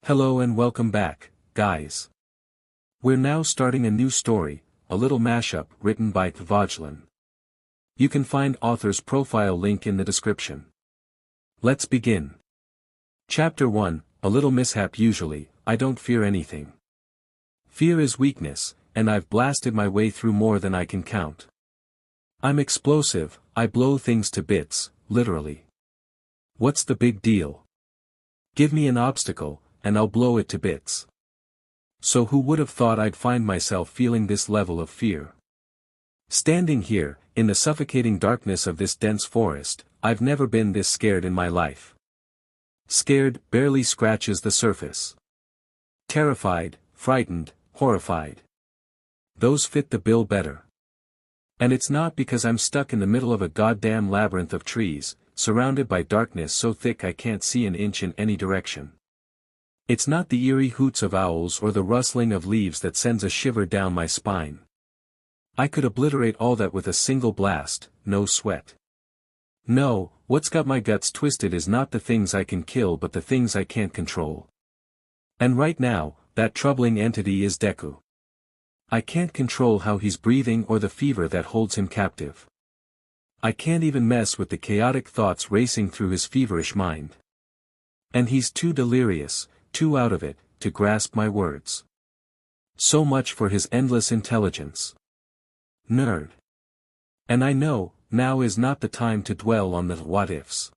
Hello and welcome back, guys. We're now starting a new story, a little mashup written by Vojlen. You can find author's profile link in the description. Let's begin. Chapter 1, A Little Mishap. Usually, I don't fear anything. Fear is weakness, and I've blasted my way through more than I can count. I'm explosive, I blow things to bits, literally. What's the big deal? Give me an obstacle, and I'll blow it to bits. So who would have thought I'd find myself feeling this level of fear? Standing here, in the suffocating darkness of this dense forest, I've never been this scared in my life. Scared barely scratches the surface. Terrified, frightened, horrified. Those fit the bill better. And it's not because I'm stuck in the middle of a goddamn labyrinth of trees, surrounded by darkness so thick I can't see an inch in any direction. It's not the eerie hoots of owls or the rustling of leaves that sends a shiver down my spine. I could obliterate all that with a single blast, no sweat. No, what's got my guts twisted is not the things I can kill but the things I can't control. And right now, that troubling entity is Deku. I can't control how he's breathing or the fever that holds him captive. I can't even mess with the chaotic thoughts racing through his feverish mind. And he's too delirious, too out of it, to grasp my words. So much for his endless intelligence. Nerd. And I know, now is not the time to dwell on the what-ifs.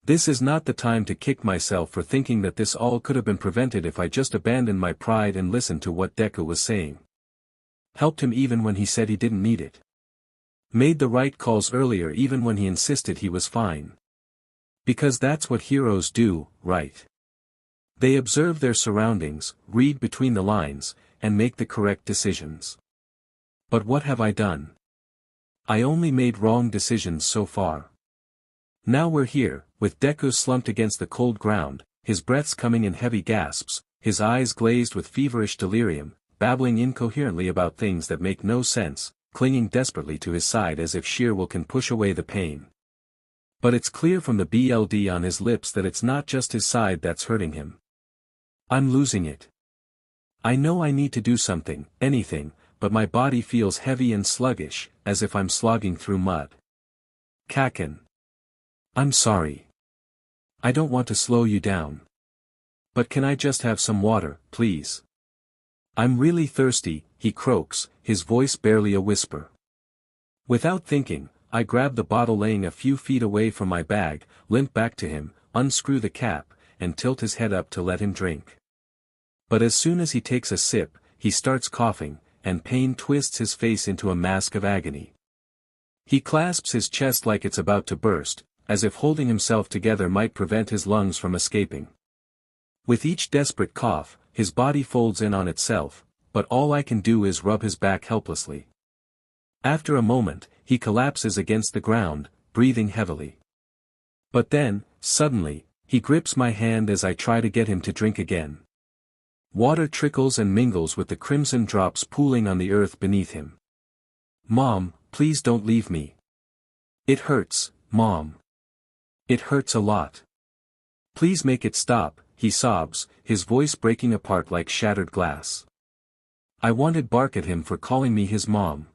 This is not the time to kick myself for thinking that this all could have been prevented if I just abandoned my pride and listened to what Deku was saying. Helped him even when he said he didn't need it. Made the right calls earlier even when he insisted he was fine. Because that's what heroes do, right? They observe their surroundings, read between the lines, and make the correct decisions. But what have I done? I only made wrong decisions so far. Now we're here, with Deku slumped against the cold ground, his breaths coming in heavy gasps, his eyes glazed with feverish delirium, babbling incoherently about things that make no sense, clinging desperately to his side as if sheer will can push away the pain. But it's clear from the blood on his lips that it's not just his side that's hurting him. I'm losing it. I know I need to do something, anything, but my body feels heavy and sluggish, as if I'm slogging through mud. Kaken. I'm sorry. I don't want to slow you down. But can I just have some water, please? I'm really thirsty, he croaks, his voice barely a whisper. Without thinking, I grab the bottle laying a few feet away from my bag, limp back to him, unscrew the cap, and tilt his head up to let him drink. But as soon as he takes a sip, he starts coughing, and pain twists his face into a mask of agony. He clasps his chest like it's about to burst, as if holding himself together might prevent his lungs from escaping. With each desperate cough, his body folds in on itself, but all I can do is rub his back helplessly. After a moment, he collapses against the ground, breathing heavily. But then, suddenly, he grips my hand as I try to get him to drink again. Water trickles and mingles with the crimson drops pooling on the earth beneath him. Mom, please don't leave me. It hurts, Mom. It hurts a lot. Please make it stop, he sobs, his voice breaking apart like shattered glass. I wanted bark at him for calling me his mom.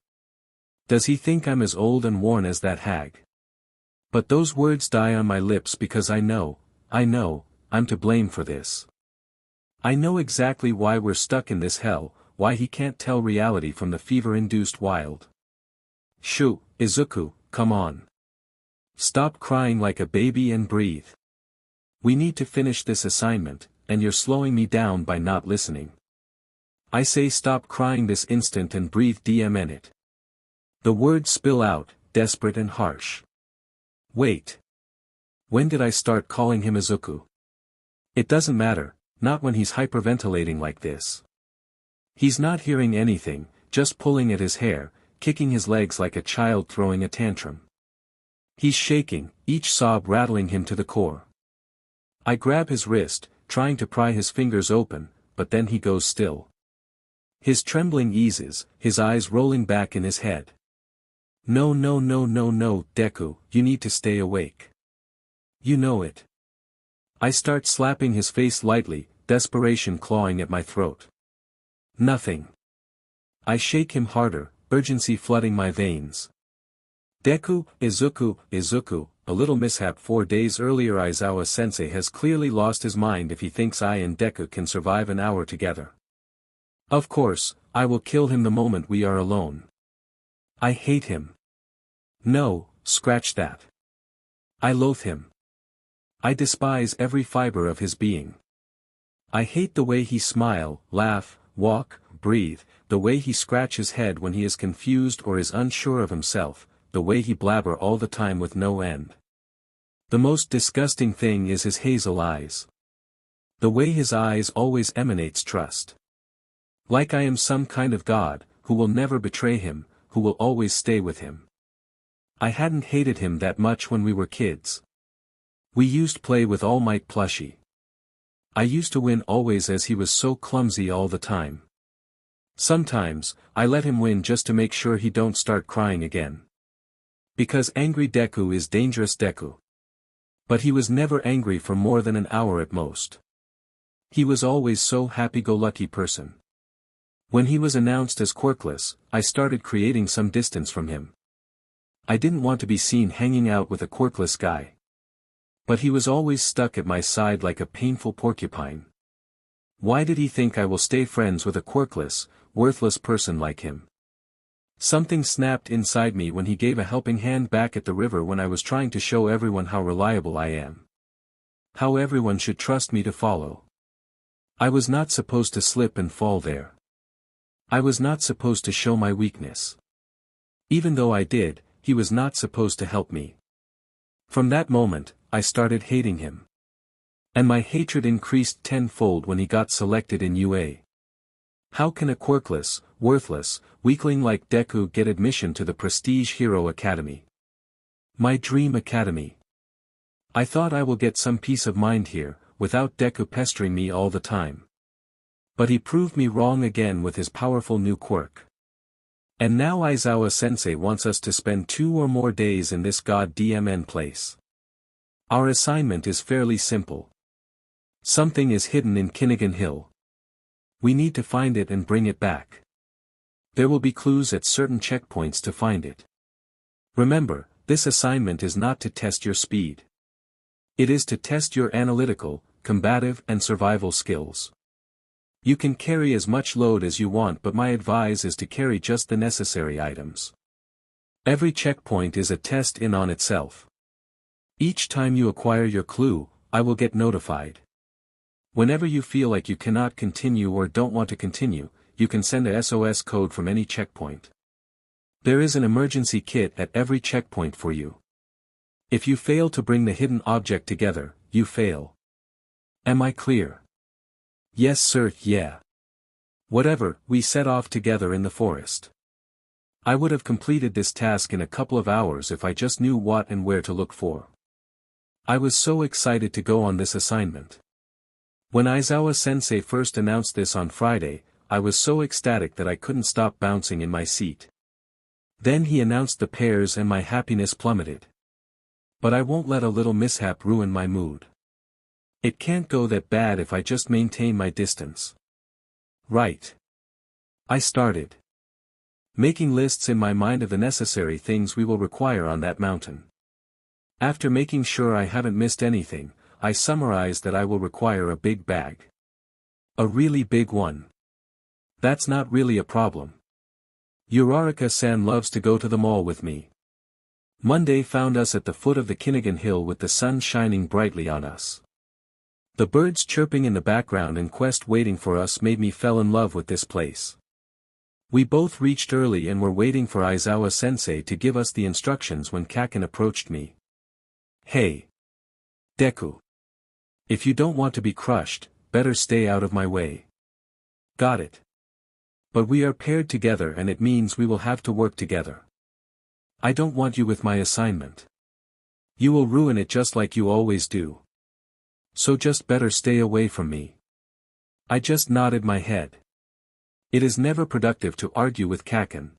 Does he think I'm as old and worn as that hag? But those words die on my lips because I know, I'm to blame for this. I know exactly why we're stuck in this hell, why he can't tell reality from the fever-induced wild. Shoo, Izuku, come on. Stop crying like a baby and breathe. We need to finish this assignment, and you're slowing me down by not listening. I say stop crying this instant and breathe DMN it. The words spill out, desperate and harsh. Wait. When did I start calling him Izuku? It doesn't matter. Not when he's hyperventilating like this. He's not hearing anything, just pulling at his hair, kicking his legs like a child throwing a tantrum. He's shaking, each sob rattling him to the core. I grab his wrist, trying to pry his fingers open, but then he goes still. His trembling eases, his eyes rolling back in his head. No, Deku, you need to stay awake. You know it. I start slapping his face lightly, desperation clawing at my throat. Nothing. I shake him harder, urgency flooding my veins. Deku, Izuku, Izuku, a little mishap 4 days earlier. Aizawa-sensei has clearly lost his mind if he thinks I and Deku can survive an hour together. Of course, I will kill him the moment we are alone. I hate him. No, scratch that. I loathe him. I despise every fiber of his being. I hate the way he smile, laugh, walk, breathe, the way he scratch his head when he is confused or is unsure of himself, the way he blabber all the time with no end. The most disgusting thing is his hazel eyes. The way his eyes always emanates trust. Like I am some kind of god, who will never betray him, who will always stay with him. I hadn't hated him that much when we were kids. We used play with All Might plushie. I used to win always as he was so clumsy all the time. Sometimes, I let him win just to make sure he don't start crying again. Because angry Deku is dangerous Deku. But he was never angry for more than an hour at most. He was always so happy-go-lucky person. When he was announced as quirkless, I started creating some distance from him. I didn't want to be seen hanging out with a quirkless guy. But he was always stuck at my side like a painful porcupine. Why did he think I will stay friends with a quirkless, worthless person like him? Something snapped inside me when he gave a helping hand back at the river when I was trying to show everyone how reliable I am. How everyone should trust me to follow. I was not supposed to slip and fall there. I was not supposed to show my weakness. Even though I did, he was not supposed to help me. From that moment, I started hating him. And my hatred increased tenfold when he got selected in UA. How can a quirkless, worthless, weakling like Deku get admission to the Prestige Hero Academy? My dream academy. I thought I will get some peace of mind here, without Deku pestering me all the time. But he proved me wrong again with his powerful new quirk. And now Aizawa-sensei wants us to spend 2 or more days in this god-damn place. Our assignment is fairly simple. Something is hidden in Kinnigan Hill. We need to find it and bring it back. There will be clues at certain checkpoints to find it. Remember, this assignment is not to test your speed. It is to test your analytical, combative and survival skills. You can carry as much load as you want, but my advice is to carry just the necessary items. Every checkpoint is a test in on itself. Each time you acquire your clue, I will get notified. Whenever you feel like you cannot continue or don't want to continue, you can send a SOS code from any checkpoint. There is an emergency kit at every checkpoint for you. If you fail to bring the hidden object together, you fail. Am I clear? Yes sir, yeah. Whatever, we set off together in the forest. I would have completed this task in a couple of hours if I just knew what and where to look for. I was so excited to go on this assignment. When Aizawa-sensei first announced this on Friday, I was so ecstatic that I couldn't stop bouncing in my seat. Then he announced the pairs and my happiness plummeted. But I won't let a little mishap ruin my mood. It can't go that bad if I just maintain my distance. Right. I started making lists in my mind of the necessary things we will require on that mountain. After making sure I haven't missed anything, I summarized that I will require a big bag. A really big one. That's not really a problem. Uraraka-san loves to go to the mall with me. Monday found us at the foot of the Kinnigan Hill with the sun shining brightly on us. The birds chirping in the background and Quest waiting for us made me fell in love with this place. We both reached early and were waiting for Aizawa-sensei to give us the instructions when Kaken approached me. Hey. Deku. If you don't want to be crushed, better stay out of my way. Got it. But we are paired together and it means we will have to work together. I don't want you with my assignment. You will ruin it just like you always do. So just better stay away from me. I just nodded my head. It is never productive to argue with Kaken.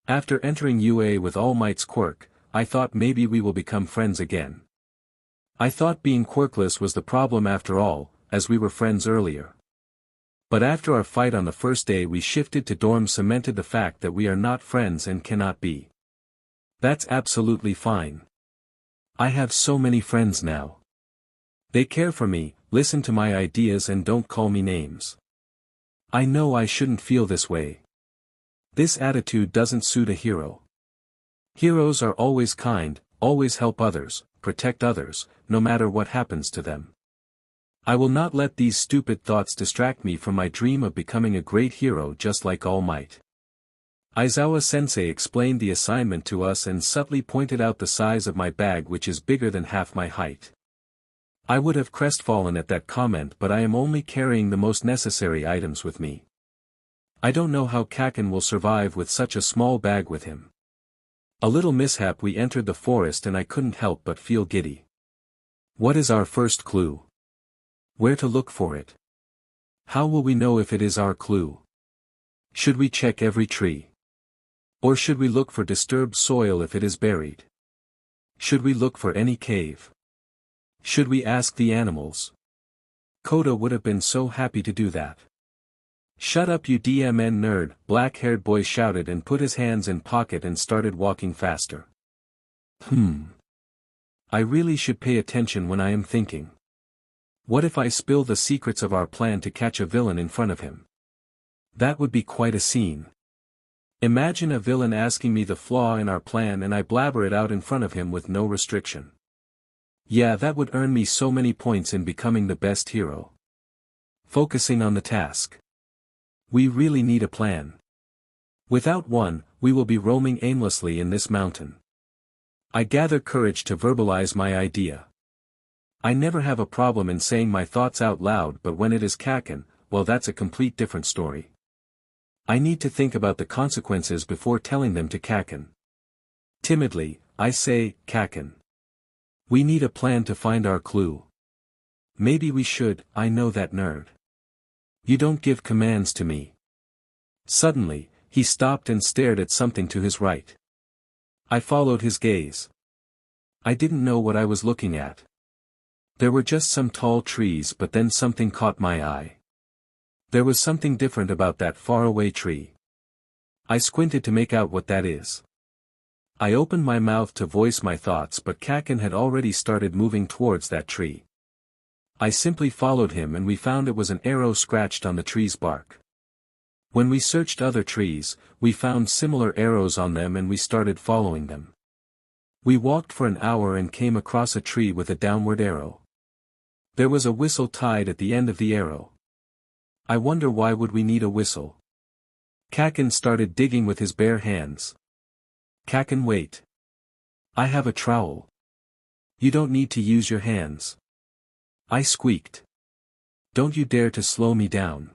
After entering UA with All Might's quirk, I thought maybe we will become friends again. I thought being quirkless was the problem after all, as we were friends earlier. But after our fight on the first day we shifted to dorm cemented the fact that we are not friends and cannot be. That's absolutely fine. I have so many friends now. They care for me, listen to my ideas and don't call me names. I know I shouldn't feel this way. This attitude doesn't suit a hero. Heroes are always kind, always help others, protect others, no matter what happens to them. I will not let these stupid thoughts distract me from my dream of becoming a great hero just like All Might. Aizawa-sensei explained the assignment to us and subtly pointed out the size of my bag, which is bigger than half my height. I would have crestfallen at that comment, but I am only carrying the most necessary items with me. I don't know how Kaken will survive with such a small bag with him. A little mishap, we entered the forest and I couldn't help but feel giddy. What is our first clue? Where to look for it? How will we know if it is our clue? Should we check every tree? Or should we look for disturbed soil if it is buried? Should we look for any cave? Should we ask the animals? Koda would have been so happy to do that. Shut up you DMN nerd, black-haired boy shouted and put his hands in pocket and started walking faster. I really should pay attention when I am thinking. What if I spill the secrets of our plan to catch a villain in front of him? That would be quite a scene. Imagine a villain asking me the flaw in our plan and I blabber it out in front of him with no restriction. Yeah, that would earn me so many points in becoming the best hero. Focusing on the task. We really need a plan. Without one, we will be roaming aimlessly in this mountain. I gather courage to verbalize my idea. I never have a problem in saying my thoughts out loud, but when it is Kaken, well, that's a complete different story. I need to think about the consequences before telling them to Kaken. Timidly, I say, Kaken. We need a plan to find our clue. Maybe we should, I know that nerd. You don't give commands to me. Suddenly, he stopped and stared at something to his right. I followed his gaze. I didn't know what I was looking at. There were just some tall trees, but then something caught my eye. There was something different about that faraway tree. I squinted to make out what that is. I opened my mouth to voice my thoughts, but Kaken had already started moving towards that tree. I simply followed him and we found it was an arrow scratched on the tree's bark. When we searched other trees, we found similar arrows on them and we started following them. We walked for an hour and came across a tree with a downward arrow. There was a whistle tied at the end of the arrow. I wonder why would we need a whistle? Kaken started digging with his bare hands. Kaken, wait. I have a trowel. You don't need to use your hands. I squeaked. Don't you dare to slow me down.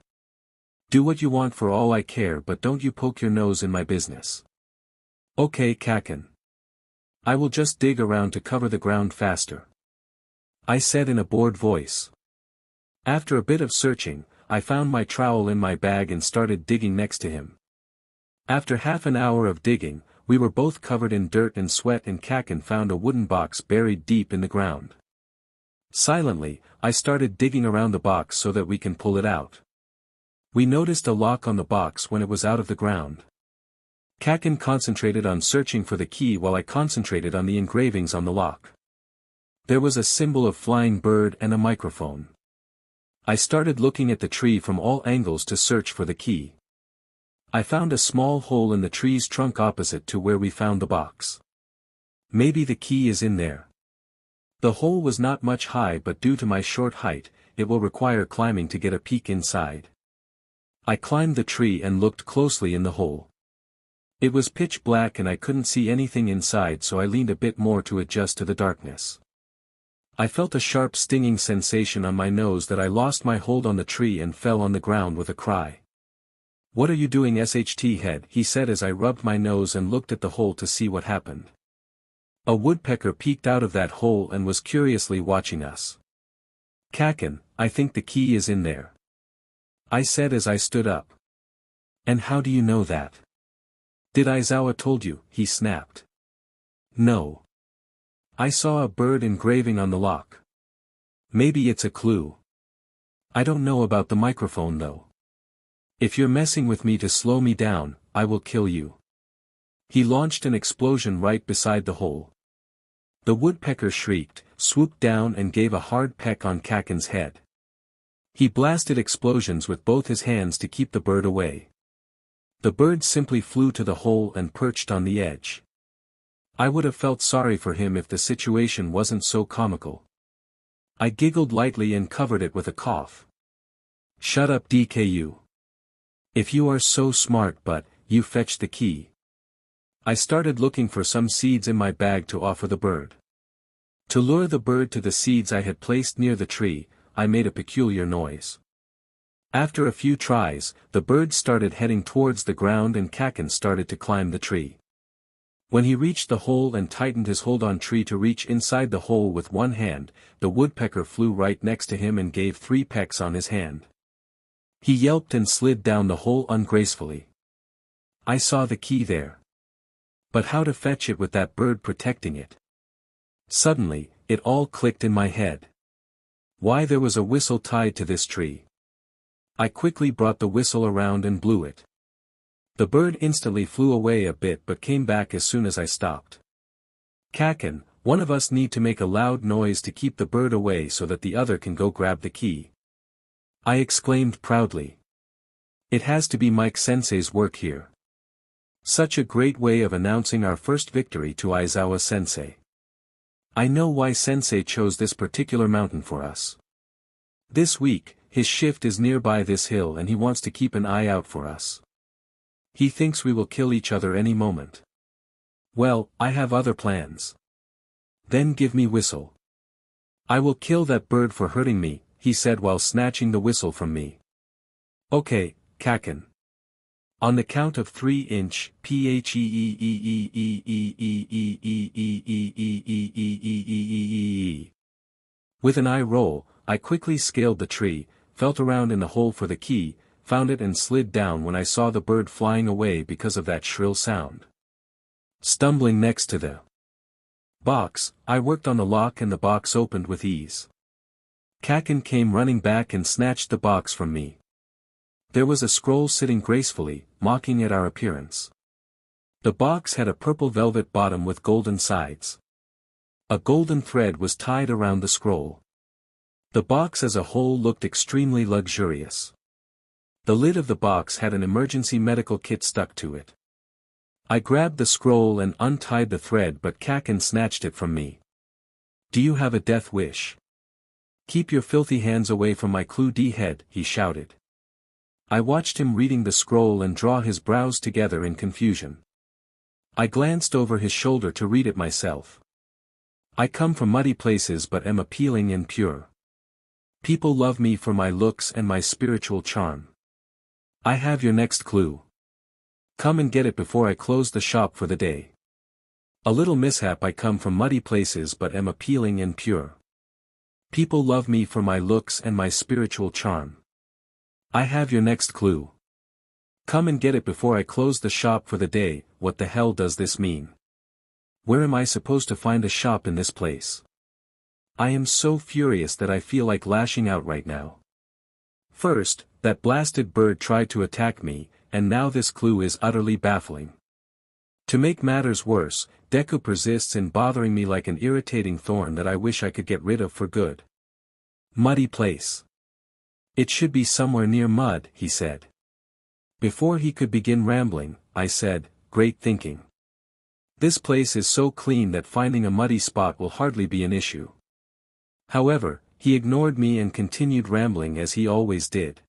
Do what you want for all I care, but don't you poke your nose in my business. Okay, Kaken. I will just dig around to cover the ground faster. I said in a bored voice. After a bit of searching, I found my trowel in my bag and started digging next to him. After half an hour of digging, we were both covered in dirt and sweat and Kaken found a wooden box buried deep in the ground. Silently, I started digging around the box so that we can pull it out. We noticed a lock on the box when it was out of the ground. Kaken concentrated on searching for the key while I concentrated on the engravings on the lock. There was a symbol of flying bird and a microphone. I started looking at the tree from all angles to search for the key. I found a small hole in the tree's trunk opposite to where we found the box. Maybe the key is in there. The hole was not much high, but due to my short height, it will require climbing to get a peek inside. I climbed the tree and looked closely in the hole. It was pitch black and I couldn't see anything inside, so I leaned a bit more to adjust to the darkness. I felt a sharp stinging sensation on my nose that I lost my hold on the tree and fell on the ground with a cry. What are you doing, SHT head? He said as I rubbed my nose and looked at the hole to see what happened. A woodpecker peeked out of that hole and was curiously watching us. Kaken, I think the key is in there. I said as I stood up. And how do you know that? Did Aizawa told you? He snapped. No. I saw a bird engraving on the lock. Maybe it's a clue. I don't know about the microphone though. If you're messing with me to slow me down, I will kill you. He launched an explosion right beside the hole. The woodpecker shrieked, swooped down and gave a hard peck on Kaken's head. He blasted explosions with both his hands to keep the bird away. The bird simply flew to the hole and perched on the edge. I would have felt sorry for him if the situation wasn't so comical. I giggled lightly and covered it with a cough. Shut up, DKU. If you are so smart, but you fetch the key. I started looking for some seeds in my bag to offer the bird. To lure the bird to the seeds I had placed near the tree, I made a peculiar noise. After a few tries, the bird started heading towards the ground and Kaken started to climb the tree. When he reached the hole and tightened his hold on tree to reach inside the hole with one hand, the woodpecker flew right next to him and gave 3 pecks on his hand. He yelped and slid down the hole ungracefully. I saw the key there. But how to fetch it with that bird protecting it? Suddenly, it all clicked in my head. Why, there was a whistle tied to this tree. I quickly brought the whistle around and blew it. The bird instantly flew away a bit but came back as soon as I stopped. Kaken, one of us need to make a loud noise to keep the bird away so that the other can go grab the key. I exclaimed proudly. It has to be Mike Sensei's work here. Such a great way of announcing our first victory to Aizawa Sensei. I know why Sensei chose this particular mountain for us. This week, his shift is nearby this hill and he wants to keep an eye out for us. He thinks we will kill each other any moment. Well, I have other plans. Then give me whistle. I will kill that bird for hurting me, he said while snatching the whistle from me. Okay, Kaken. On the count of 3 inch, With an eye roll, I quickly scaled the tree, felt around in the hole for the key, found it and slid down when I saw the bird flying away because of that shrill sound. Stumbling next to the box, I worked on the lock and the box opened with ease. Kaken came running back and snatched the box from me. There was a scroll sitting gracefully, mocking at our appearance. The box had a purple velvet bottom with golden sides. A golden thread was tied around the scroll. The box as a whole looked extremely luxurious. The lid of the box had an emergency medical kit stuck to it. I grabbed the scroll and untied the thread but Kaken snatched it from me. Do you have a death wish? Keep your filthy hands away from my Clue D head, he shouted. I watched him reading the scroll and draw his brows together in confusion. I glanced over his shoulder to read it myself. I come from muddy places but am appealing and pure. People love me for my looks and my spiritual charm. I have your next clue. Come and get it before I close the shop for the day. A little mishap. I come from muddy places but am appealing and pure. People love me for my looks and my spiritual charm. I have your next clue. Come and get it before I close the shop for the day. What the hell does this mean? Where am I supposed to find a shop in this place? I am so furious that I feel like lashing out right now. First, that blasted bird tried to attack me, and now this clue is utterly baffling. To make matters worse, Deku persists in bothering me like an irritating thorn that I wish I could get rid of for good. Muddy place. It should be somewhere near mud, he said. Before he could begin rambling, I said, great thinking. This place is so clean that finding a muddy spot will hardly be an issue. However, he ignored me and continued rambling as he always did.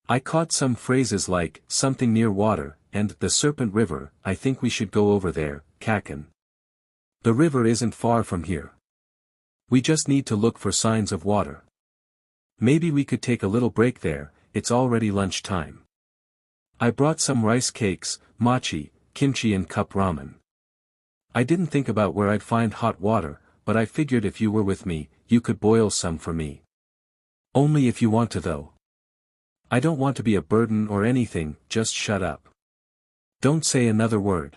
I caught some phrases like, something near water, and the Serpent River. I think we should go over there, Kaken. The river isn't far from here. We just need to look for signs of water. Maybe we could take a little break there, it's already lunchtime. I brought some rice cakes, mochi, kimchi and cup ramen. I didn't think about where I'd find hot water, but I figured if you were with me, you could boil some for me. Only if you want to though. I don't want to be a burden or anything, just shut up. Don't say another word.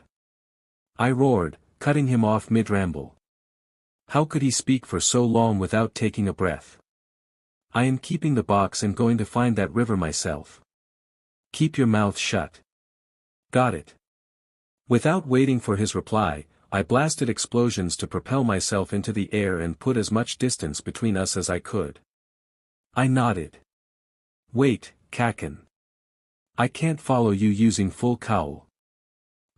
I roared, cutting him off mid-ramble. How could he speak for so long without taking a breath? I am keeping the box and going to find that river myself. Keep your mouth shut. Got it. Without waiting for his reply, I blasted explosions to propel myself into the air and put as much distance between us as I could. I nodded. Wait, Kaken. I can't follow you using full cowl.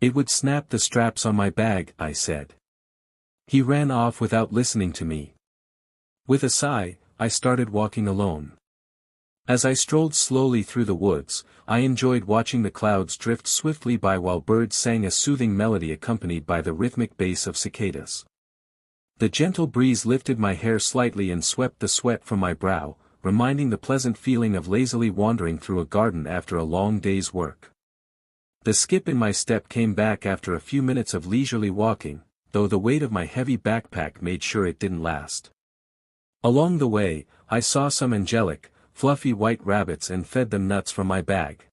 It would snap the straps on my bag, I said. He ran off without listening to me. With a sigh, I started walking alone. As I strolled slowly through the woods, I enjoyed watching the clouds drift swiftly by while birds sang a soothing melody accompanied by the rhythmic bass of cicadas. The gentle breeze lifted my hair slightly and swept the sweat from my brow, reminding the pleasant feeling of lazily wandering through a garden after a long day's work. The skip in my step came back after a few minutes of leisurely walking, though the weight of my heavy backpack made sure it didn't last. Along the way, I saw some angelic, fluffy white rabbits and fed them nuts from my bag.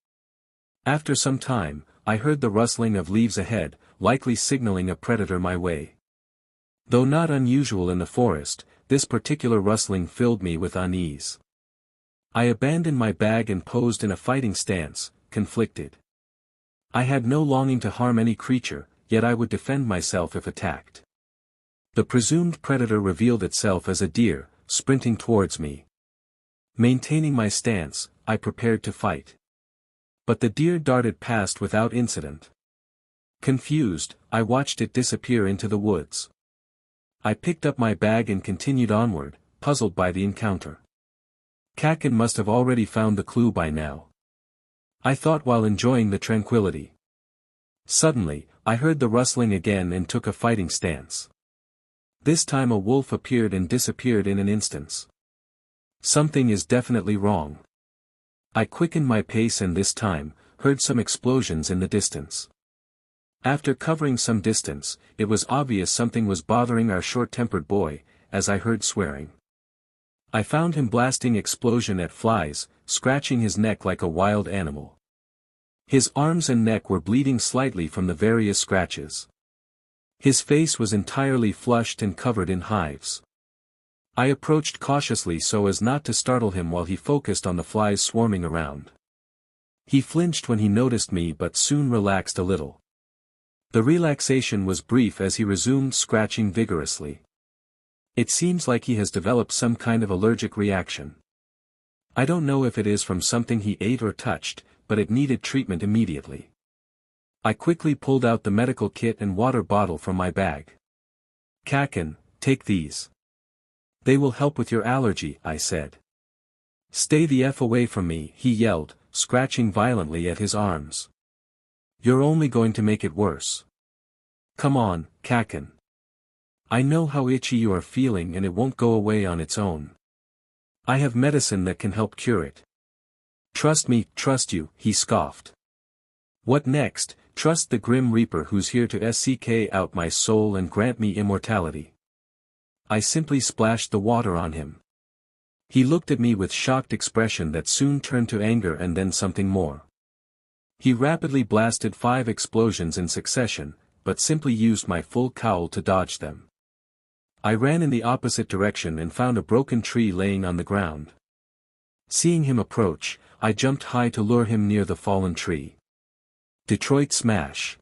After some time, I heard the rustling of leaves ahead, likely signaling a predator my way. Though not unusual in the forest, this particular rustling filled me with unease. I abandoned my bag and posed in a fighting stance, conflicted. I had no longing to harm any creature, yet I would defend myself if attacked. The presumed predator revealed itself as a deer, sprinting towards me. Maintaining my stance, I prepared to fight. But the deer darted past without incident. Confused, I watched it disappear into the woods. I picked up my bag and continued onward, puzzled by the encounter. Kaken must have already found the clue by now. I thought while enjoying the tranquility. Suddenly, I heard the rustling again and took a fighting stance. This time a wolf appeared and disappeared in an instant. Something is definitely wrong. I quickened my pace and this time, heard some explosions in the distance. After covering some distance, it was obvious something was bothering our short-tempered boy, as I heard swearing. I found him blasting explosion at flies, scratching his neck like a wild animal. His arms and neck were bleeding slightly from the various scratches. His face was entirely flushed and covered in hives. I approached cautiously so as not to startle him while he focused on the flies swarming around. He flinched when he noticed me but soon relaxed a little. The relaxation was brief as he resumed scratching vigorously. It seems like he has developed some kind of allergic reaction. I don't know if it is from something he ate or touched, but it needed treatment immediately. I quickly pulled out the medical kit and water bottle from my bag. Kaken, take these. They will help with your allergy, I said. Stay the F away from me, he yelled, scratching violently at his arms. You're only going to make it worse. Come on, Kaken. I know how itchy you are feeling and it won't go away on its own. I have medicine that can help cure it. Trust me, trust you, he scoffed. What next? Trust the Grim Reaper who's here to SCK out my soul and grant me immortality. I simply splashed the water on him. He looked at me with shocked expression that soon turned to anger and then something more. He rapidly blasted 5 explosions in succession, but simply used my full cowl to dodge them. I ran in the opposite direction and found a broken tree laying on the ground. Seeing him approach, I jumped high to lure him near the fallen tree. Detroit smash!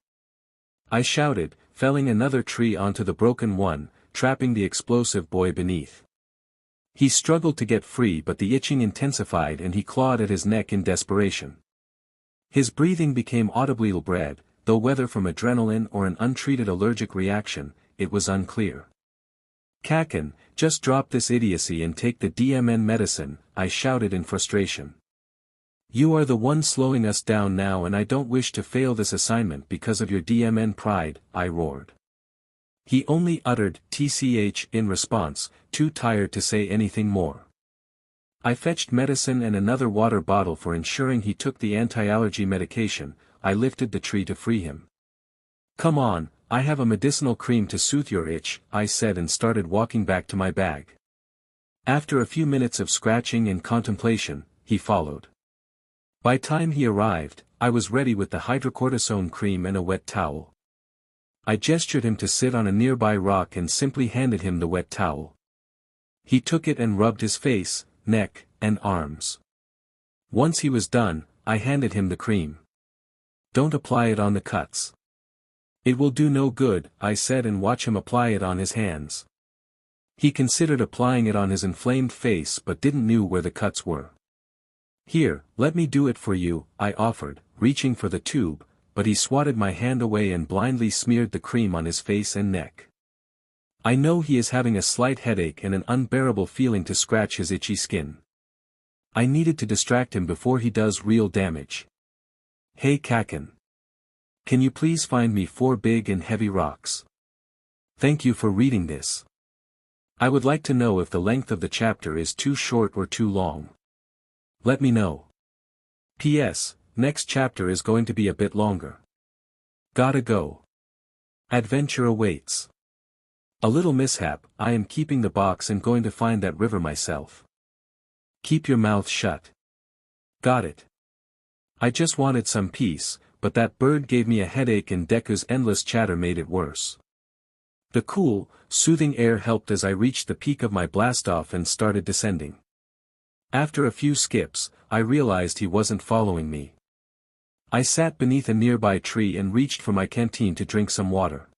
I shouted, felling another tree onto the broken one, trapping the explosive boy beneath. He struggled to get free but the itching intensified and he clawed at his neck in desperation. His breathing became audibly laboured, though whether from adrenaline or an untreated allergic reaction, it was unclear. Kaken, just drop this idiocy and take the DMN medicine, I shouted in frustration. You are the one slowing us down now and I don't wish to fail this assignment because of your DMN pride, I roared. He only uttered TCH in response, too tired to say anything more. I fetched medicine and another water bottle for ensuring he took the anti-allergy medication. I lifted the tree to free him. Come on, I have a medicinal cream to soothe your itch, I said and started walking back to my bag. After a few minutes of scratching and contemplation, he followed. By time he arrived, I was ready with the hydrocortisone cream and a wet towel. I gestured him to sit on a nearby rock and simply handed him the wet towel. He took it and rubbed his face, neck, and arms. Once he was done, I handed him the cream. Don't apply it on the cuts. It will do no good, I said, and watch him apply it on his hands. He considered applying it on his inflamed face but didn't know where the cuts were. Here, let me do it for you, I offered, reaching for the tube, but he swatted my hand away and blindly smeared the cream on his face and neck. I know he is having a slight headache and an unbearable feeling to scratch his itchy skin. I needed to distract him before he does real damage. Hey Kaken. Can you please find me 4 big and heavy rocks? Thank you for reading this. I would like to know if the length of the chapter is too short or too long. Let me know. P.S. Next chapter is going to be a bit longer. Gotta go. Adventure awaits. A little mishap, I am keeping the box and going to find that river myself. Keep your mouth shut. Got it. I just wanted some peace, but that bird gave me a headache and Deku's endless chatter made it worse. The cool, soothing air helped as I reached the peak of my blastoff and started descending. After a few skips, I realized he wasn't following me. I sat beneath a nearby tree and reached for my canteen to drink some water.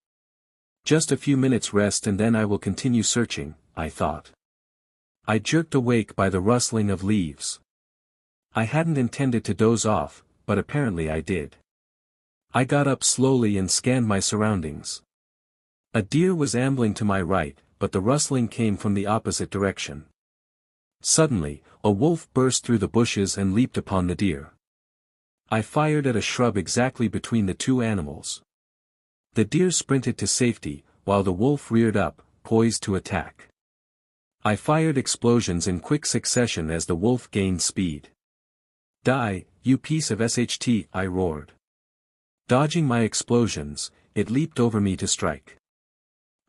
Just a few minutes rest and then I will continue searching, I thought. I jerked awake by the rustling of leaves. I hadn't intended to doze off, but apparently I did. I got up slowly and scanned my surroundings. A deer was ambling to my right, but the rustling came from the opposite direction. Suddenly, a wolf burst through the bushes and leaped upon the deer. I fired at a shrub exactly between the two animals. The deer sprinted to safety, while the wolf reared up, poised to attack. I fired explosions in quick succession as the wolf gained speed. Die, you piece of SHT, I roared. Dodging my explosions, it leaped over me to strike.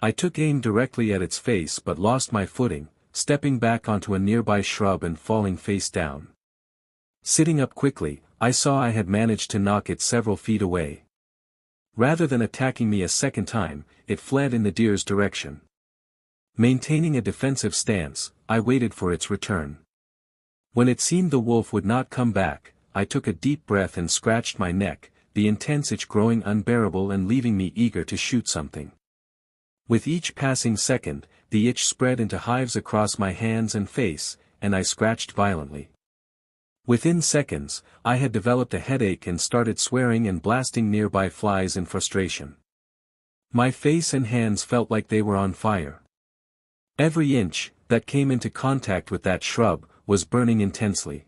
I took aim directly at its face but lost my footing, stepping back onto a nearby shrub and falling face down. Sitting up quickly, I saw I had managed to knock it several feet away. Rather than attacking me a second time, it fled in the deer's direction. Maintaining a defensive stance, I waited for its return. When it seemed the wolf would not come back, I took a deep breath and scratched my neck, the intense itch growing unbearable and leaving me eager to shoot something. With each passing second, the itch spread into hives across my hands and face, and I scratched violently. Within seconds, I had developed a headache and started swearing and blasting nearby flies in frustration. My face and hands felt like they were on fire. Every inch that came into contact with that shrub was burning intensely.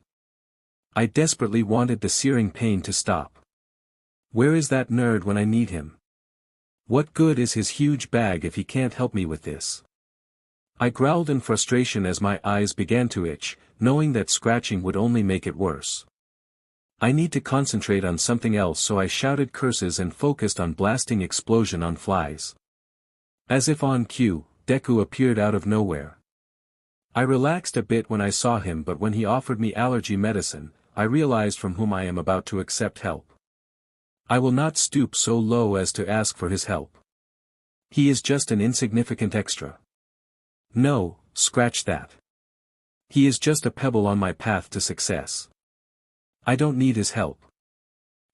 I desperately wanted the searing pain to stop. Where is that nerd when I need him? What good is his huge bag if he can't help me with this? I growled in frustration as my eyes began to itch, knowing that scratching would only make it worse. I need to concentrate on something else, so I shouted curses and focused on blasting explosion on flies. As if on cue, Deku appeared out of nowhere. I relaxed a bit when I saw him, but when he offered me allergy medicine, I realized from whom I am about to accept help. I will not stoop so low as to ask for his help. He is just an insignificant extra. No, scratch that. He is just a pebble on my path to success. I don't need his help.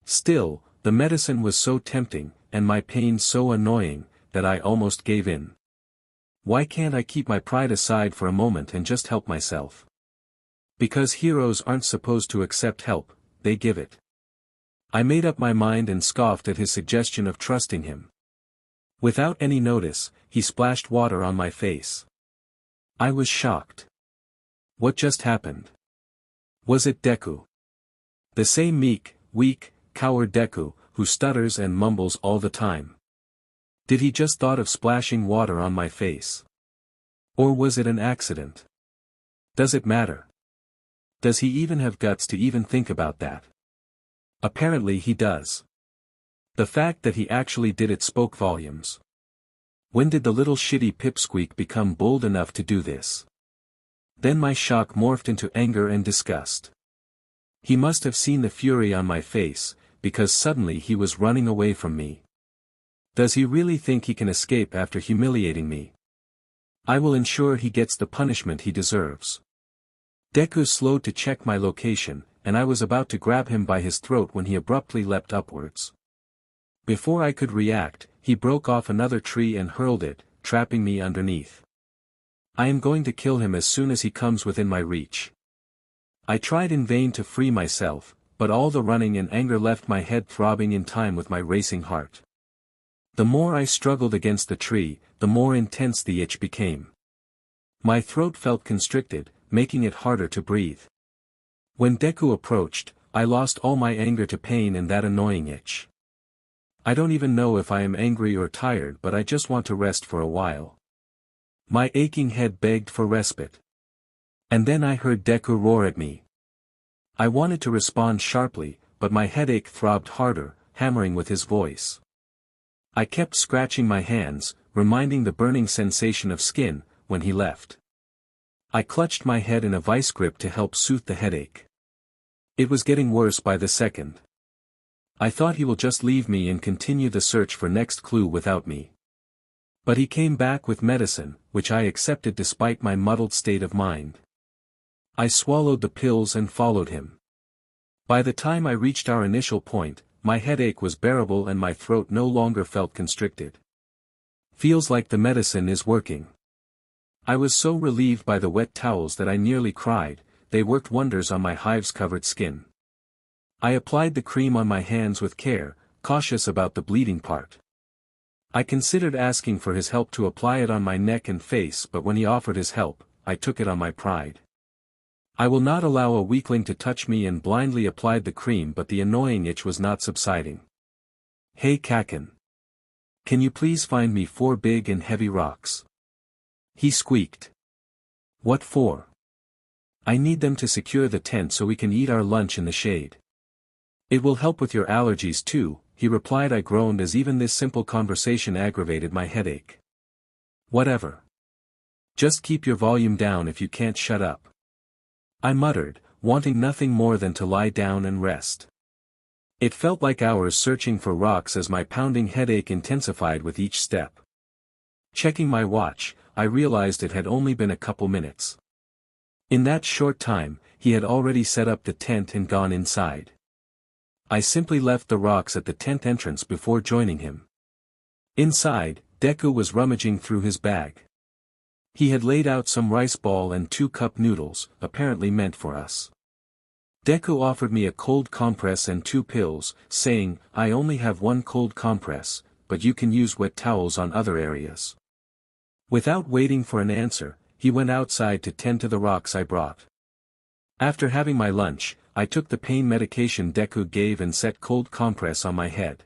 Still, the medicine was so tempting, and my pain so annoying, that I almost gave in. Why can't I keep my pride aside for a moment and just help myself? Because heroes aren't supposed to accept help, they give it. I made up my mind and scoffed at his suggestion of trusting him. Without any notice, he splashed water on my face. I was shocked. What just happened? Was it Deku? The same meek, weak, coward Deku, who stutters and mumbles all the time. Did he just thought of splashing water on my face? Or was it an accident? Does it matter? Does he even have guts to even think about that? Apparently he does. The fact that he actually did it spoke volumes. When did the little shitty pipsqueak become bold enough to do this? Then my shock morphed into anger and disgust. He must have seen the fury on my face, because suddenly he was running away from me. Does he really think he can escape after humiliating me? I will ensure he gets the punishment he deserves. Deku slowed to check my location, and I was about to grab him by his throat when he abruptly leapt upwards. Before I could react, he broke off another tree and hurled it, trapping me underneath. I am going to kill him as soon as he comes within my reach. I tried in vain to free myself, but all the running and anger left my head throbbing in time with my racing heart. The more I struggled against the tree, the more intense the itch became. My throat felt constricted, making it harder to breathe. When Deku approached, I lost all my anger to pain and that annoying itch. I don't even know if I am angry or tired, but I just want to rest for a while. My aching head begged for respite. And then I heard Deku roar at me. I wanted to respond sharply, but my headache throbbed harder, hammering with his voice. I kept scratching my hands, reminding the burning sensation of skin, when he left. I clutched my head in a vice grip to help soothe the headache. It was getting worse by the second. I thought he will just leave me and continue the search for next clue without me. But he came back with medicine, which I accepted despite my muddled state of mind. I swallowed the pills and followed him. By the time I reached our initial point, my headache was bearable and my throat no longer felt constricted. Feels like the medicine is working. I was so relieved by the wet towels that I nearly cried. They worked wonders on my hives-covered skin. I applied the cream on my hands with care, cautious about the bleeding part. I considered asking for his help to apply it on my neck and face, but when he offered his help, I took it on my pride. I will not allow a weakling to touch me and blindly applied the cream, but the annoying itch was not subsiding. Hey Kaken. Can you please find me 4 big and heavy rocks? He squeaked. What for? I need them to secure the tent so we can eat our lunch in the shade. It will help with your allergies too, he replied. I groaned as even this simple conversation aggravated my headache. Whatever. Just keep your volume down if you can't shut up. I muttered, wanting nothing more than to lie down and rest. It felt like hours searching for rocks as my pounding headache intensified with each step. Checking my watch, I realized it had only been a couple minutes. In that short time, he had already set up the tent and gone inside. I simply left the rocks at the tent entrance before joining him. Inside, Deku was rummaging through his bag. He had laid out some rice ball and 2 cup noodles, apparently meant for us. Deku offered me a cold compress and 2 pills, saying, I only have 1 cold compress, but you can use wet towels on other areas. Without waiting for an answer, he went outside to tend to the rocks I brought. After having my lunch, I took the pain medication Deku gave and set cold compress on my head.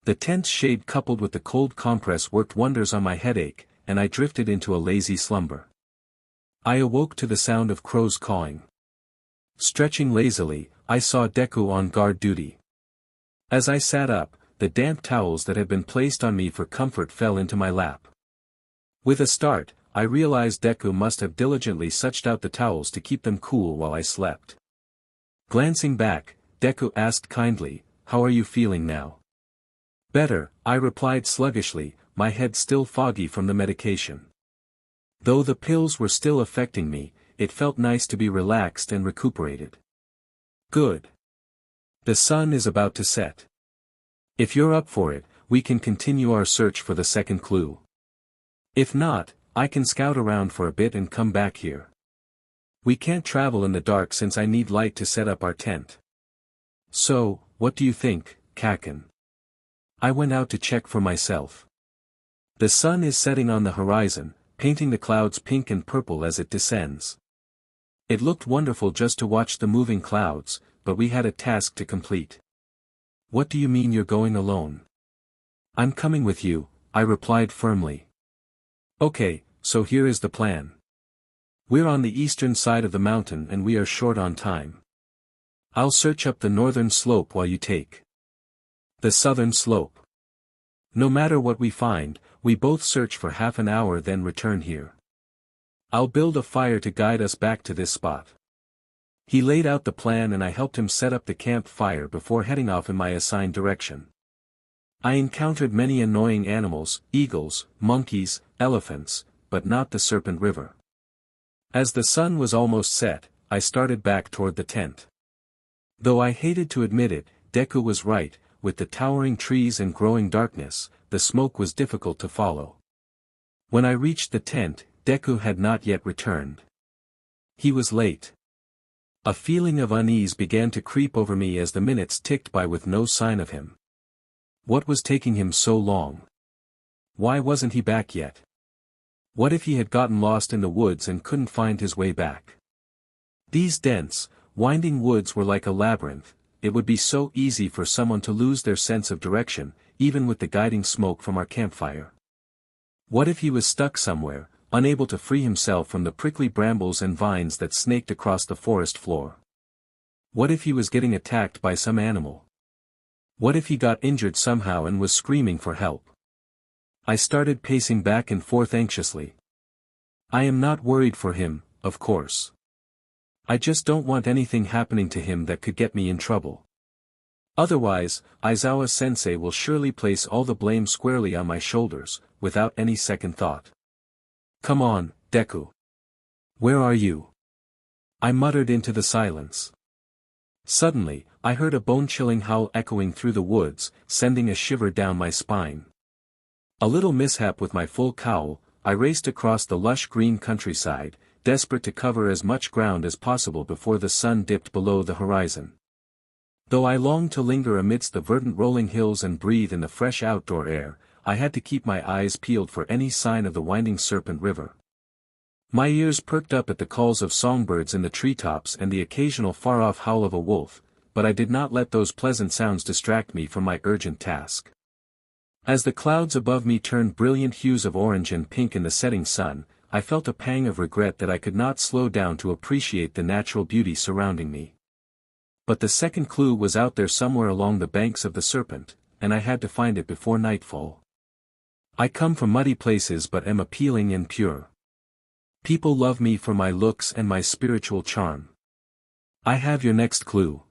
The tense shade coupled with the cold compress worked wonders on my headache, and I drifted into a lazy slumber. I awoke to the sound of crows cawing. Stretching lazily, I saw Deku on guard duty. As I sat up, the damp towels that had been placed on me for comfort fell into my lap. With a start, I realized Deku must have diligently suched out the towels to keep them cool while I slept. Glancing back, Deku asked kindly, How are you feeling now? Better, I replied sluggishly, my head still foggy from the medication. Though the pills were still affecting me, it felt nice to be relaxed and recuperated. Good. The sun is about to set. If you're up for it, we can continue our search for the second clue. If not, I can scout around for a bit and come back here. We can't travel in the dark since I need light to set up our tent. So, what do you think, Kaken? I went out to check for myself. The sun is setting on the horizon, painting the clouds pink and purple as it descends. It looked wonderful just to watch the moving clouds, but we had a task to complete. What do you mean you're going alone? I'm coming with you, I replied firmly. Okay, so here is the plan. We're on the eastern side of the mountain and we are short on time. I'll search up the northern slope while you take the southern slope. No matter what we find, we both search for half an hour then return here. I'll build a fire to guide us back to this spot. He laid out the plan and I helped him set up the campfire before heading off in my assigned direction. I encountered many annoying animals, eagles, monkeys, elephants, but not the Serpent River. As the sun was almost set, I started back toward the tent. Though I hated to admit it, Deku was right, with the towering trees and growing darkness, the smoke was difficult to follow. When I reached the tent, Deku had not yet returned. He was late. A feeling of unease began to creep over me as the minutes ticked by with no sign of him. What was taking him so long? Why wasn't he back yet? What if he had gotten lost in the woods and couldn't find his way back? These dense, winding woods were like a labyrinth. It would be so easy for someone to lose their sense of direction, even with the guiding smoke from our campfire. What if he was stuck somewhere, unable to free himself from the prickly brambles and vines that snaked across the forest floor? What if he was getting attacked by some animal? What if he got injured somehow and was screaming for help? I started pacing back and forth anxiously. I am not worried for him, of course. I just don't want anything happening to him that could get me in trouble. Otherwise, Aizawa-sensei will surely place all the blame squarely on my shoulders, without any second thought. Come on, Deku. Where are you? I muttered into the silence. Suddenly, I heard a bone-chilling howl echoing through the woods, sending a shiver down my spine. A little mishap with my full cowl, I raced across the lush green countryside, desperate to cover as much ground as possible before the sun dipped below the horizon. Though I longed to linger amidst the verdant rolling hills and breathe in the fresh outdoor air, I had to keep my eyes peeled for any sign of the winding Serpent River. My ears perked up at the calls of songbirds in the treetops and the occasional far-off howl of a wolf, but I did not let those pleasant sounds distract me from my urgent task. As the clouds above me turned brilliant hues of orange and pink in the setting sun, I felt a pang of regret that I could not slow down to appreciate the natural beauty surrounding me. But the second clue was out there somewhere along the banks of the Serpent, and I had to find it before nightfall. I come from muddy places but am appealing and pure. People love me for my looks and my spiritual charm. I have your next clue.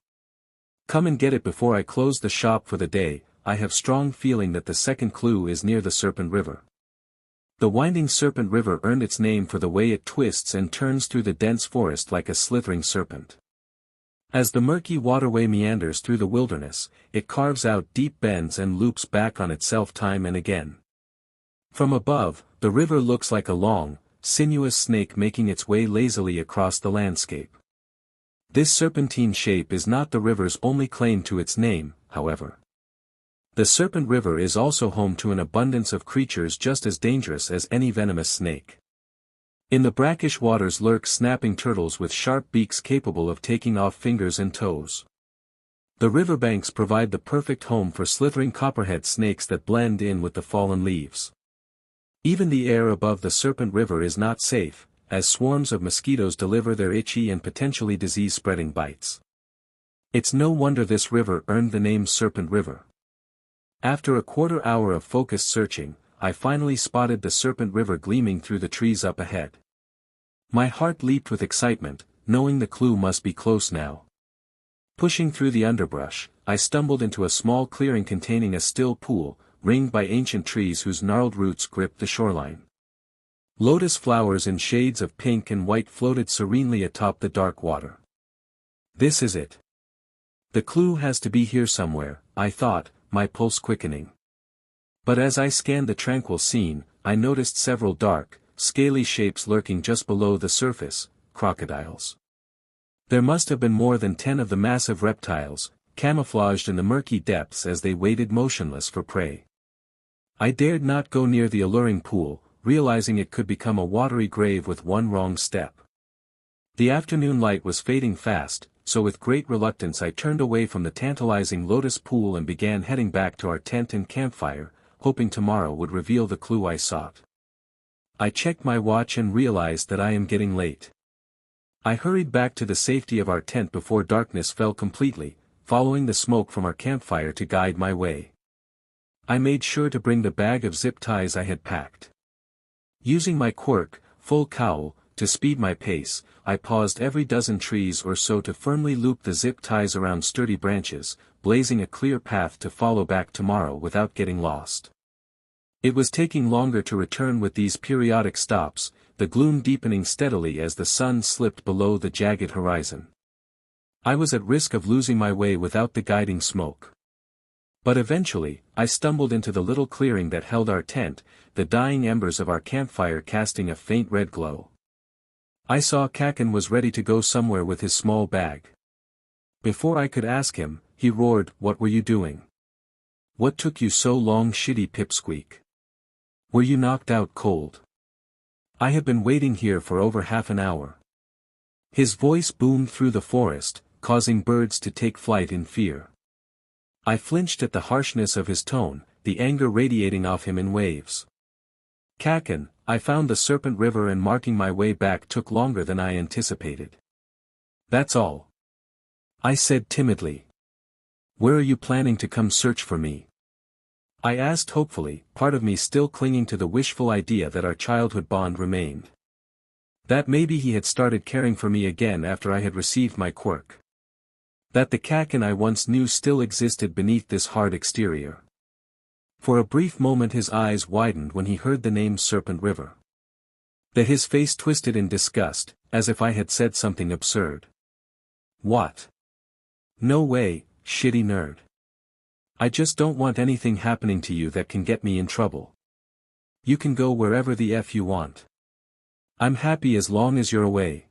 Come and get it before I close the shop for the day. I have strong feeling that the second clue is near the Serpent River. The winding Serpent River earned its name for the way it twists and turns through the dense forest like a slithering serpent. As the murky waterway meanders through the wilderness, it carves out deep bends and loops back on itself time and again. From above, the river looks like a long, sinuous snake making its way lazily across the landscape. This serpentine shape is not the river's only claim to its name, however. The Serpent River is also home to an abundance of creatures just as dangerous as any venomous snake. In the brackish waters lurk snapping turtles with sharp beaks capable of taking off fingers and toes. The riverbanks provide the perfect home for slithering copperhead snakes that blend in with the fallen leaves. Even the air above the Serpent River is not safe, as swarms of mosquitoes deliver their itchy and potentially disease-spreading bites. It's no wonder this river earned the name Serpent River. After a quarter hour of focused searching, I finally spotted the Serpent River gleaming through the trees up ahead. My heart leaped with excitement, knowing the clue must be close now. Pushing through the underbrush, I stumbled into a small clearing containing a still pool, ringed by ancient trees whose gnarled roots gripped the shoreline. Lotus flowers in shades of pink and white floated serenely atop the dark water. This is it. The clue has to be here somewhere, I thought, my pulse quickening. But as I scanned the tranquil scene, I noticed several dark, scaly shapes lurking just below the surface, crocodiles. There must have been more than 10 of the massive reptiles, camouflaged in the murky depths as they waited motionless for prey. I dared not go near the alluring pool, realizing it could become a watery grave with one wrong step. The afternoon light was fading fast, so with great reluctance I turned away from the tantalizing lotus pool and began heading back to our tent and campfire, hoping tomorrow would reveal the clue I sought. I checked my watch and realized that I am getting late. I hurried back to the safety of our tent before darkness fell completely, following the smoke from our campfire to guide my way. I made sure to bring the bag of zip ties I had packed. Using my quirk, full cowl, to speed my pace, I paused every dozen trees or so to firmly loop the zip ties around sturdy branches, blazing a clear path to follow back tomorrow without getting lost. It was taking longer to return with these periodic stops, the gloom deepening steadily as the sun slipped below the jagged horizon. I was at risk of losing my way without the guiding smoke. But eventually, I stumbled into the little clearing that held our tent, the dying embers of our campfire casting a faint red glow. I saw Kaken was ready to go somewhere with his small bag. Before I could ask him, he roared, "What were you doing? What took you so long, shitty pipsqueak? Were you knocked out cold? I have been waiting here for over half an hour." His voice boomed through the forest, causing birds to take flight in fear. I flinched at the harshness of his tone, the anger radiating off him in waves. "Kaken, I found the Serpent River and marking my way back took longer than I anticipated. That's all," I said timidly. "Where are you planning to come search for me?" I asked hopefully, part of me still clinging to the wishful idea that our childhood bond remained. That maybe he had started caring for me again after I had received my quirk. That the Kaken I once knew still existed beneath this hard exterior. For a brief moment his eyes widened when he heard the name Serpent River. That his face twisted in disgust, as if I had said something absurd. "What? No way, shitty nerd. I just don't want anything happening to you that can get me in trouble. You can go wherever the F you want. I'm happy as long as you're away.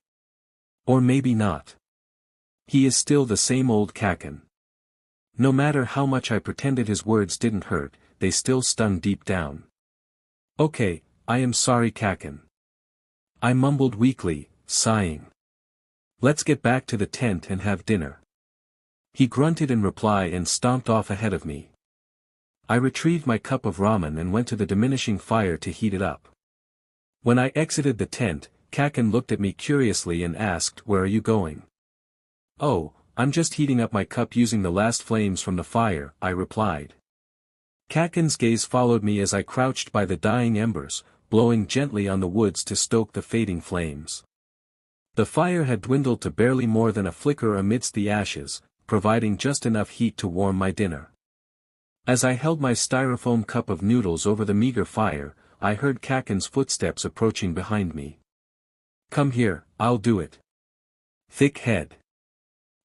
Or maybe not." He is still the same old Kaken. No matter how much I pretended his words didn't hurt, they still stung deep down. "Okay, I am sorry, Kaken," I mumbled weakly, sighing. "Let's get back to the tent and have dinner." He grunted in reply and stomped off ahead of me. I retrieved my cup of ramen and went to the diminishing fire to heat it up. When I exited the tent, Kaken looked at me curiously and asked, "Where are you going?" "Oh, I'm just heating up my cup using the last flames from the fire," I replied. Kaken's gaze followed me as I crouched by the dying embers, blowing gently on the woods to stoke the fading flames. The fire had dwindled to barely more than a flicker amidst the ashes, providing just enough heat to warm my dinner. As I held my styrofoam cup of noodles over the meager fire, I heard Kaken's footsteps approaching behind me. "Come here, I'll do it." "Thick head.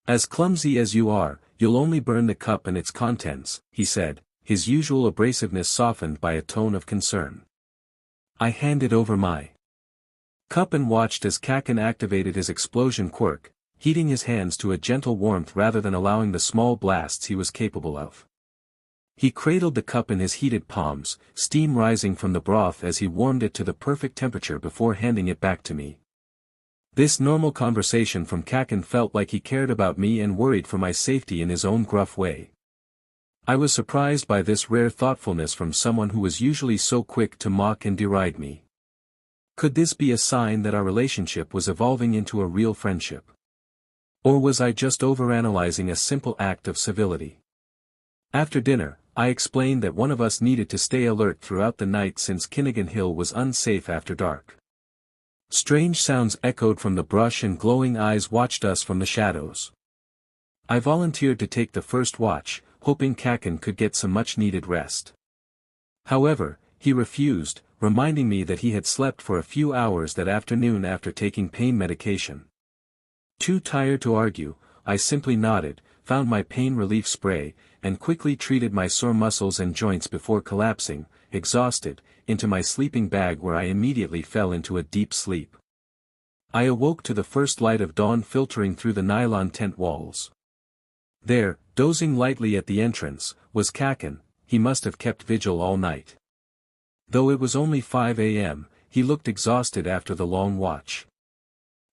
As clumsy as you are, you'll only burn the cup and its contents," he said, his usual abrasiveness softened by a tone of concern. I handed over my cup and watched as Kaken activated his explosion quirk, heating his hands to a gentle warmth rather than allowing the small blasts he was capable of. He cradled the cup in his heated palms, steam rising from the broth as he warmed it to the perfect temperature before handing it back to me. This normal conversation from Kaken felt like he cared about me and worried for my safety in his own gruff way. I was surprised by this rare thoughtfulness from someone who was usually so quick to mock and deride me. Could this be a sign that our relationship was evolving into a real friendship? Or was I just overanalyzing a simple act of civility? After dinner, I explained that one of us needed to stay alert throughout the night since Kinnigan Hill was unsafe after dark. Strange sounds echoed from the brush and glowing eyes watched us from the shadows. I volunteered to take the first watch, hoping Kaken could get some much-needed rest. However, he refused, reminding me that he had slept for a few hours that afternoon after taking pain medication. Too tired to argue, I simply nodded, found my pain relief spray, and quickly treated my sore muscles and joints before collapsing, exhausted, into my sleeping bag where I immediately fell into a deep sleep. I awoke to the first light of dawn filtering through the nylon tent walls. There, dozing lightly at the entrance, was Kaken. He must have kept vigil all night. Though it was only 5 a.m., he looked exhausted after the long watch.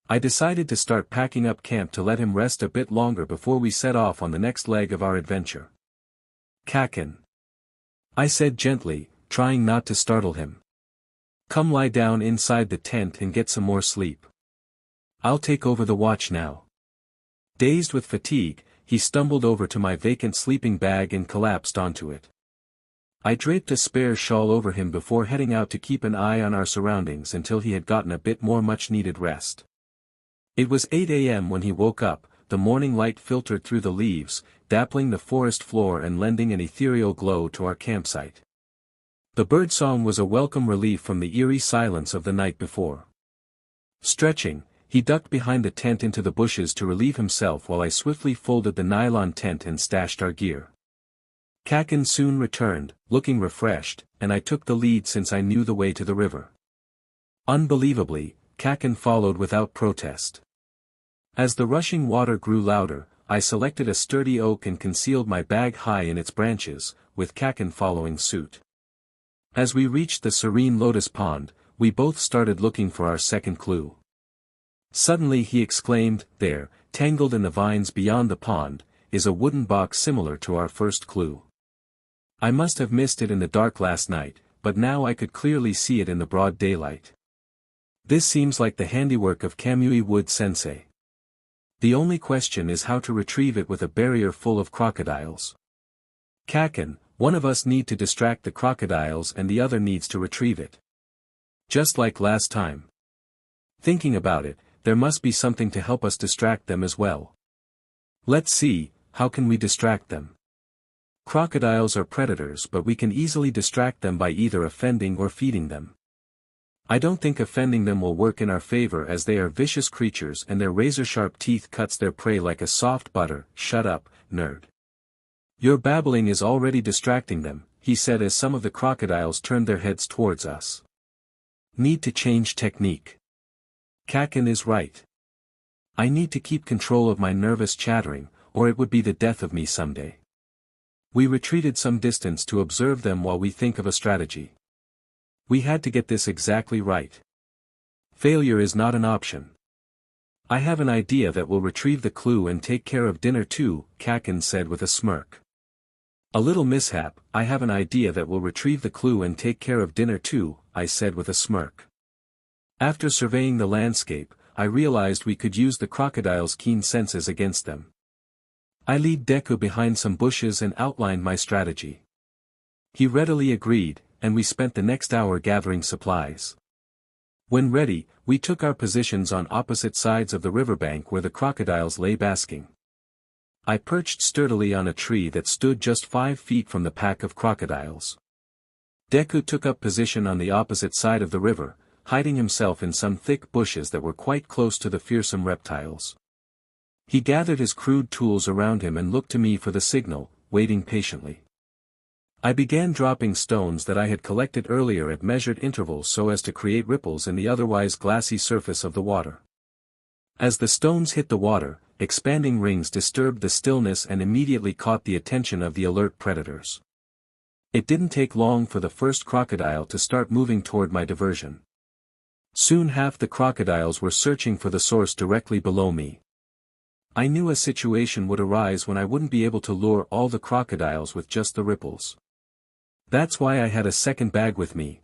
I decided to start packing up camp to let him rest a bit longer before we set off on the next leg of our adventure. "Kaken," I said gently, trying not to startle him. "Come lie down inside the tent and get some more sleep. I'll take over the watch now." Dazed with fatigue, he stumbled over to my vacant sleeping bag and collapsed onto it. I draped a spare shawl over him before heading out to keep an eye on our surroundings until he had gotten a bit more much-needed rest. It was 8 a.m. when he woke up, the morning light filtered through the leaves, dappling the forest floor and lending an ethereal glow to our campsite. The birdsong was a welcome relief from the eerie silence of the night before. Stretching, he ducked behind the tent into the bushes to relieve himself while I swiftly folded the nylon tent and stashed our gear. Kakin soon returned, looking refreshed, and I took the lead since I knew the way to the river. Unbelievably, Kakin followed without protest. As the rushing water grew louder, I selected a sturdy oak and concealed my bag high in its branches, with Kakin following suit. As we reached the serene lotus pond, we both started looking for our second clue. Suddenly he exclaimed, "There, tangled in the vines beyond the pond, is a wooden box similar to our first clue. I must have missed it in the dark last night, but now I could clearly see it in the broad daylight. This seems like the handiwork of Kamui Wood Sensei. The only question is how to retrieve it with a barrier full of crocodiles. Kakin, one of us need to distract the crocodiles and the other needs to retrieve it. Just like last time. Thinking about it, there must be something to help us distract them as well. Let's see, how can we distract them? Crocodiles are predators, but we can easily distract them by either offending or feeding them. I don't think offending them will work in our favor as they are vicious creatures and their razor-sharp teeth cuts their prey like a soft butter. Shut up, nerd. Your babbling is already distracting them, he said as some of the crocodiles turned their heads towards us. Need to change technique. Kakin is right. I need to keep control of my nervous chattering, or it would be the death of me someday. We retreated some distance to observe them while we think of a strategy. We had to get this exactly right. Failure is not an option. I have an idea that will retrieve the clue and take care of dinner too, Kakin said with a smirk. A little mishap, I have an idea that will retrieve the clue and take care of dinner too, I said with a smirk. After surveying the landscape, I realized we could use the crocodile's keen senses against them. I lead Deku behind some bushes and outlined my strategy. He readily agreed, and we spent the next hour gathering supplies. When ready, we took our positions on opposite sides of the riverbank where the crocodiles lay basking. I perched sturdily on a tree that stood just 5 feet from the pack of crocodiles. Deku took up position on the opposite side of the river, hiding himself in some thick bushes that were quite close to the fearsome reptiles. He gathered his crude tools around him and looked to me for the signal, waiting patiently. I began dropping stones that I had collected earlier at measured intervals so as to create ripples in the otherwise glassy surface of the water. As the stones hit the water, expanding rings disturbed the stillness and immediately caught the attention of the alert predators. It didn't take long for the first crocodile to start moving toward my diversion. Soon half the crocodiles were searching for the source directly below me. I knew a situation would arise when I wouldn't be able to lure all the crocodiles with just the ripples. That's why I had a second bag with me.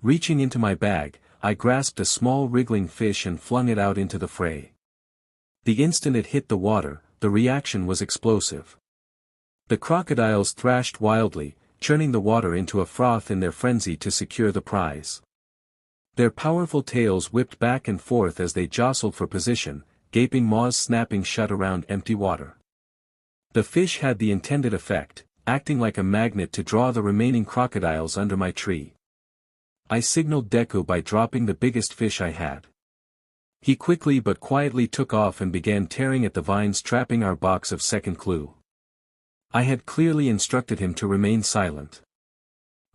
Reaching into my bag, I grasped a small wriggling fish and flung it out into the fray. The instant it hit the water, the reaction was explosive. The crocodiles thrashed wildly, churning the water into a froth in their frenzy to secure the prize. Their powerful tails whipped back and forth as they jostled for position, gaping maws snapping shut around empty water. The fish had the intended effect, acting like a magnet to draw the remaining crocodiles under my tree. I signaled Deku by dropping the biggest fish I had. He quickly but quietly took off and began tearing at the vines trapping our box of second clue. I had clearly instructed him to remain silent.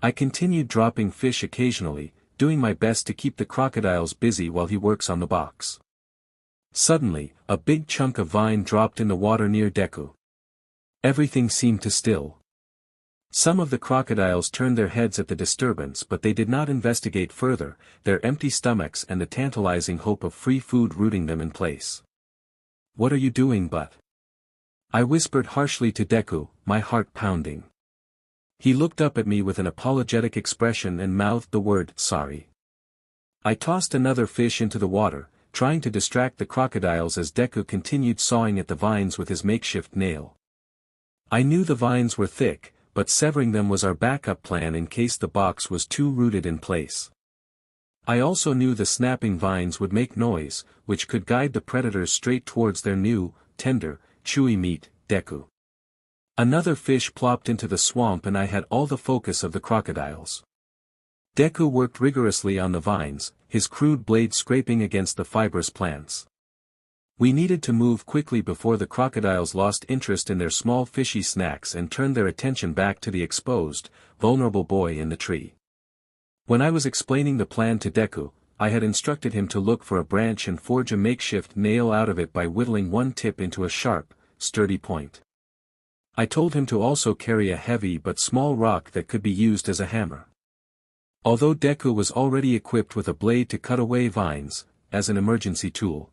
I continued dropping fish occasionally, doing my best to keep the crocodiles busy while he works on the box. Suddenly, a big chunk of vine dropped in the water near Deku. Everything seemed to still. Some of the crocodiles turned their heads at the disturbance but they did not investigate further, their empty stomachs and the tantalizing hope of free food rooting them in place. "What are you doing, Butt?" I whispered harshly to Deku, my heart pounding. He looked up at me with an apologetic expression and mouthed the word, "Sorry." I tossed another fish into the water, trying to distract the crocodiles as Deku continued sawing at the vines with his makeshift nail. I knew the vines were thick, but severing them was our backup plan in case the box was too rooted in place. I also knew the snapping vines would make noise, which could guide the predators straight towards their new, tender, chewy meat, Deku. Another fish plopped into the swamp and I had all the focus of the crocodiles. Deku worked rigorously on the vines, his crude blade scraping against the fibrous plants. We needed to move quickly before the crocodiles lost interest in their small fishy snacks and turned their attention back to the exposed, vulnerable boy in the tree. When I was explaining the plan to Deku, I had instructed him to look for a branch and forge a makeshift nail out of it by whittling one tip into a sharp, sturdy point. I told him to also carry a heavy but small rock that could be used as a hammer. Although Deku was already equipped with a blade to cut away vines, as an emergency tool.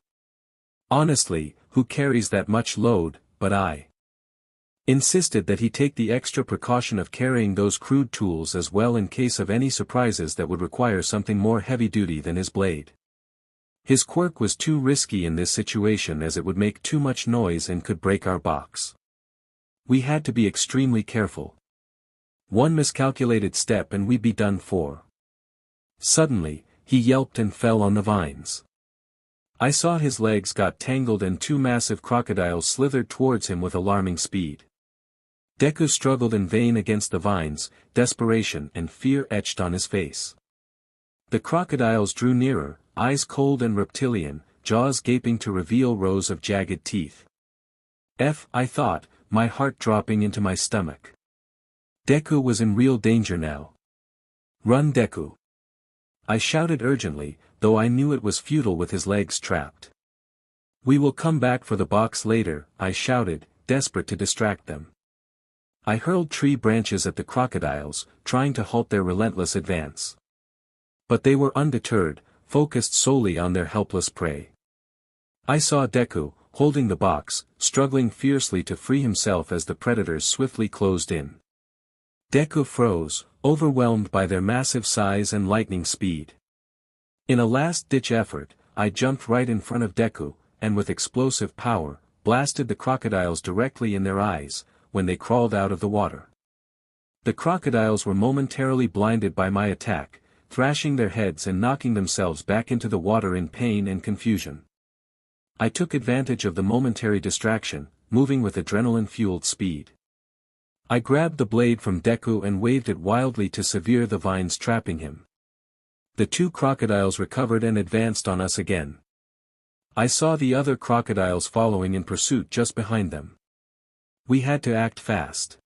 Honestly, who carries that much load, but I insisted that he take the extra precaution of carrying those crude tools as well in case of any surprises that would require something more heavy-duty than his blade. His quirk was too risky in this situation as it would make too much noise and could break our box. We had to be extremely careful. One miscalculated step and we'd be done for. Suddenly, he yelped and fell on the vines. I saw his legs got tangled and two massive crocodiles slithered towards him with alarming speed. Deku struggled in vain against the vines, desperation and fear etched on his face. The crocodiles drew nearer, eyes cold and reptilian, jaws gaping to reveal rows of jagged teeth. I thought, my heart dropping into my stomach. Deku was in real danger now. Run, Deku! I shouted urgently, though I knew it was futile with his legs trapped. We will come back for the box later, I shouted, desperate to distract them. I hurled tree branches at the crocodiles, trying to halt their relentless advance. But they were undeterred, focused solely on their helpless prey. I saw Deku, holding the box, struggling fiercely to free himself as the predators swiftly closed in. Deku froze, overwhelmed by their massive size and lightning speed. In a last-ditch effort, I jumped right in front of Deku, and with explosive power, blasted the crocodiles directly in their eyes, when they crawled out of the water. The crocodiles were momentarily blinded by my attack, thrashing their heads and knocking themselves back into the water in pain and confusion. I took advantage of the momentary distraction, moving with adrenaline-fueled speed. I grabbed the blade from Deku and waved it wildly to sever the vines trapping him. The two crocodiles recovered and advanced on us again. I saw the other crocodiles following in pursuit just behind them. We had to act fast.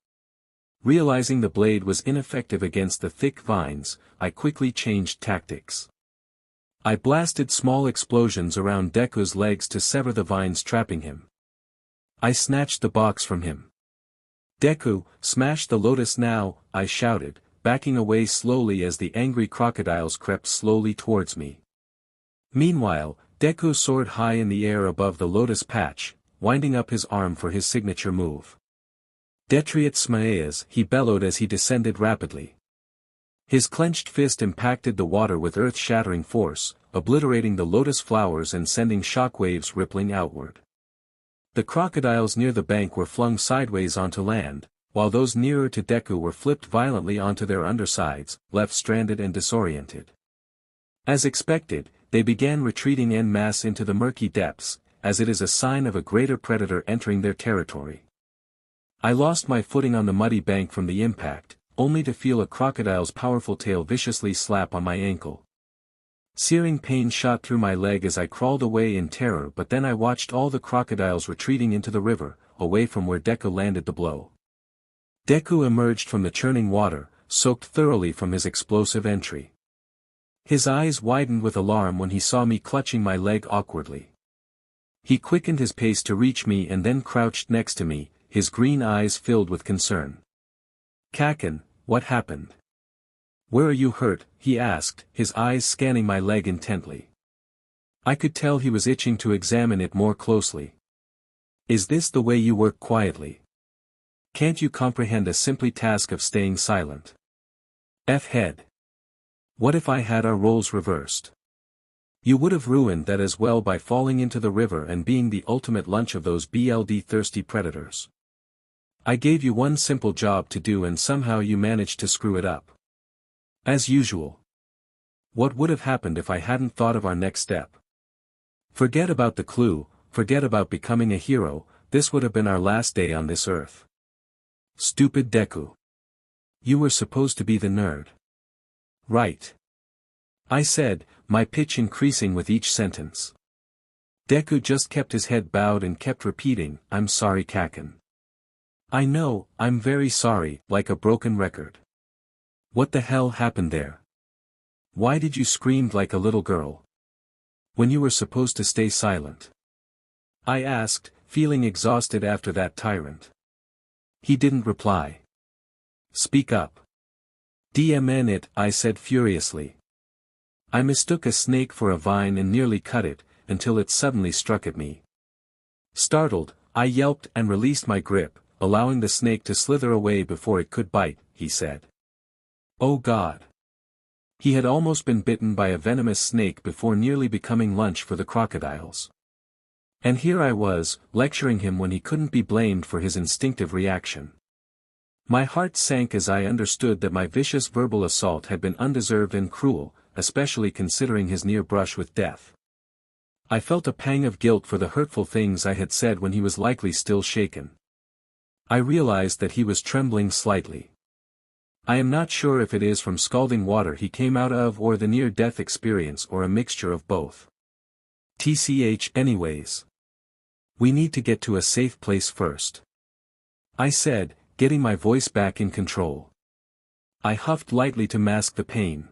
Realizing the blade was ineffective against the thick vines, I quickly changed tactics. I blasted small explosions around Deku's legs to sever the vines trapping him. I snatched the box from him. Deku, smash the lotus now, I shouted, backing away slowly as the angry crocodiles crept slowly towards me. Meanwhile, Deku soared high in the air above the lotus patch, winding up his arm for his signature move. Detriat Smaeas, he bellowed as he descended rapidly. His clenched fist impacted the water with earth-shattering force, obliterating the lotus flowers and sending shockwaves rippling outward. The crocodiles near the bank were flung sideways onto land, while those nearer to Deku were flipped violently onto their undersides, left stranded and disoriented. As expected, they began retreating en masse into the murky depths, as it is a sign of a greater predator entering their territory. I lost my footing on the muddy bank from the impact, only to feel a crocodile's powerful tail viciously slap on my ankle. Searing pain shot through my leg as I crawled away in terror, but then I watched all the crocodiles retreating into the river, away from where Deku landed the blow. Deku emerged from the churning water, soaked thoroughly from his explosive entry. His eyes widened with alarm when he saw me clutching my leg awkwardly. He quickened his pace to reach me and then crouched next to me, his green eyes filled with concern. "Kaken, what happened? Where are you hurt?" he asked, his eyes scanning my leg intently. I could tell he was itching to examine it more closely. "Is this the way you work quietly? Can't you comprehend a simple task of staying silent? Head. What if I had our roles reversed? You would have ruined that as well by falling into the river and being the ultimate lunch of those thirsty predators. I gave you one simple job to do and somehow you managed to screw it up. As usual. What would have happened if I hadn't thought of our next step? Forget about the clue, forget about becoming a hero, this would have been our last day on this earth. Stupid Deku. You were supposed to be the nerd. Right. I said, my pitch increasing with each sentence. Deku just kept his head bowed and kept repeating, I'm sorry Kaken. I know, I'm very sorry, like a broken record. What the hell happened there? Why did you scream like a little girl? When you were supposed to stay silent? I asked, feeling exhausted after that tyrant. He didn't reply. Speak up. DMN it, I said furiously. I mistook a snake for a vine and nearly cut it, until it suddenly struck at me. Startled, I yelped and released my grip, allowing the snake to slither away before it could bite, he said. Oh God. He had almost been bitten by a venomous snake before nearly becoming lunch for the crocodiles. And here I was, lecturing him when he couldn't be blamed for his instinctive reaction. My heart sank as I understood that my vicious verbal assault had been undeserved and cruel, especially considering his near brush with death. I felt a pang of guilt for the hurtful things I had said when he was likely still shaken. I realized that he was trembling slightly. I am not sure if it is from scalding water he came out of or the near-death experience or a mixture of both. TCH anyways. We need to get to a safe place first. I said, getting my voice back in control. I huffed lightly to mask the pain.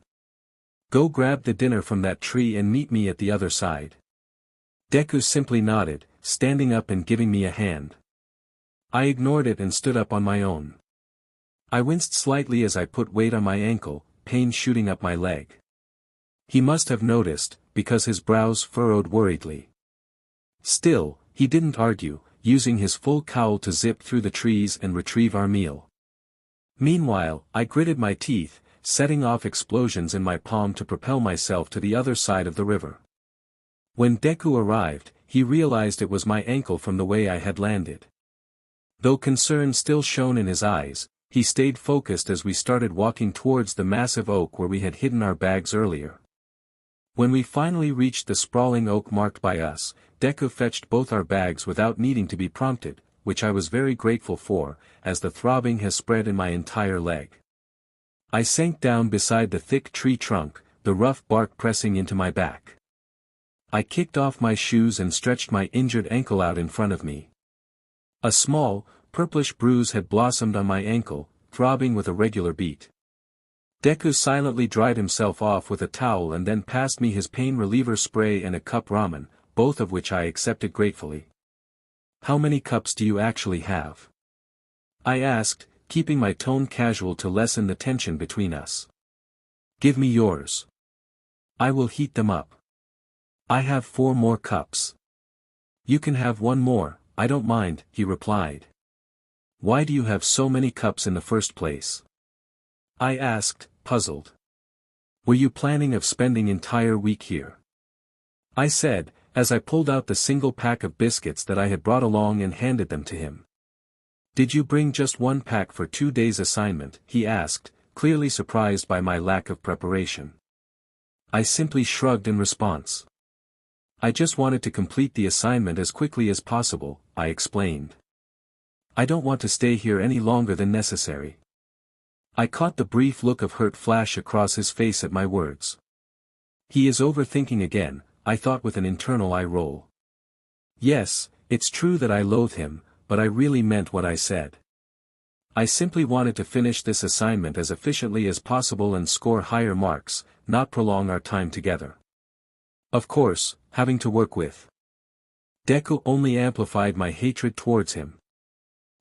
Go grab the dinner from that tree and meet me at the other side. Deku simply nodded, standing up and giving me a hand. I ignored it and stood up on my own. I winced slightly as I put weight on my ankle, pain shooting up my leg. He must have noticed, because his brows furrowed worriedly. Still, he didn't argue, using his full cowl to zip through the trees and retrieve our meal. Meanwhile, I gritted my teeth, setting off explosions in my palm to propel myself to the other side of the river. When Deku arrived, he realized it was my ankle from the way I had landed. Though concern still shone in his eyes, he stayed focused as we started walking towards the massive oak where we had hidden our bags earlier. When we finally reached the sprawling oak marked by us, Deku fetched both our bags without needing to be prompted, which I was very grateful for, as the throbbing has spread in my entire leg. I sank down beside the thick tree trunk, the rough bark pressing into my back. I kicked off my shoes and stretched my injured ankle out in front of me. A small, purplish bruise had blossomed on my ankle, throbbing with a regular beat. Deku silently dried himself off with a towel and then passed me his pain reliever spray and a cup ramen, both of which I accepted gratefully. How many cups do you actually have? I asked, keeping my tone casual to lessen the tension between us. Give me yours. I will heat them up. I have 4 more cups. You can have 1 more, I don't mind, he replied. Why do you have so many cups in the first place? I asked, puzzled. Were you planning of spending entire week here? I said, as I pulled out the single pack of biscuits that I had brought along and handed them to him. Did you bring just 1 pack for 2 days' assignment? He asked, clearly surprised by my lack of preparation. I simply shrugged in response. I just wanted to complete the assignment as quickly as possible, I explained. I don't want to stay here any longer than necessary. I caught the brief look of hurt flash across his face at my words. He is overthinking again, I thought with an internal eye roll. Yes, it's true that I loathe him, but I really meant what I said. I simply wanted to finish this assignment as efficiently as possible and score higher marks, not prolong our time together. Of course, having to work with Deku only amplified my hatred towards him.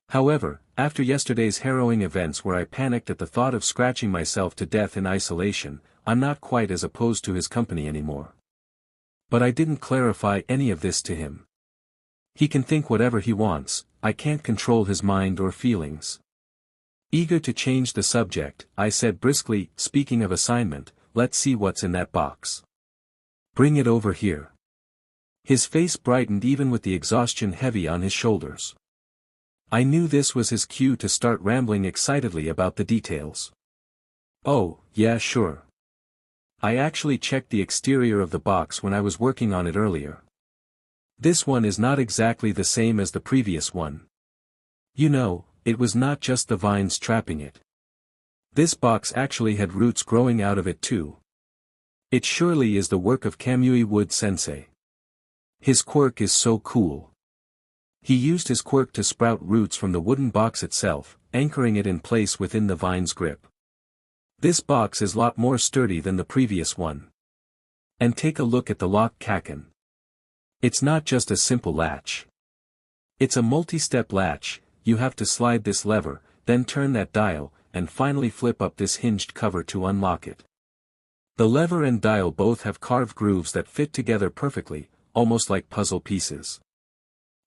However, after yesterday's harrowing events where I panicked at the thought of scratching myself to death in isolation, I'm not quite as opposed to his company anymore. But I didn't clarify any of this to him. He can think whatever he wants, I can't control his mind or feelings. Eager to change the subject, I said briskly, speaking of assignment, let's see what's in that box. Bring it over here. His face brightened even with the exhaustion heavy on his shoulders. I knew this was his cue to start rambling excitedly about the details. Oh, yeah sure. I actually checked the exterior of the box when I was working on it earlier. This one is not exactly the same as the previous one. You know, it was not just the vines trapping it. This box actually had roots growing out of it too. It surely is the work of Kamui Wood Sensei. His quirk is so cool. He used his quirk to sprout roots from the wooden box itself, anchoring it in place within the vine's grip. This box is a lot more sturdy than the previous one. And take a look at the lock Kaken. It's not just a simple latch. It's a multi-step latch. You have to slide this lever, then turn that dial, and finally flip up this hinged cover to unlock it. The lever and dial both have carved grooves that fit together perfectly, almost like puzzle pieces.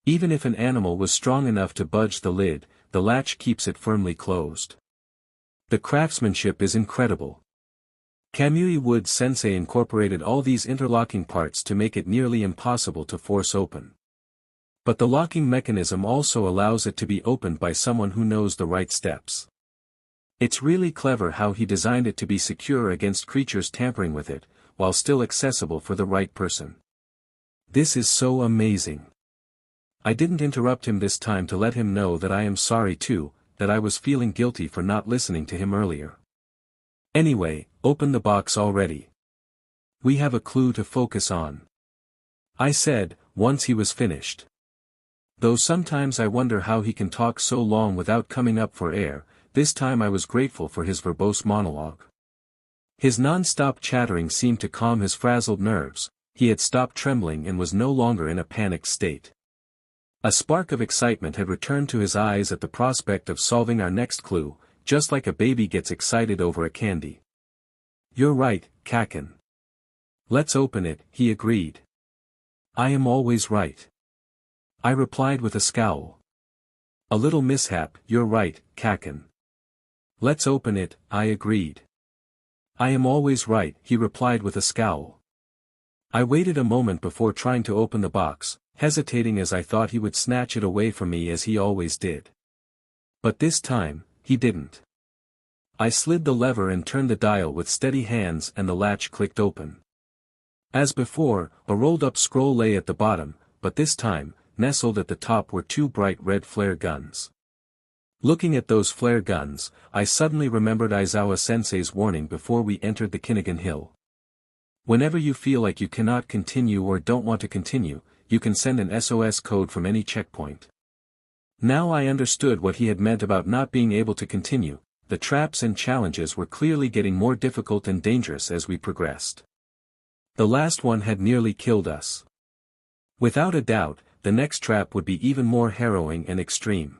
Even if an animal was strong enough to budge the lid, the latch keeps it firmly closed. The craftsmanship is incredible. Kamui Wood Sensei incorporated all these interlocking parts to make it nearly impossible to force open. But the locking mechanism also allows it to be opened by someone who knows the right steps. It's really clever how he designed it to be secure against creatures tampering with it, while still accessible for the right person. This is so amazing. I didn't interrupt him this time to let him know that I am sorry too, that I was feeling guilty for not listening to him earlier. Anyway, open the box already. We have a clue to focus on. I said, once he was finished. Though sometimes I wonder how he can talk so long without coming up for air, this time I was grateful for his verbose monologue. His non-stop chattering seemed to calm his frazzled nerves. He had stopped trembling and was no longer in a panicked state. A spark of excitement had returned to his eyes at the prospect of solving our next clue, just like a baby gets excited over a candy. You're right, Kaken. Let's open it, he agreed. I am always right. I replied with a scowl. A little mishap, you're right, Kaken. Let's open it, I agreed. I am always right, he replied with a scowl. I waited a moment before trying to open the box, hesitating as I thought he would snatch it away from me as he always did. But this time, he didn't. I slid the lever and turned the dial with steady hands and the latch clicked open. As before, a rolled-up scroll lay at the bottom, but this time, nestled at the top were two bright red flare guns. Looking at those flare guns, I suddenly remembered Aizawa-sensei's warning before we entered the Kinnigan Hill. Whenever you feel like you cannot continue or don't want to continue, you can send an SOS code from any checkpoint. Now I understood what he had meant about not being able to continue. The traps and challenges were clearly getting more difficult and dangerous as we progressed. The last one had nearly killed us. Without a doubt, the next trap would be even more harrowing and extreme.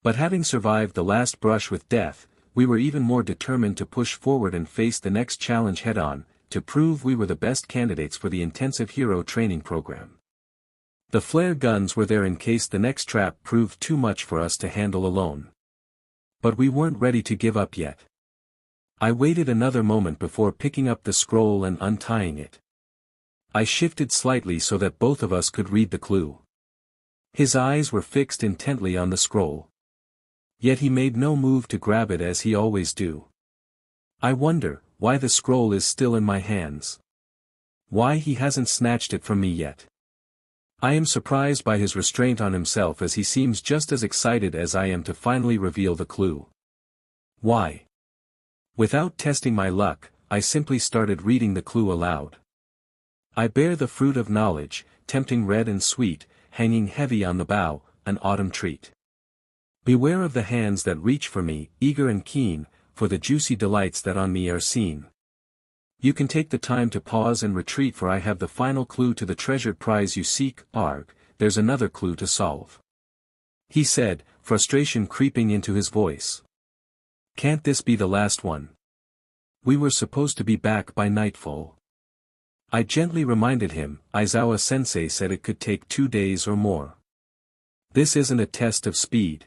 But having survived the last brush with death, we were even more determined to push forward and face the next challenge head-on, to prove we were the best candidates for the intensive hero training program. The flare guns were there in case the next trap proved too much for us to handle alone. But we weren't ready to give up yet. I waited another moment before picking up the scroll and untying it. I shifted slightly so that both of us could read the clue. His eyes were fixed intently on the scroll. Yet he made no move to grab it as he always do. I wonder why the scroll is still in my hands. Why he hasn't snatched it from me yet. I am surprised by his restraint on himself as he seems just as excited as I am to finally reveal the clue. Why? Without testing my luck, I simply started reading the clue aloud. I bear the fruit of knowledge, tempting red and sweet, hanging heavy on the bough, an autumn treat. Beware of the hands that reach for me, eager and keen, for the juicy delights that on me are seen. You can take the time to pause and retreat, for I have the final clue to the treasured prize you seek. Arg, there's another clue to solve. He said, frustration creeping into his voice. Can't this be the last one? We were supposed to be back by nightfall. I gently reminded him. Aizawa-sensei said it could take 2 days or more. This isn't a test of speed.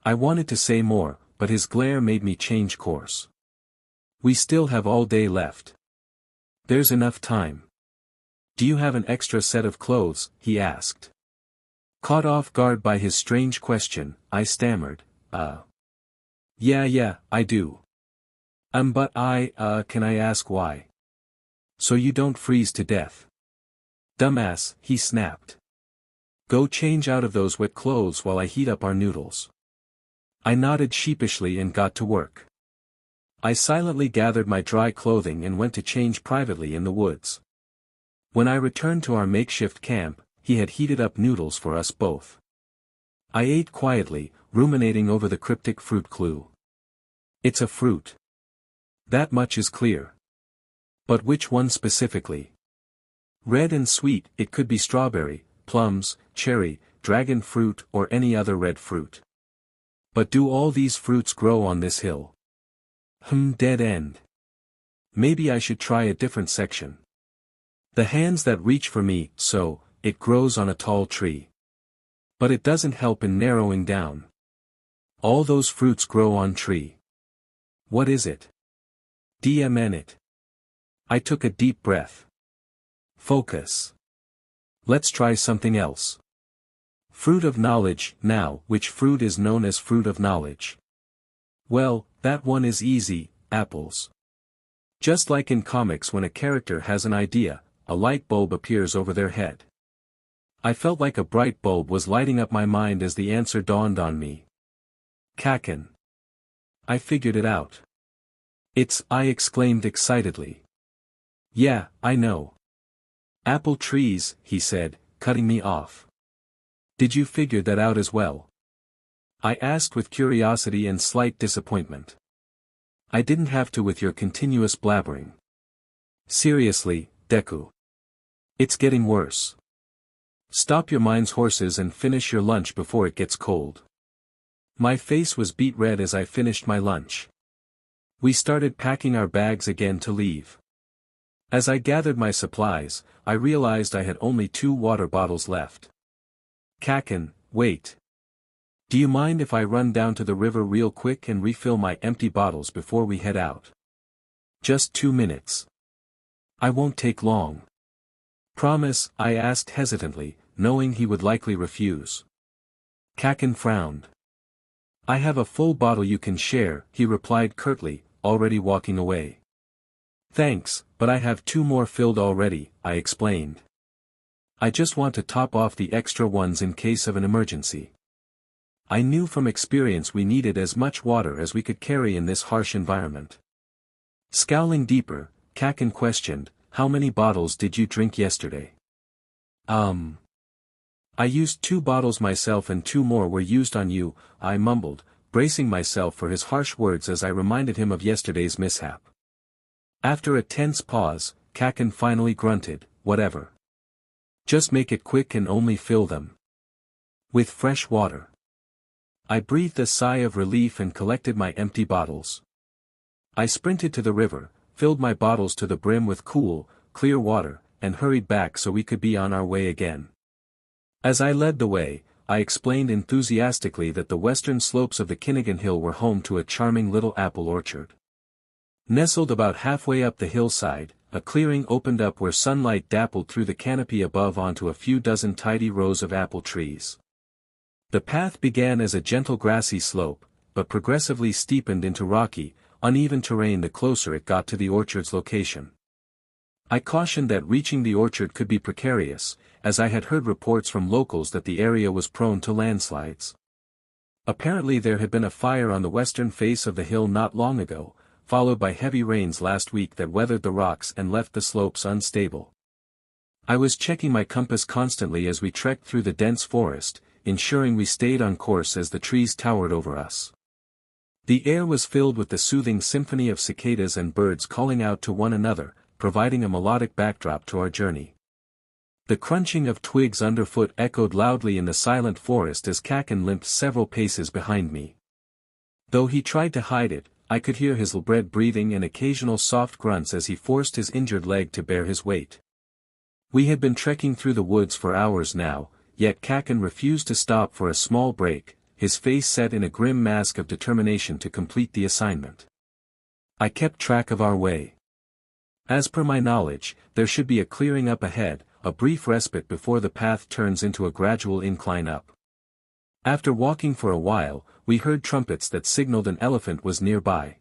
I wanted to say more, but his glare made me change course. We still have all day left. There's enough time. Do you have an extra set of clothes? He asked. Caught off guard by his strange question, I stammered, Yeah, I do. But can I ask why? So you don't freeze to death. Dumbass, he snapped. Go change out of those wet clothes while I heat up our noodles. I nodded sheepishly and got to work. I silently gathered my dry clothing and went to change privately in the woods. When I returned to our makeshift camp, he had heated up noodles for us both. I ate quietly, ruminating over the cryptic fruit clue. It's a fruit. That much is clear. But which one specifically? Red and sweet, it could be strawberry, plums, cherry, dragon fruit or any other red fruit. But do all these fruits grow on this hill? Dead end. Maybe I should try a different section. The hands that reach for me, so, it grows on a tall tree. But it doesn't help in narrowing down. All those fruits grow on tree. What is it? DMN it. I took a deep breath. Focus. Let's try something else. Fruit of knowledge, now, which fruit is known as fruit of knowledge? Well, that one is easy, apples. Just like in comics when a character has an idea, a light bulb appears over their head. I felt like a bright bulb was lighting up my mind as the answer dawned on me. Kaken. I figured it out. I exclaimed excitedly. Yeah, I know. Apple trees, he said, cutting me off. Did you figure that out as well? I asked with curiosity and slight disappointment. I didn't have to with your continuous blabbering. Seriously, Deku. It's getting worse. Stop your mind's horses and finish your lunch before it gets cold. My face was beet red as I finished my lunch. We started packing our bags again to leave. As I gathered my supplies, I realized I had only 2 water bottles left. Kaken, wait. Do you mind if I run down to the river real quick and refill my empty bottles before we head out? Just 2 minutes. I won't take long. Promise, I asked hesitantly, knowing he would likely refuse. Kaken frowned. I have a full bottle you can share, he replied curtly, already walking away. Thanks, but I have 2 more filled already, I explained. I just want to top off the extra ones in case of an emergency. I knew from experience we needed as much water as we could carry in this harsh environment. Scowling deeper, Kaken questioned, how many bottles did you drink yesterday? I used 2 bottles myself and 2 more were used on you, I mumbled, bracing myself for his harsh words as I reminded him of yesterday's mishap. After a tense pause, Kaken finally grunted, whatever. Just make it quick and only fill them with fresh water. I breathed a sigh of relief and collected my empty bottles. I sprinted to the river, filled my bottles to the brim with cool, clear water, and hurried back so we could be on our way again. As I led the way, I explained enthusiastically that the western slopes of the Kinnigan Hill were home to a charming little apple orchard. Nestled about halfway up the hillside, a clearing opened up where sunlight dappled through the canopy above onto a few dozen tidy rows of apple trees. The path began as a gentle grassy slope, but progressively steepened into rocky, uneven terrain the closer it got to the orchard's location. I cautioned that reaching the orchard could be precarious, as I had heard reports from locals that the area was prone to landslides. Apparently there had been a fire on the western face of the hill not long ago, followed by heavy rains last week that weathered the rocks and left the slopes unstable. I was checking my compass constantly as we trekked through the dense forest, ensuring we stayed on course as the trees towered over us. The air was filled with the soothing symphony of cicadas and birds calling out to one another, providing a melodic backdrop to our journey. The crunching of twigs underfoot echoed loudly in the silent forest as Kaken limped several paces behind me. Though he tried to hide it, I could hear his laboured breathing and occasional soft grunts as he forced his injured leg to bear his weight. We had been trekking through the woods for hours now, yet Kaken refused to stop for a small break, his face set in a grim mask of determination to complete the assignment. I kept track of our way. As per my knowledge, there should be a clearing up ahead, a brief respite before the path turns into a gradual incline up. After walking for a while, we heard trumpets that signaled an elephant was nearby.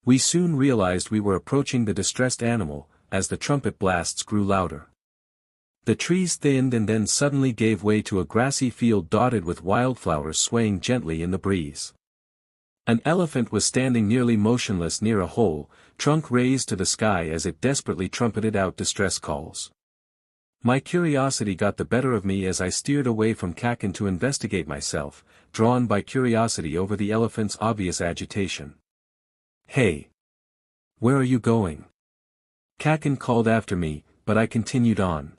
We soon realized we were approaching the distressed animal, as the trumpet blasts grew louder. The trees thinned and then suddenly gave way to a grassy field dotted with wildflowers swaying gently in the breeze. An elephant was standing nearly motionless near a hole, trunk raised to the sky as it desperately trumpeted out distress calls. My curiosity got the better of me as I steered away from Kakin to investigate myself, drawn by curiosity over the elephant's obvious agitation. "Hey! Where are you going?" Kakin called after me, but I continued on.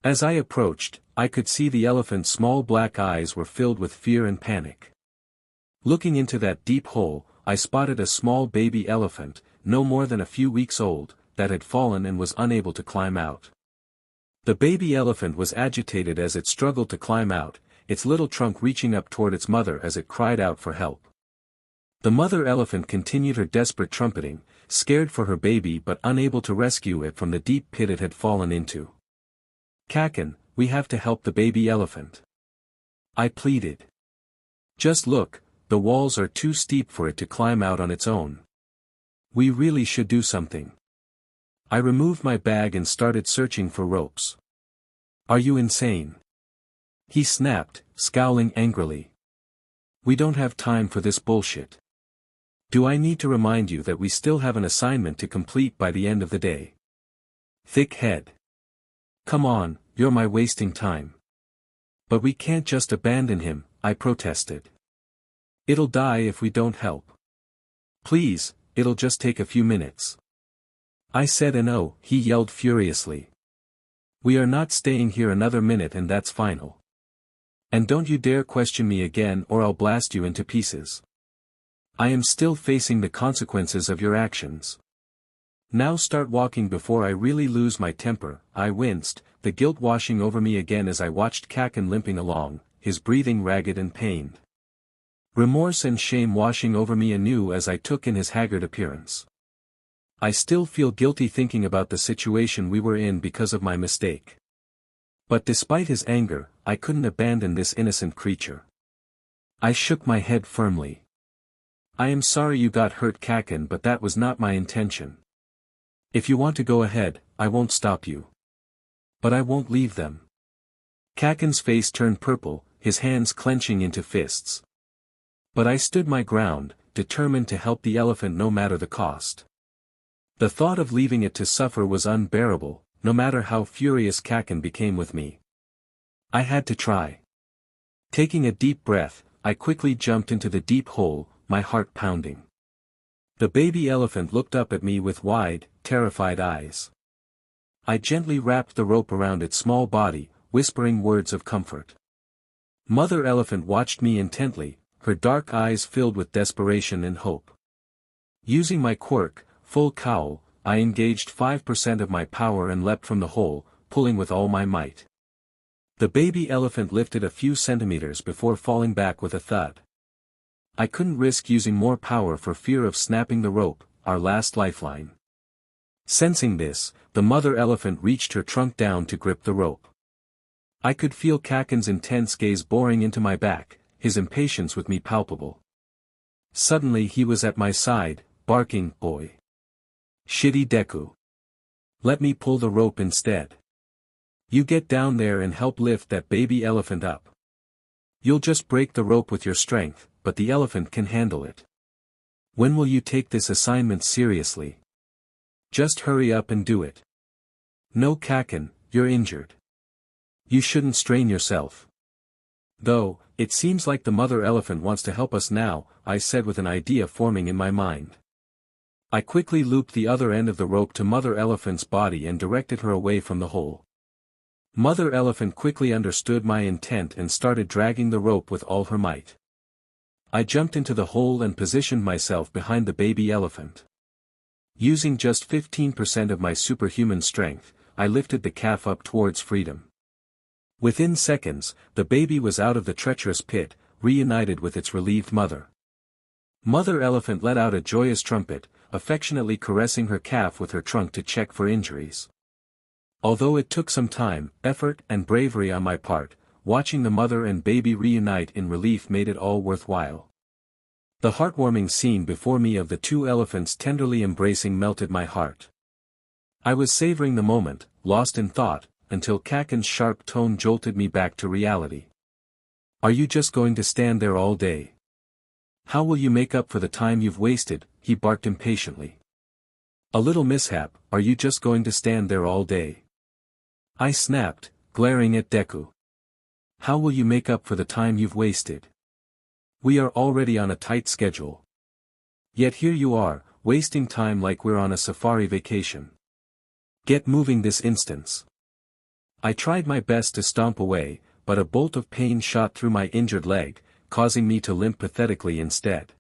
As I approached, I could see the elephant's small black eyes were filled with fear and panic. Looking into that deep hole, I spotted a small baby elephant, no more than a few weeks old, that had fallen and was unable to climb out. The baby elephant was agitated as it struggled to climb out, its little trunk reaching up toward its mother as it cried out for help. The mother elephant continued her desperate trumpeting, scared for her baby but unable to rescue it from the deep pit it had fallen into. "Kakin, we have to help the baby elephant," I pleaded. "Just look, the walls are too steep for it to climb out on its own. We really should do something." I removed my bag and started searching for ropes. "Are you insane?" he snapped, scowling angrily. "We don't have time for this bullshit. Do I need to remind you that we still have an assignment to complete by the end of the day?" Thick head. "Come on, you're my wasting time." "But we can't just abandon him," I protested. "It'll die if we don't help. Please, it'll just take a few minutes." I said, and "Oh," he yelled furiously. "We are not staying here another minute and that's final. And don't you dare question me again or I'll blast you into pieces. I am still facing the consequences of your actions. Now start walking before I really lose my temper." I winced, the guilt washing over me again as I watched Kakin limping along, his breathing ragged and pained. Remorse and shame washing over me anew as I took in his haggard appearance. I still feel guilty thinking about the situation we were in because of my mistake. But despite his anger, I couldn't abandon this innocent creature. I shook my head firmly. "I am sorry you got hurt, Kakin, but that was not my intention. If you want to go ahead, I won't stop you. But I won't leave them." Kakin's face turned purple, his hands clenching into fists. But I stood my ground, determined to help the elephant no matter the cost. The thought of leaving it to suffer was unbearable, no matter how furious Kakin became with me. I had to try. Taking a deep breath, I quickly jumped into the deep hole, my heart pounding. The baby elephant looked up at me with wide, terrified eyes. I gently wrapped the rope around its small body, whispering words of comfort. Mother elephant watched me intently, her dark eyes filled with desperation and hope. Using my quirk, Full Cowl, I engaged 5% of my power and leapt from the hole, pulling with all my might. The baby elephant lifted a few centimeters before falling back with a thud. I couldn't risk using more power for fear of snapping the rope, our last lifeline. Sensing this, the mother elephant reached her trunk down to grip the rope. I could feel Kakin's intense gaze boring into my back, his impatience with me palpable. Suddenly he was at my side, barking, "Boy! Shitty Deku! Let me pull the rope instead. You get down there and help lift that baby elephant up. You'll just break the rope with your strength, but the elephant can handle it. When will you take this assignment seriously? Just hurry up and do it." "No, Kakin, you're injured. You shouldn't strain yourself." "Though, it seems like the mother elephant wants to help us now," I said with an idea forming in my mind. I quickly looped the other end of the rope to mother elephant's body and directed her away from the hole. Mother elephant quickly understood my intent and started dragging the rope with all her might. I jumped into the hole and positioned myself behind the baby elephant. Using just 15% of my superhuman strength, I lifted the calf up towards freedom. Within seconds, the baby was out of the treacherous pit, reunited with its relieved mother. Mother elephant let out a joyous trumpet, affectionately caressing her calf with her trunk to check for injuries. Although it took some time, effort and bravery on my part, watching the mother and baby reunite in relief made it all worthwhile. The heartwarming scene before me of the two elephants tenderly embracing melted my heart. I was savoring the moment, lost in thought, until Kakin's sharp tone jolted me back to reality. "Are you just going to stand there all day? How will you make up for the time you've wasted? He barked impatiently. A little mishap, are you just going to stand there all day? I snapped, glaring at Deku. How will you make up for the time you've wasted? We are already on a tight schedule. Yet here you are, wasting time like we're on a safari vacation. Get moving this instant. I tried my best to stomp away, but a bolt of pain shot through my injured leg, causing me to limp pathetically instead.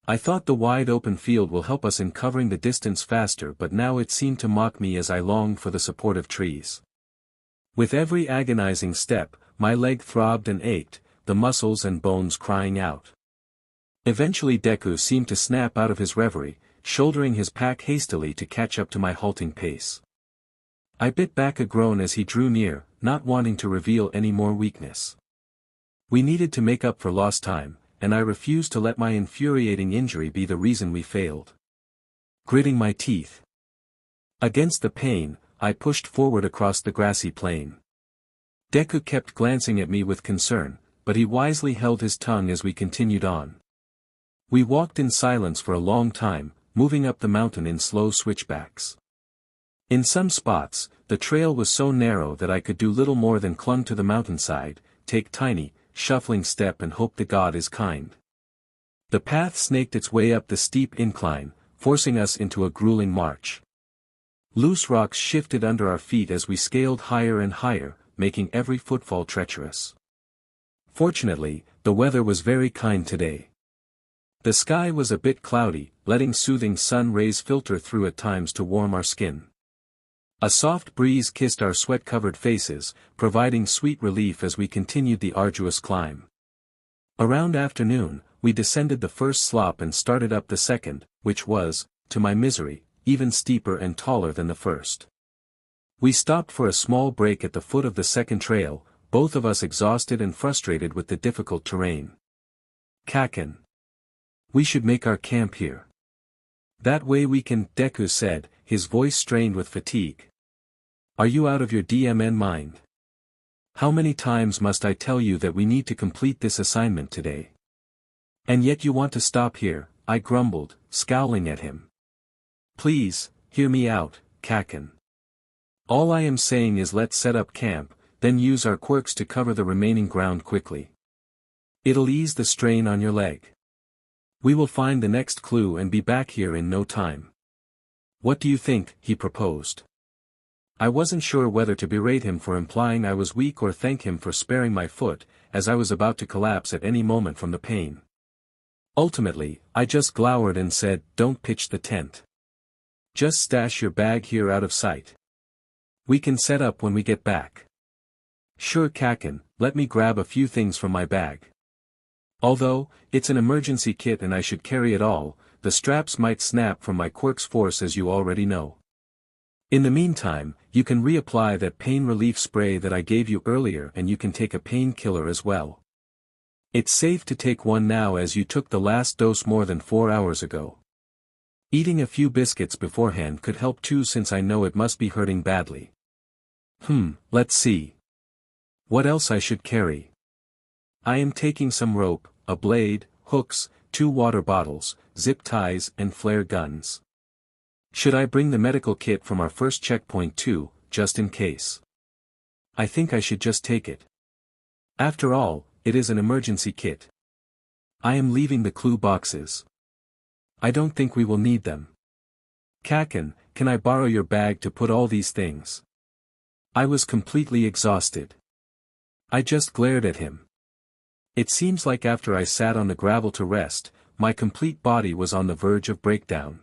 I thought the wide open field will help us in covering the distance faster, but now it seemed to mock me as I longed for the support of trees. With every agonizing step, my leg throbbed and ached, the muscles and bones crying out. Eventually Deku seemed to snap out of his reverie, shouldering his pack hastily to catch up to my halting pace. I bit back a groan as he drew near, not wanting to reveal any more weakness. We needed to make up for lost time, and I refused to let my infuriating injury be the reason we failed. Gritting my teeth against the pain, I pushed forward across the grassy plain. Deku kept glancing at me with concern, but he wisely held his tongue as we continued on. We walked in silence for a long time, moving up the mountain in slow switchbacks. In some spots, the trail was so narrow that I could do little more than clung to the mountainside, take tiny, shuffling step and hope the God is kind. The path snaked its way up the steep incline, forcing us into a grueling march. Loose rocks shifted under our feet as we scaled higher and higher, making every footfall treacherous. Fortunately, the weather was very kind today. The sky was a bit cloudy, letting soothing sun rays filter through at times to warm our skin. A soft breeze kissed our sweat-covered faces, providing sweet relief as we continued the arduous climb. Around afternoon, we descended the first slope and started up the second, which was, to my misery, even steeper and taller than the first. We stopped for a small break at the foot of the second trail, both of us exhausted and frustrated with the difficult terrain. Kaken. We should make our camp here. That way we can, Deku said, his voice strained with fatigue. Are you out of your DMN mind? How many times must I tell you that we need to complete this assignment today? And yet you want to stop here, I grumbled, scowling at him. Please, hear me out, Kaken. All I am saying is let's set up camp, then use our quirks to cover the remaining ground quickly. It'll ease the strain on your leg. We will find the next clue and be back here in no time. What do you think? He proposed. I wasn't sure whether to berate him for implying I was weak or thank him for sparing my foot, as I was about to collapse at any moment from the pain. Ultimately, I just glowered and said, don't pitch the tent. Just stash your bag here out of sight. We can set up when we get back. Sure, Kaken, let me grab a few things from my bag. Although, it's an emergency kit and I should carry it all, the straps might snap from my quirk's force as you already know. In the meantime, you can reapply that pain relief spray that I gave you earlier and you can take a painkiller as well. It's safe to take one now as you took the last dose more than 4 hours ago. Eating a few biscuits beforehand could help too since I know it must be hurting badly. Let's see. What else I should carry? I am taking some rope, a blade, hooks, 2 water bottles, zip ties and flare guns. Should I bring the medical kit from our first checkpoint too, just in case? I think I should just take it. After all, it is an emergency kit. I am leaving the clue boxes. I don't think we will need them. Kaken, can I borrow your bag to put all these things? I was completely exhausted. I just glared at him. It seems like after I sat on the gravel to rest, my complete body was on the verge of breakdown.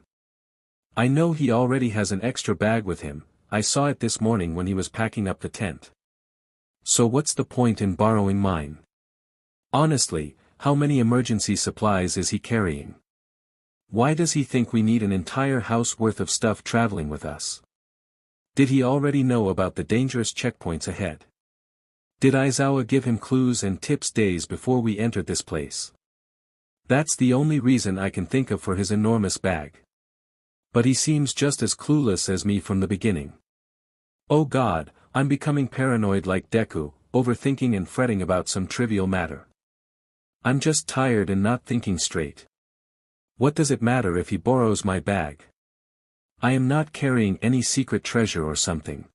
I know he already has an extra bag with him, I saw it this morning when he was packing up the tent. So what's the point in borrowing mine? Honestly, how many emergency supplies is he carrying? Why does he think we need an entire house worth of stuff traveling with us? Did he already know about the dangerous checkpoints ahead? Did Izuku give him clues and tips days before we entered this place? That's the only reason I can think of for his enormous bag. But he seems just as clueless as me from the beginning. Oh God, I'm becoming paranoid like Deku, overthinking and fretting about some trivial matter. I'm just tired and not thinking straight. What does it matter if he borrows my bag? I am not carrying any secret treasure or something.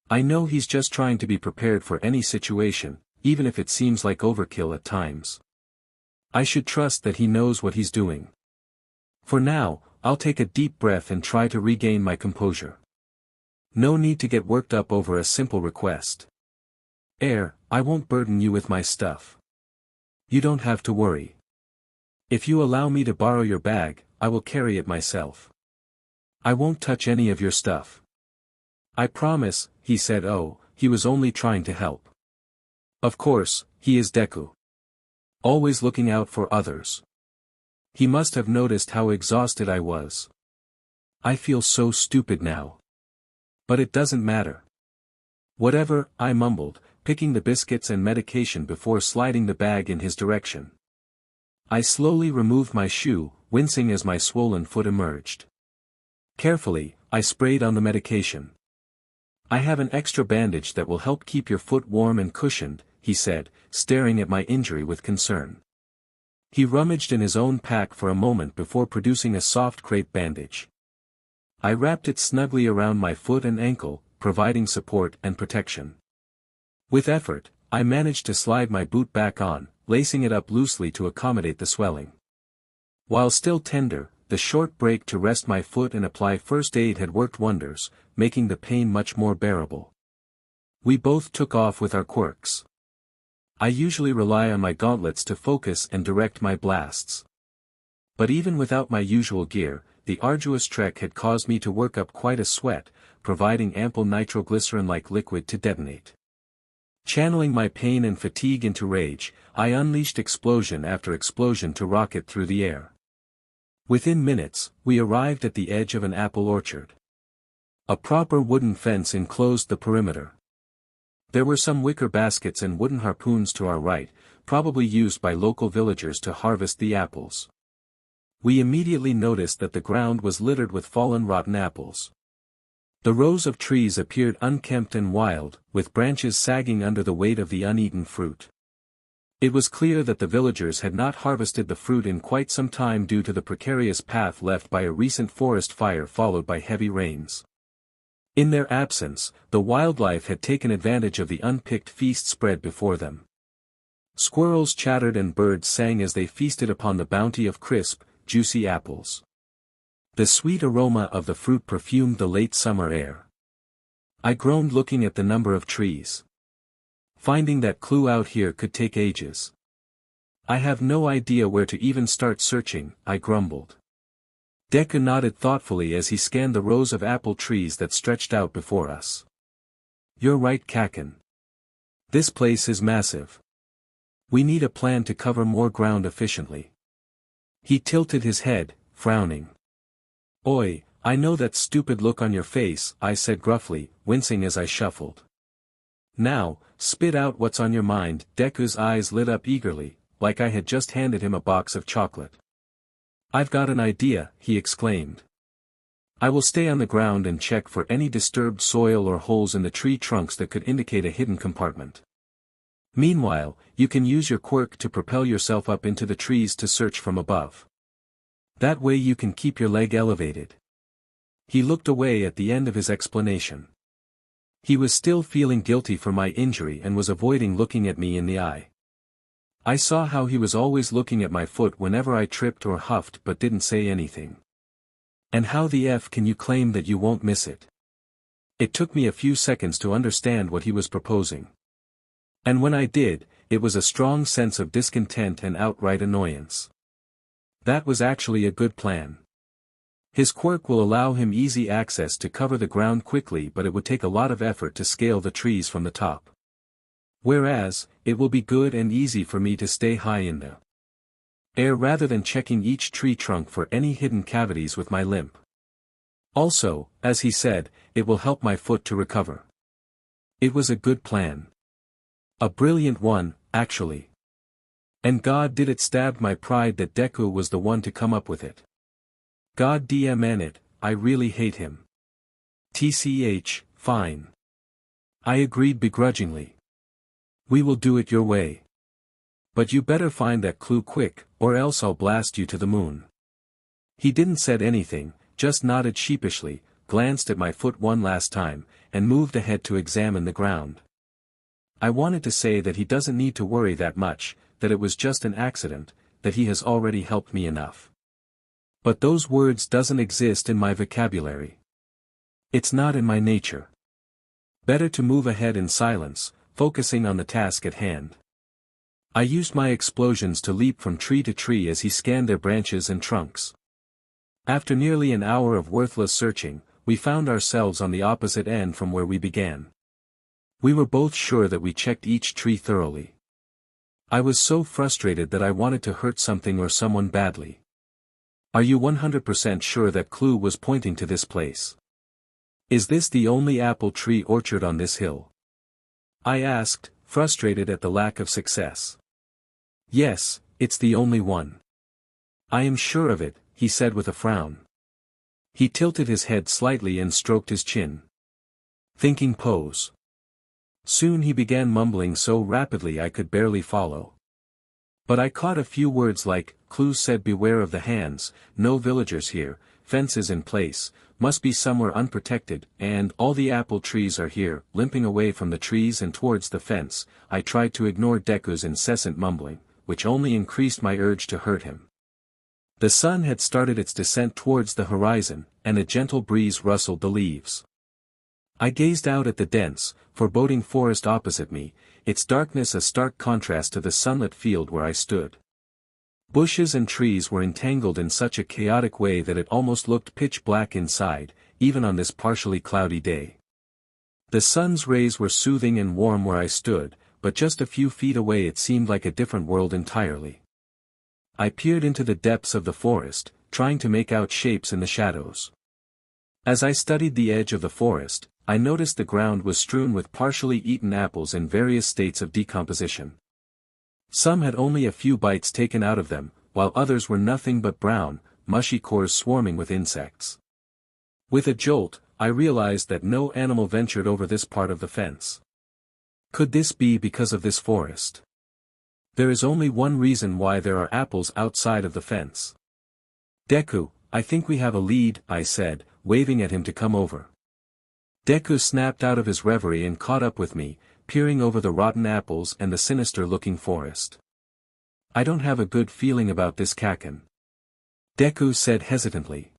I know he's just trying to be prepared for any situation, even if it seems like overkill at times. I should trust that he knows what he's doing. For now, I'll take a deep breath and try to regain my composure. No need to get worked up over a simple request. I won't burden you with my stuff. You don't have to worry. If you allow me to borrow your bag, I will carry it myself. I won't touch any of your stuff. I promise, he said. Oh, he was only trying to help. Of course, he is Deku. Always looking out for others. He must have noticed how exhausted I was. I feel so stupid now. But it doesn't matter. Whatever, I mumbled, picking the biscuits and medication before sliding the bag in his direction. I slowly removed my shoe, wincing as my swollen foot emerged. Carefully, I sprayed on the medication. I have an extra bandage that will help keep your foot warm and cushioned, he said, staring at my injury with concern. He rummaged in his own pack for a moment before producing a soft crepe bandage. I wrapped it snugly around my foot and ankle, providing support and protection. With effort, I managed to slide my boot back on, lacing it up loosely to accommodate the swelling. While still tender, the short break to rest my foot and apply first aid had worked wonders, making the pain much more bearable. We both took off with our quirks. I usually rely on my gauntlets to focus and direct my blasts. But even without my usual gear, the arduous trek had caused me to work up quite a sweat, providing ample nitroglycerin-like liquid to detonate. Channeling my pain and fatigue into rage, I unleashed explosion after explosion to rocket through the air. Within minutes, we arrived at the edge of an apple orchard. A proper wooden fence enclosed the perimeter. There were some wicker baskets and wooden harpoons to our right, probably used by local villagers to harvest the apples. We immediately noticed that the ground was littered with fallen rotten apples. The rows of trees appeared unkempt and wild, with branches sagging under the weight of the uneaten fruit. It was clear that the villagers had not harvested the fruit in quite some time due to the precarious path left by a recent forest fire followed by heavy rains. In their absence, the wildlife had taken advantage of the unpicked feast spread before them. Squirrels chattered and birds sang as they feasted upon the bounty of crisp, juicy apples. The sweet aroma of the fruit perfumed the late summer air. I groaned looking at the number of trees. Finding that clue out here could take ages. I have no idea where to even start searching, I grumbled. Deku nodded thoughtfully as he scanned the rows of apple trees that stretched out before us. You're right, Kaken. This place is massive. We need a plan to cover more ground efficiently. He tilted his head, frowning. Oi, I know that stupid look on your face, I said gruffly, wincing as I shuffled. Now, spit out what's on your mind. Deku's eyes lit up eagerly, like I had just handed him a box of chocolate. I've got an idea, he exclaimed. I will stay on the ground and check for any disturbed soil or holes in the tree trunks that could indicate a hidden compartment. Meanwhile, you can use your quirk to propel yourself up into the trees to search from above. That way you can keep your leg elevated. He looked away at the end of his explanation. He was still feeling guilty for my injury and was avoiding looking at me in the eye. I saw how he was always looking at my foot whenever I tripped or huffed but didn't say anything. And how the F can you claim that you won't miss it? It took me a few seconds to understand what he was proposing. And when I did, it was a strong sense of discontent and outright annoyance. That was actually a good plan. His quirk will allow him easy access to cover the ground quickly, but it would take a lot of effort to scale the trees from the top. Whereas, it will be good and easy for me to stay high in the air rather than checking each tree trunk for any hidden cavities with my limp. Also, as he said, it will help my foot to recover. It was a good plan. A brilliant one, actually. And God did it stabbed my pride that Deku was the one to come up with it. God damn it, I really hate him. TCH, fine. I agreed begrudgingly. We will do it your way. But you better find that clue quick, or else I'll blast you to the moon. He didn't said anything, just nodded sheepishly, glanced at my foot one last time, and moved ahead to examine the ground. I wanted to say that he doesn't need to worry that much, that it was just an accident, that he has already helped me enough. But those words doesn't exist in my vocabulary. It's not in my nature. Better to move ahead in silence, focusing on the task at hand. I used my explosions to leap from tree to tree as he scanned their branches and trunks. After nearly an hour of worthless searching, we found ourselves on the opposite end from where we began. We were both sure that we checked each tree thoroughly. I was so frustrated that I wanted to hurt something or someone badly. Are you 100% sure that clue was pointing to this place? Is this the only apple tree orchard on this hill? I asked, frustrated at the lack of success. Yes, it's the only one. I am sure of it, he said with a frown. He tilted his head slightly and stroked his chin. Thinking pose. Soon he began mumbling so rapidly I could barely follow. But I caught a few words like, clue said beware of the hands, no villagers here, fences in place, must be somewhere unprotected, and all the apple trees are here. Limping away from the trees and towards the fence, I tried to ignore Deku's incessant mumbling, which only increased my urge to hurt him. The sun had started its descent towards the horizon, and a gentle breeze rustled the leaves. I gazed out at the dense, foreboding forest opposite me, its darkness a stark contrast to the sunlit field where I stood. Bushes and trees were entangled in such a chaotic way that it almost looked pitch black inside, even on this partially cloudy day. The sun's rays were soothing and warm where I stood, but just a few feet away it seemed like a different world entirely. I peered into the depths of the forest, trying to make out shapes in the shadows. As I studied the edge of the forest, I noticed the ground was strewn with partially eaten apples in various states of decomposition. Some had only a few bites taken out of them, while others were nothing but brown, mushy cores swarming with insects. With a jolt, I realized that no animal ventured over this part of the fence. Could this be because of this forest? There is only one reason why there are apples outside of the fence. Deku, I think we have a lead, I said, waving at him to come over. Deku snapped out of his reverie and caught up with me, peering over the rotten apples and the sinister-looking forest. I don't have a good feeling about this Kaken. Deku said hesitantly.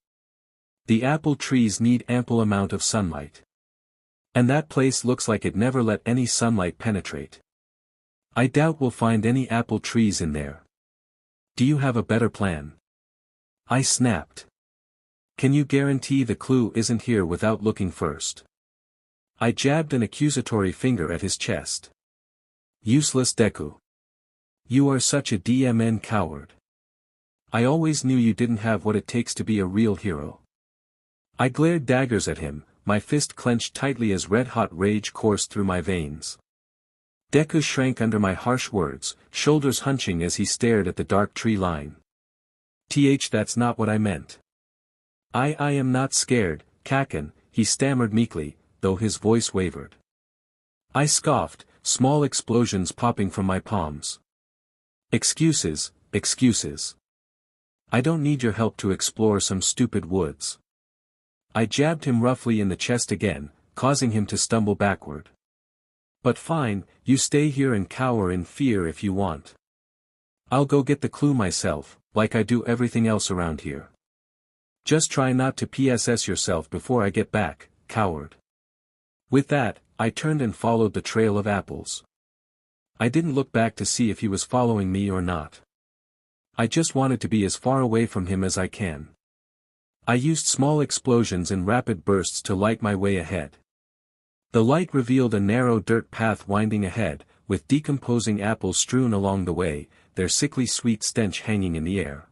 The apple trees need ample amount of sunlight. And that place looks like it never let any sunlight penetrate. I doubt we'll find any apple trees in there. Do you have a better plan? I snapped. Can you guarantee the clue isn't here without looking first? I jabbed an accusatory finger at his chest. Useless Deku. You are such a DMN coward. I always knew you didn't have what it takes to be a real hero. I glared daggers at him, my fist clenched tightly as red-hot rage coursed through my veins. Deku shrank under my harsh words, shoulders hunching as he stared at the dark tree line. That's not what I meant. I am not scared, Kaken, he stammered meekly, though his voice wavered. I scoffed, small explosions popping from my palms. Excuses, excuses. I don't need your help to explore some stupid woods. I jabbed him roughly in the chest again, causing him to stumble backward. But fine, you stay here and cower in fear if you want. I'll go get the clue myself, like I do everything else around here. Just try not to PSS yourself before I get back, coward. With that, I turned and followed the trail of apples. I didn't look back to see if he was following me or not. I just wanted to be as far away from him as I can. I used small explosions in rapid bursts to light my way ahead. The light revealed a narrow dirt path winding ahead, with decomposing apples strewn along the way, their sickly sweet stench hanging in the air.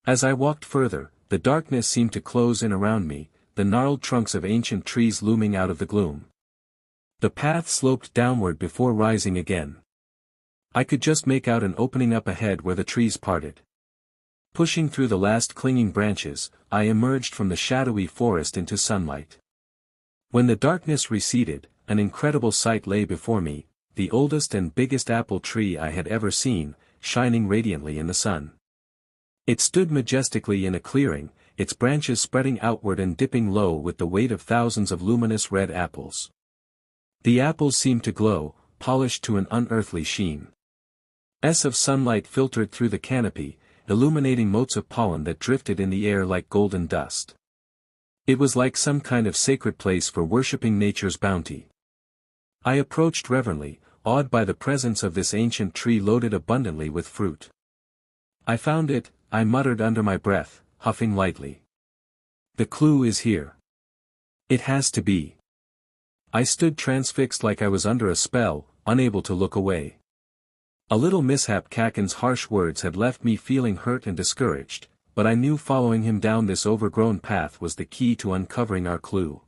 As I walked further, the darkness seemed to close in around me, the gnarled trunks of ancient trees looming out of the gloom. The path sloped downward before rising again. I could just make out an opening up ahead where the trees parted. Pushing through the last clinging branches, I emerged from the shadowy forest into sunlight. When the darkness receded, an incredible sight lay before me, the oldest and biggest apple tree I had ever seen, shining radiantly in the sun. It stood majestically in a clearing, its branches spreading outward and dipping low with the weight of thousands of luminous red apples. The apples seemed to glow, polished to an unearthly sheen. Of sunlight filtered through the canopy, illuminating motes of pollen that drifted in the air like golden dust. It was like some kind of sacred place for worshipping nature's bounty. I approached reverently, awed by the presence of this ancient tree loaded abundantly with fruit. "I found it," I muttered under my breath, huffing lightly. "The clue is here. It has to be." I stood transfixed like I was under a spell, unable to look away. A little mishap. Kaken's harsh words had left me feeling hurt and discouraged, but I knew following him down this overgrown path was the key to uncovering our clue.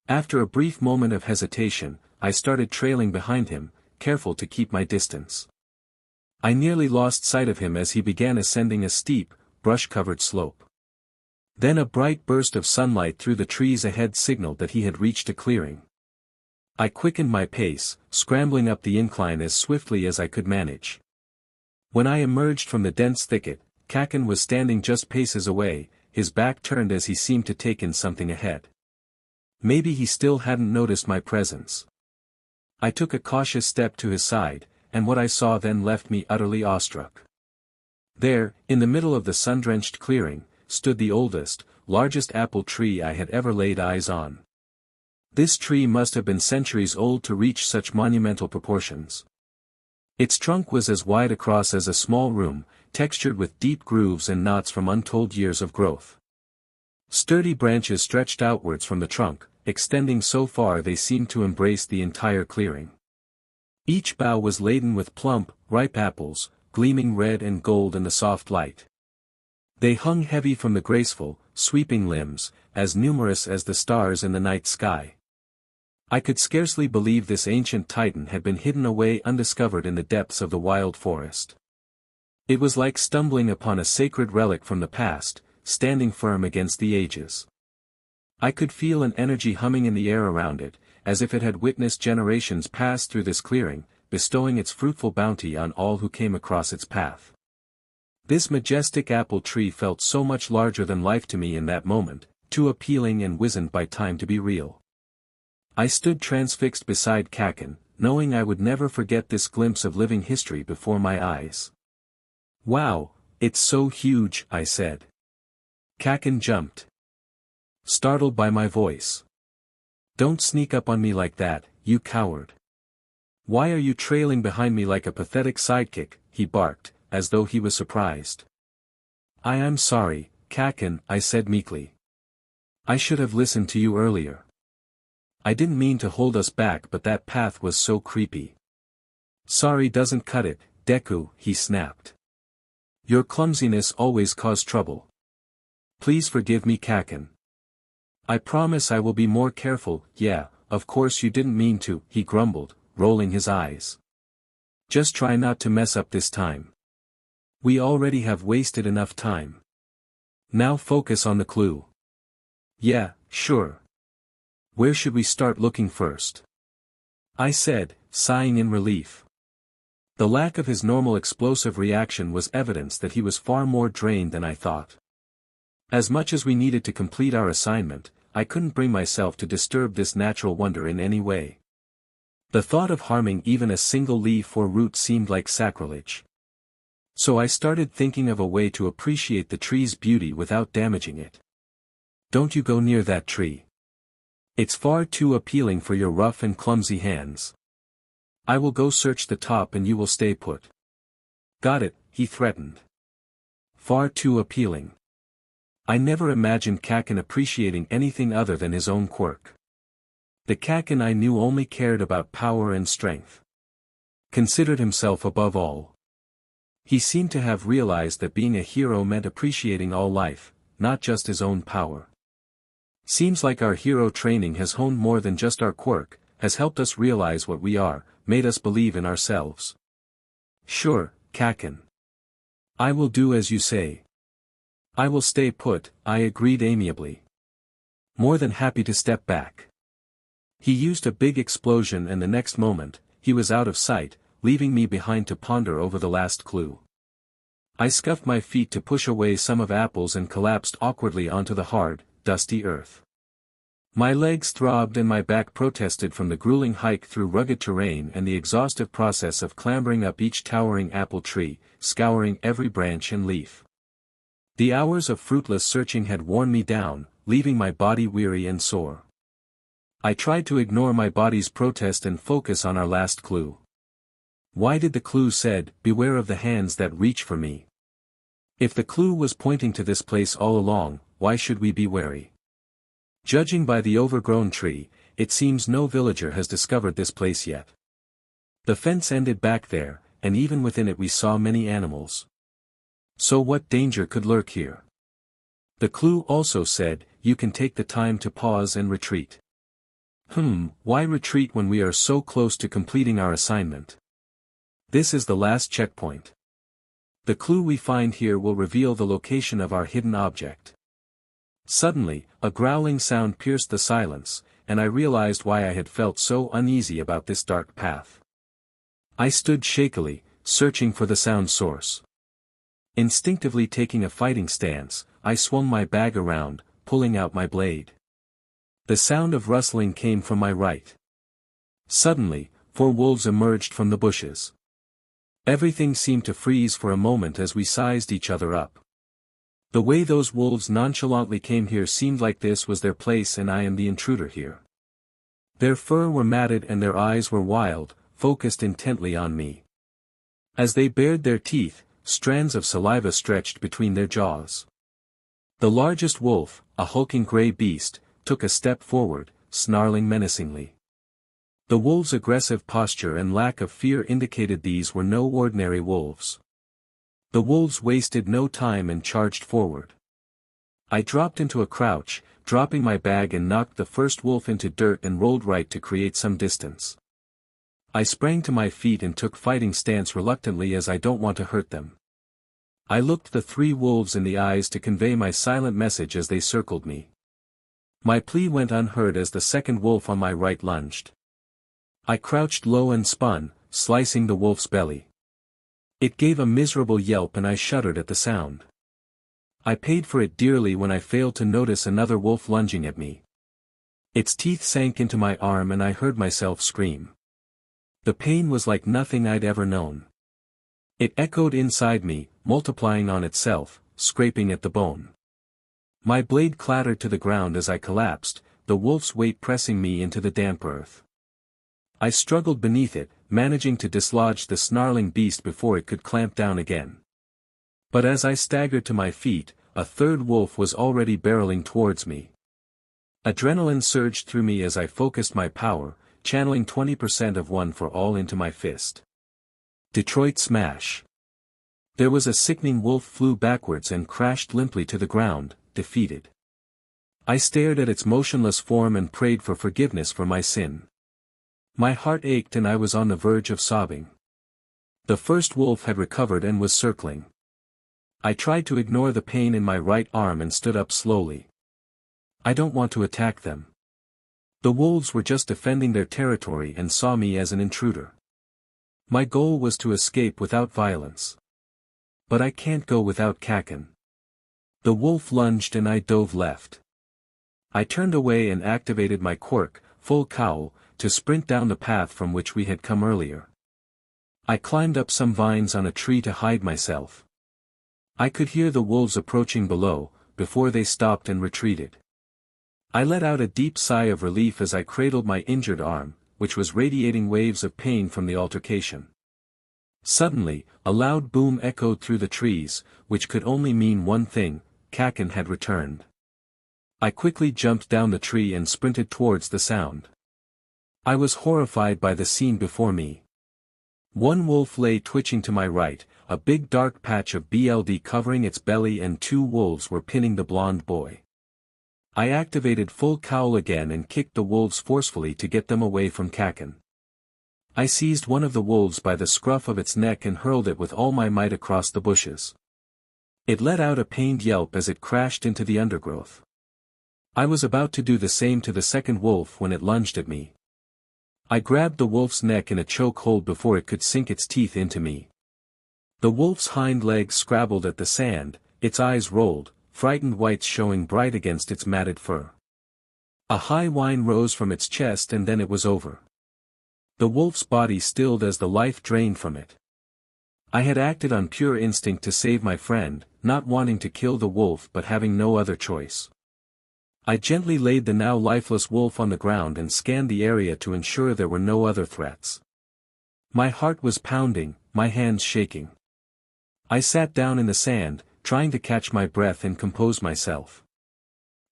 After a brief moment of hesitation, I started trailing behind him, careful to keep my distance. I nearly lost sight of him as he began ascending a steep, brush-covered slope. Then a bright burst of sunlight through the trees ahead signaled that he had reached a clearing. I quickened my pace, scrambling up the incline as swiftly as I could manage. When I emerged from the dense thicket, Kaken was standing just paces away, his back turned as he seemed to take in something ahead. Maybe he still hadn't noticed my presence. I took a cautious step to his side, and what I saw then left me utterly awestruck. There, in the middle of the sun-drenched clearing, stood the oldest, largest apple tree I had ever laid eyes on. This tree must have been centuries old to reach such monumental proportions. Its trunk was as wide across as a small room, textured with deep grooves and knots from untold years of growth. Sturdy branches stretched outwards from the trunk, extending so far they seemed to embrace the entire clearing. Each bough was laden with plump, ripe apples, gleaming red and gold in the soft light. They hung heavy from the graceful, sweeping limbs, as numerous as the stars in the night sky. I could scarcely believe this ancient titan had been hidden away undiscovered in the depths of the wild forest. It was like stumbling upon a sacred relic from the past, standing firm against the ages. I could feel an energy humming in the air around it, as if it had witnessed generations pass through this clearing, bestowing its fruitful bounty on all who came across its path. This majestic apple tree felt so much larger than life to me in that moment, too appealing and wizened by time to be real. I stood transfixed beside Kaken, knowing I would never forget this glimpse of living history before my eyes. "Wow, it's so huge," I said. Kaken jumped, startled by my voice. "Don't sneak up on me like that, you coward. Why are you trailing behind me like a pathetic sidekick?" he barked, as though he was surprised. "I am sorry, Kaken," I said meekly. "I should have listened to you earlier. I didn't mean to hold us back, but that path was so creepy." "Sorry doesn't cut it, Deku," he snapped. "Your clumsiness always caused trouble. Please forgive me, Kaken. I promise I will be more careful." "Yeah, of course you didn't mean to," he grumbled, rolling his eyes. "Just try not to mess up this time. We already have wasted enough time. Now focus on the clue." "Yeah, sure. Where should we start looking first?" I said, sighing in relief. The lack of his normal explosive reaction was evidence that he was far more drained than I thought. As much as we needed to complete our assignment, I couldn't bring myself to disturb this natural wonder in any way. The thought of harming even a single leaf or root seemed like sacrilege. So I started thinking of a way to appreciate the tree's beauty without damaging it. "Don't you go near that tree. It's far too appealing for your rough and clumsy hands. I will go search the top and you will stay put." "Got it," he threatened. Far too appealing. I never imagined Kaken appreciating anything other than his own quirk. The Kaken I knew only cared about power and strength. Considered himself above all. He seemed to have realized that being a hero meant appreciating all life, not just his own power. Seems like our hero training has honed more than just our quirk, has helped us realize what we are, made us believe in ourselves. "Sure, Kaken. I will do as you say. I will stay put," I agreed amiably. More than happy to step back. He used a big explosion and the next moment, he was out of sight, leaving me behind to ponder over the last clue. I scuffed my feet to push away some of apples and collapsed awkwardly onto the hard, dusty earth. My legs throbbed and my back protested from the grueling hike through rugged terrain and the exhaustive process of clambering up each towering apple tree, scouring every branch and leaf. The hours of fruitless searching had worn me down, leaving my body weary and sore. I tried to ignore my body's protest and focus on our last clue. Why did the clue said, "Beware of the hands that reach for me"? If the clue was pointing to this place all along, why should we be wary? Judging by the overgrown tree, it seems no villager has discovered this place yet. The fence ended back there, and even within it we saw many animals. So what danger could lurk here? The clue also said, "You can take the time to pause and retreat." Why retreat when we are so close to completing our assignment? This is the last checkpoint. The clue we find here will reveal the location of our hidden object. Suddenly, a growling sound pierced the silence, and I realized why I had felt so uneasy about this dark path. I stood shakily, searching for the sound source. Instinctively taking a fighting stance, I swung my bag around, pulling out my blade. The sound of rustling came from my right. Suddenly, 4 wolves emerged from the bushes. Everything seemed to freeze for a moment as we sized each other up. The way those wolves nonchalantly came here seemed like this was their place and I am the intruder here. Their fur were matted and their eyes were wild, focused intently on me. As they bared their teeth, strands of saliva stretched between their jaws. The largest wolf, a hulking gray beast, took a step forward, snarling menacingly. The wolves' aggressive posture and lack of fear indicated these were no ordinary wolves. The wolves wasted no time and charged forward. I dropped into a crouch, dropping my bag and knocked the first wolf into dirt and rolled right to create some distance. I sprang to my feet and took fighting stance reluctantly as I don't want to hurt them. I looked the 3 wolves in the eyes to convey my silent message as they circled me. My plea went unheard as the second wolf on my right lunged. I crouched low and spun, slicing the wolf's belly. It gave a miserable yelp and I shuddered at the sound. I paid for it dearly when I failed to notice another wolf lunging at me. Its teeth sank into my arm and I heard myself scream. The pain was like nothing I'd ever known. It echoed inside me, multiplying on itself, scraping at the bone. My blade clattered to the ground as I collapsed, the wolf's weight pressing me into the damp earth. I struggled beneath it, managing to dislodge the snarling beast before it could clamp down again. But as I staggered to my feet, a third wolf was already barreling towards me. Adrenaline surged through me as I focused my power, channeling 20% of One for All into my fist. Detroit smash. There was a sickening wolf flew backwards and crashed limply to the ground, defeated. I stared at its motionless form and prayed for forgiveness for my sin. My heart ached and I was on the verge of sobbing. The first wolf had recovered and was circling. I tried to ignore the pain in my right arm and stood up slowly. I don't want to attack them. The wolves were just defending their territory and saw me as an intruder. My goal was to escape without violence. But I can't go without Kaken. The wolf lunged and I dove left. I turned away and activated my quirk, Full Cowl, to sprint down the path from which we had come earlier. I climbed up some vines on a tree to hide myself. I could hear the wolves approaching below, before they stopped and retreated. I let out a deep sigh of relief as I cradled my injured arm, which was radiating waves of pain from the altercation. Suddenly, a loud boom echoed through the trees, which could only mean one thing: Kaken had returned. I quickly jumped down the tree and sprinted towards the sound. I was horrified by the scene before me. One wolf lay twitching to my right, a big dark patch of blood covering its belly, and 2 wolves were pinning the blonde boy. I activated Full Cowl again and kicked the wolves forcefully to get them away from Kaken. I seized one of the wolves by the scruff of its neck and hurled it with all my might across the bushes. It let out a pained yelp as it crashed into the undergrowth. I was about to do the same to the second wolf when it lunged at me. I grabbed the wolf's neck in a choke hold before it could sink its teeth into me. The wolf's hind legs scrabbled at the sand, its eyes rolled, frightened whites showing bright against its matted fur. A high whine rose from its chest and then it was over. The wolf's body stilled as the life drained from it. I had acted on pure instinct to save my friend, not wanting to kill the wolf but having no other choice. I gently laid the now lifeless wolf on the ground and scanned the area to ensure there were no other threats. My heart was pounding, my hands shaking. I sat down in the sand, trying to catch my breath and compose myself.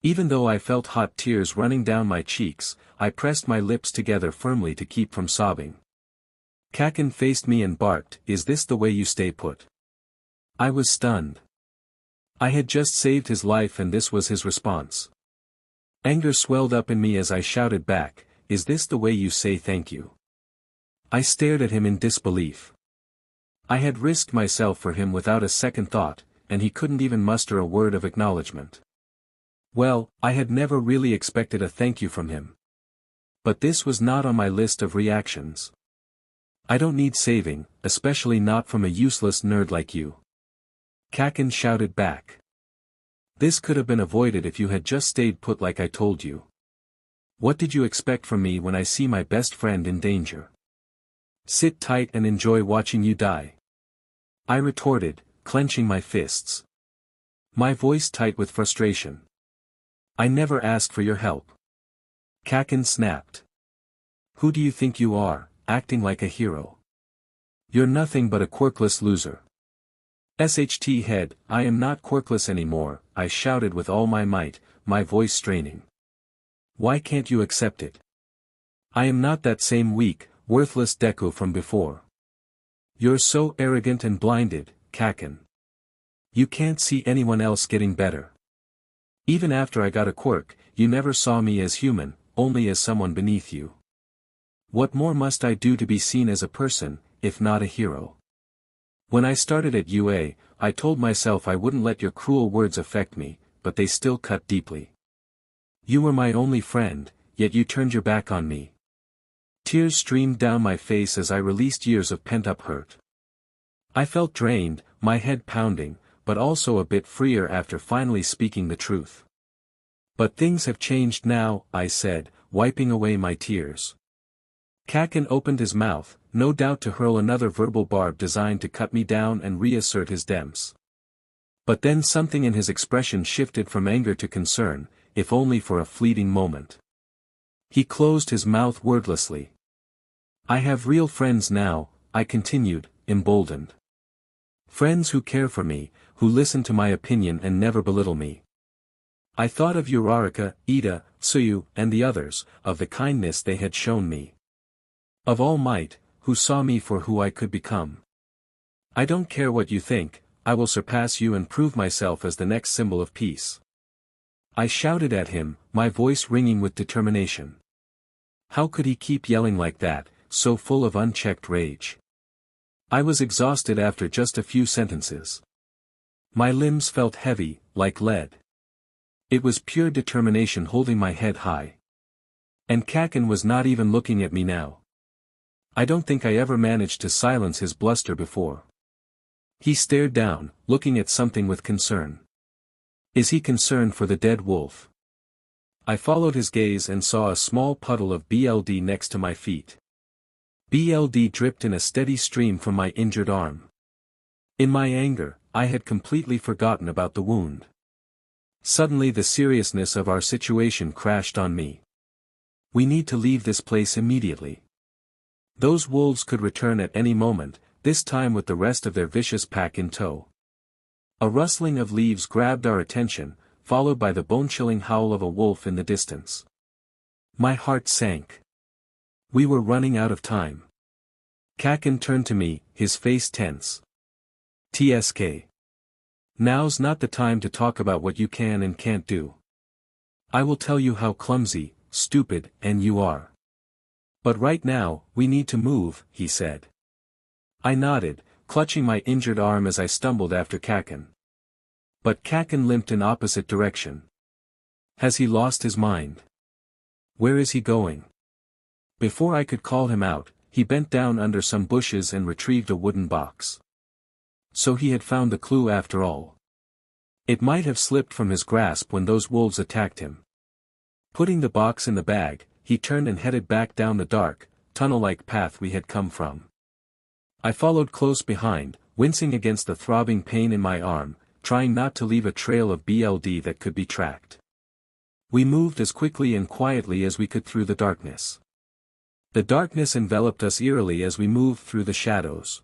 Even though I felt hot tears running down my cheeks, I pressed my lips together firmly to keep from sobbing. Kaken faced me and barked, "Is this the way you stay put?" I was stunned. I had just saved his life and this was his response. Anger swelled up in me as I shouted back, "Is this the way you say thank you?" I stared at him in disbelief. I had risked myself for him without a second thought, and he couldn't even muster a word of acknowledgement. Well, I had never really expected a thank you from him. But this was not on my list of reactions. I don't need saving, especially not from a useless nerd like you. Kaken shouted back. This could have been avoided if you had just stayed put like I told you. What did you expect from me when I see my best friend in danger? Sit tight and enjoy watching you die. I retorted, clenching my fists. My voice tight with frustration. I never asked for your help. Kaken snapped. Who do you think you are, acting like a hero? You're nothing but a quirkless loser. SHT head, I am not quirkless anymore, I shouted with all my might, my voice straining. Why can't you accept it? I am not that same weak, worthless Deku from before. You're so arrogant and blinded, Kaken. You can't see anyone else getting better. Even after I got a quirk, you never saw me as human, only as someone beneath you. What more must I do to be seen as a person, if not a hero? When I started at UA, I told myself I wouldn't let your cruel words affect me, but they still cut deeply. You were my only friend, yet you turned your back on me. Tears streamed down my face as I released years of pent-up hurt. I felt drained, my head pounding, but also a bit freer after finally speaking the truth. But things have changed now, I said, wiping away my tears. Kaken opened his mouth, no doubt to hurl another verbal barb designed to cut me down and reassert his demps. But then something in his expression shifted from anger to concern, if only for a fleeting moment. He closed his mouth wordlessly. I have real friends now, I continued, emboldened. Friends who care for me, who listen to my opinion and never belittle me. I thought of Uraraka, Ida, Tsuyu, and the others, of the kindness they had shown me. Of All Might, who saw me for who I could become. I don't care what you think, I will surpass you and prove myself as the next symbol of peace. I shouted at him, my voice ringing with determination. How could he keep yelling like that, so full of unchecked rage? I was exhausted after just a few sentences. My limbs felt heavy, like lead. It was pure determination holding my head high. And Kaken was not even looking at me now. I don't think I ever managed to silence his bluster before. He stared down, looking at something with concern. Is he concerned for the dead wolf? I followed his gaze and saw a small puddle of BLD next to my feet. BLD dripped in a steady stream from my injured arm. In my anger, I had completely forgotten about the wound. Suddenly the seriousness of our situation crashed on me. We need to leave this place immediately. Those wolves could return at any moment, this time with the rest of their vicious pack in tow. A rustling of leaves grabbed our attention, followed by the bone-chilling howl of a wolf in the distance. My heart sank. We were running out of time. Kaken turned to me, his face tense. TSK. Now's not the time to talk about what you can and can't do. I will tell you how clumsy, stupid, and you are. But right now, we need to move, he said. I nodded, clutching my injured arm as I stumbled after Kaken. But Kaken limped in opposite direction. Has he lost his mind? Where is he going? Before I could call him out, he bent down under some bushes and retrieved a wooden box. So he had found the clue after all. It might have slipped from his grasp when those wolves attacked him. Putting the box in the bag, he turned and headed back down the dark, tunnel-like path we had come from. I followed close behind, wincing against the throbbing pain in my arm, trying not to leave a trail of blood that could be tracked. We moved as quickly and quietly as we could through the darkness. The darkness enveloped us eerily as we moved through the shadows.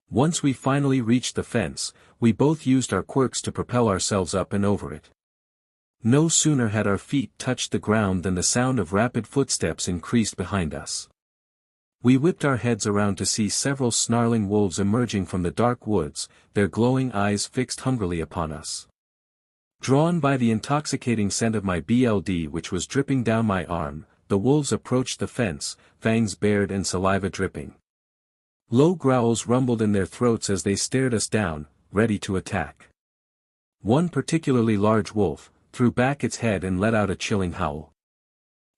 Once we finally reached the fence, we both used our quirks to propel ourselves up and over it. No sooner had our feet touched the ground than the sound of rapid footsteps increased behind us. We whipped our heads around to see several snarling wolves emerging from the dark woods, their glowing eyes fixed hungrily upon us. Drawn by the intoxicating scent of my blood which was dripping down my arm, the wolves approached the fence, fangs bared and saliva dripping. Low growls rumbled in their throats as they stared us down, ready to attack. One particularly large wolf threw back its head and let out a chilling howl.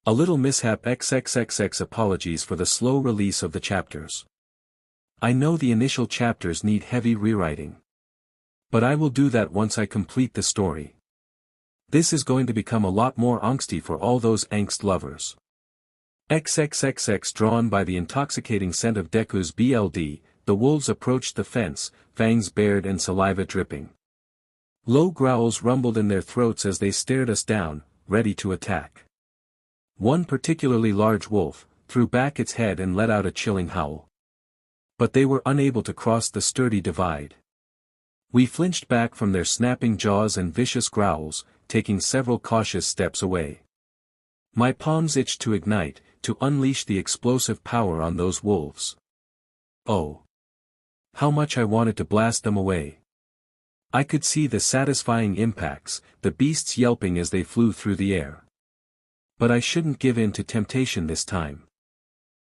A little mishap XXXX apologies for the slow release of the chapters. I know the initial chapters need heavy rewriting. But I will do that once I complete the story. This is going to become a lot more angsty for all those angst lovers. XXXX drawn by the intoxicating scent of Deku's blood, the wolves approached the fence, fangs bared and saliva dripping. Low growls rumbled in their throats as they stared us down, ready to attack. One particularly large wolf threw back its head and let out a chilling howl. But they were unable to cross the sturdy divide. We flinched back from their snapping jaws and vicious growls, taking several cautious steps away. My palms itched to ignite, to unleash the explosive power on those wolves. Oh! How much I wanted to blast them away. I could see the satisfying impacts, the beasts yelping as they flew through the air. But I shouldn't give in to temptation this time.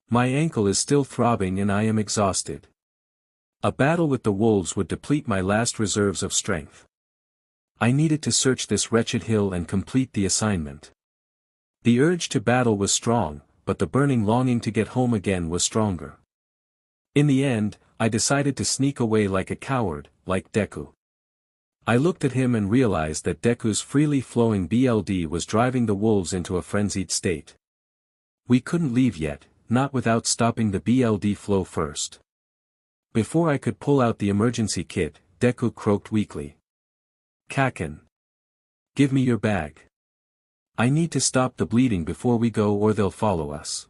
My ankle is still throbbing and I am exhausted. A battle with the wolves would deplete my last reserves of strength. I needed to search this wretched hill and complete the assignment. The urge to battle was strong, but the burning longing to get home again was stronger. In the end, I decided to sneak away like a coward, like Deku. I looked at him and realized that Deku's freely flowing blood was driving the wolves into a frenzied state. We couldn't leave yet, not without stopping the blood flow first. Before I could pull out the emergency kit, Deku croaked weakly. "Kaken. Give me your bag. I need to stop the bleeding before we go or they'll follow us.